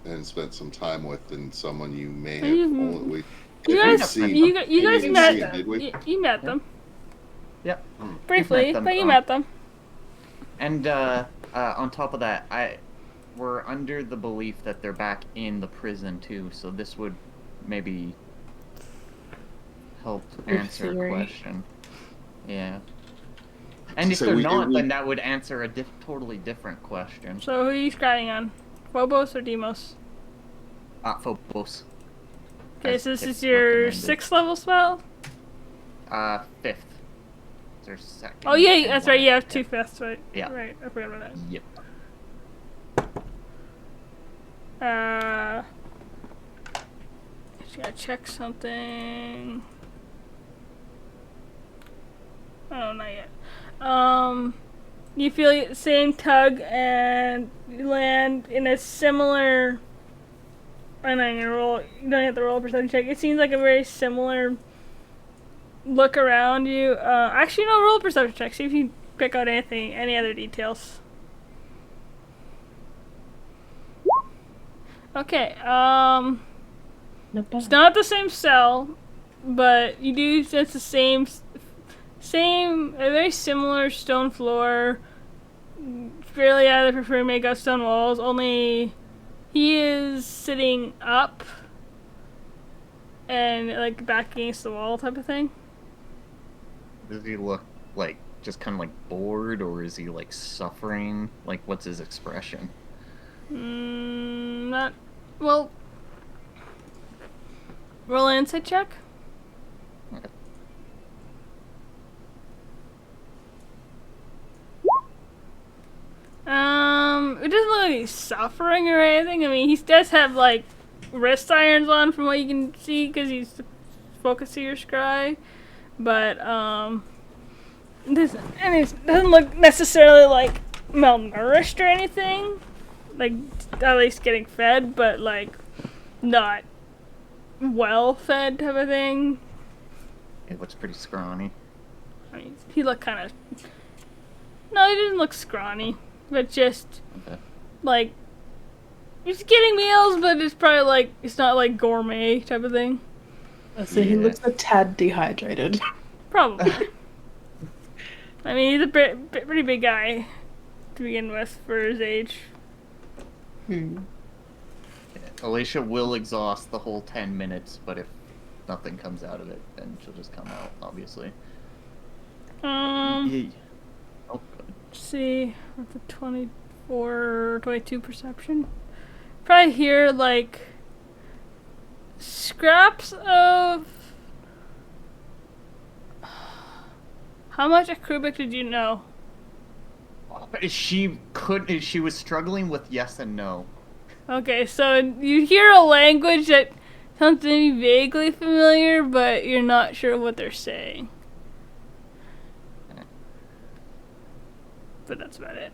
and spent some time with than someone you may have only. You guys met. Did we? You met them Yep. briefly, them, but you met them. And on top of that, we're under the belief that they're back in the prison too, so this would maybe help Your answer a theory. question. Yeah. And if So they're we- not, we- then that would answer a totally different question. So who are you scrying on? Phobos or Demos? Phobos. Okay, As so this it's is your recommended. 6th level spell? 5th. There's second. Oh yeah, and that's one. right, you have 2 fifths, right? Yeah. Right, I forgot about Yep. that. Just gotta check something. Oh, not yet. You feel the same tug and you land in a similar. I'm not gonna roll. You don't have to roll a perception check. It seems like a very similar look around you. Actually, no, roll a perception check. See if you pick out any other details. Okay. Not It's bad. not the same cell, but you do sense the same, a very similar stone floor, fairly out of prefer make out stone walls, only he is sitting up and like back against the wall type of thing. Does he look like just kind of like bored, or is he like suffering? Like, what's his expression? Not, well, roll an insight check. Okay. It doesn't look like he's suffering or anything. I mean, he does have like wrist irons on from what you can see because he's the focus of your scry. But it doesn't look necessarily like malnourished or anything. Like at least getting fed, but like not well fed type of thing. It looks pretty scrawny. I mean, he looked kind of. No, he didn't look scrawny, but just Okay. like he's getting meals, but it's probably like it's not like gourmet type of thing. So he looks a tad dehydrated. Probably. I mean, he's a pretty big guy to begin with for his age. Alicia will exhaust the whole 10 minutes, but if nothing comes out of it, then she'll just come out, obviously. Let's Oh, good. see, what's the 24, 22 perception? Probably hear like scraps of. How much acrobic did you know? She was struggling with yes and no. Okay, so you hear a language that sounds to me vaguely familiar, but you're not sure what they're saying. But that's about it.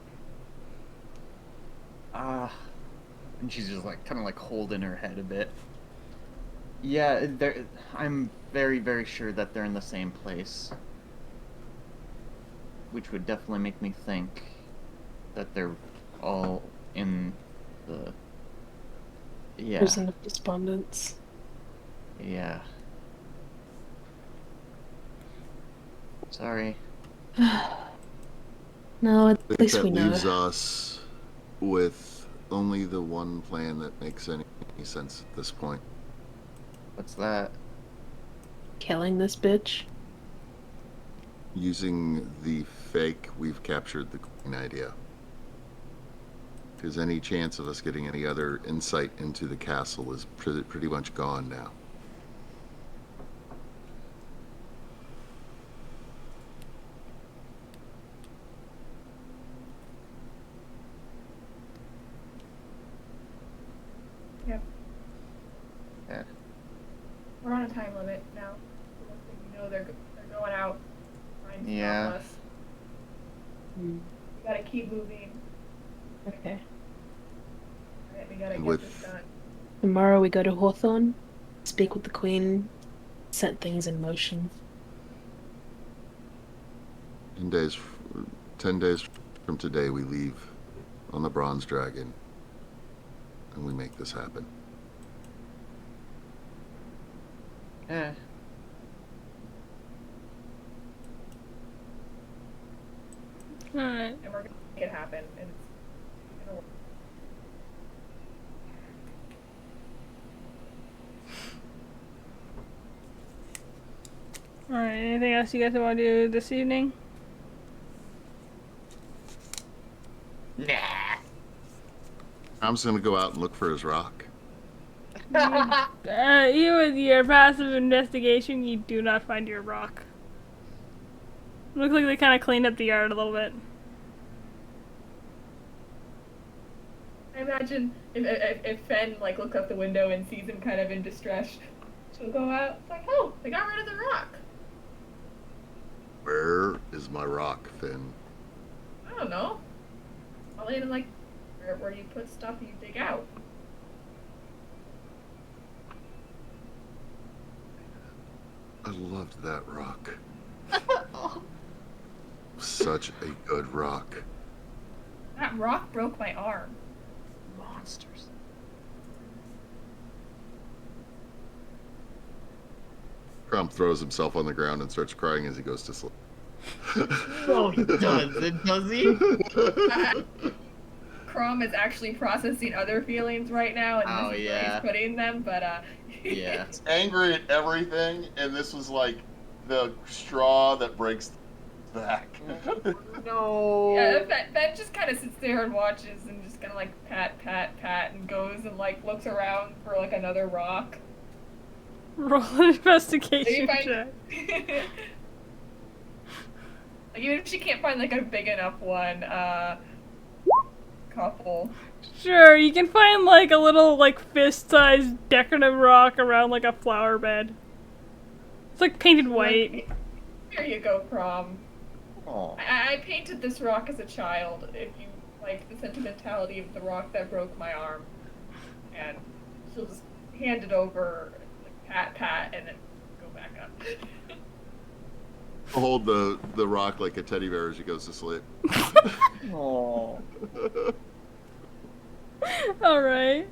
And she's just like kind of like holding her head a bit. Yeah, I'm very, very sure that they're in the same place. Which would definitely make me think that they're all in the... Yeah. Prison of Despondence. Yeah. Sorry. No, I at think least that we know. leaves us with only the one plan that makes any sense at this point. What's that? Killing this bitch. Using the fake "we've captured the queen" idea. Because any chance of us getting any other insight into the castle is pretty much gone now. Yep. Yeah. We're on a time limit now. You know they're going out. Trying to Yeah. stop us. We gotta keep moving. Okay. Alright, we gotta get With- this done. Tomorrow we go to Hawthorne, speak with the Queen, set things in motion. 10 days from today, we leave on the Bronze Dragon, and we make this happen. Eh. Alright. And we're gonna make it happen. And it's gonna work. Alright, anything else you guys want to do this evening? I'm just gonna go out and look for his rock. You with your passive investigation, you do not find your rock. Looks like they kind of cleaned up the yard a little bit. I imagine if Fen like looks out the window and sees him kind of in distress, she'll go out. It's like, oh, they got rid of the rock. Where is my rock, Finn? I don't know. Probably in like where you put stuff you dig out. I loved that rock. Such a good rock. That rock broke my arm. Monsters. Crump throws himself on the ground and starts crying as he goes to sleep. No, he doesn't, does he? Crom is actually processing other feelings right now, and Oh, this is where yeah. he's putting them. But Yeah. He's angry at everything, and this was like the straw that breaks the back. No. Yeah, Ben just kind of sits there and watches, and just kind of like pat, and goes and like looks around for like another rock. Roll an investigation Maybe check. Like, even if she can't find like a big enough one, couple. Sure, you can find like a little like fist-sized decorative rock around like a flower bed. It's like painted white. Here you go, Crom. Aw. I painted this rock as a child. If you like the sentimentality of the rock that broke my arm, and she'll just hand it over, like, pat, and then go back up. Hold the rock like a teddy bear as he goes to sleep. Aw. Alright.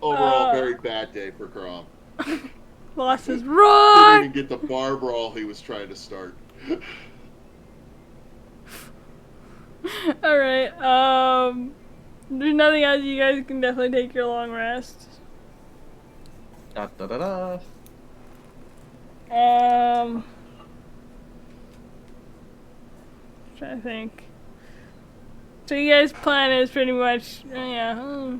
Overall, very bad day for Crom. Lost his Didn't rock! even get the bar brawl he was trying to start. Alright, there's nothing else. You guys can definitely take your long rest. Da da da da. Trying to think. So you guys' plan is pretty much, try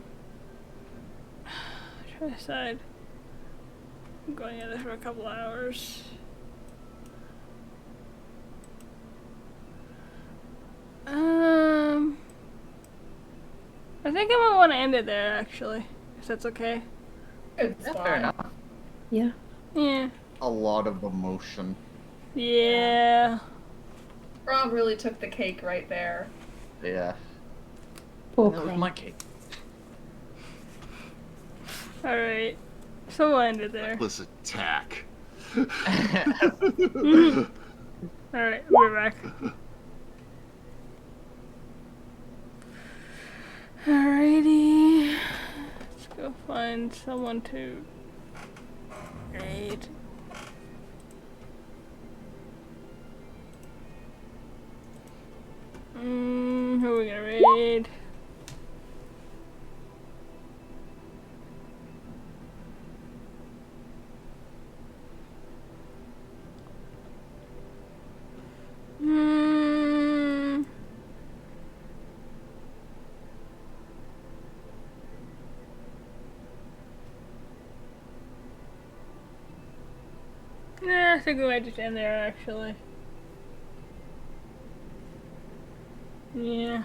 to decide. I'm going at this for a couple hours. I think I might want to end it there, actually, if that's okay. It's Yeah, fair fine. enough. Yeah. Yeah. A lot of emotion. Yeah. Crom really took the cake right there. Yeah. Poor That was Crom. my cake. Alright. So we'll end it there. Reckless attack. Alright, we're back. Alrighty. Let's go find someone to raid. Who are we gonna raid? Yeah, I think we might just end there, actually. Yeah.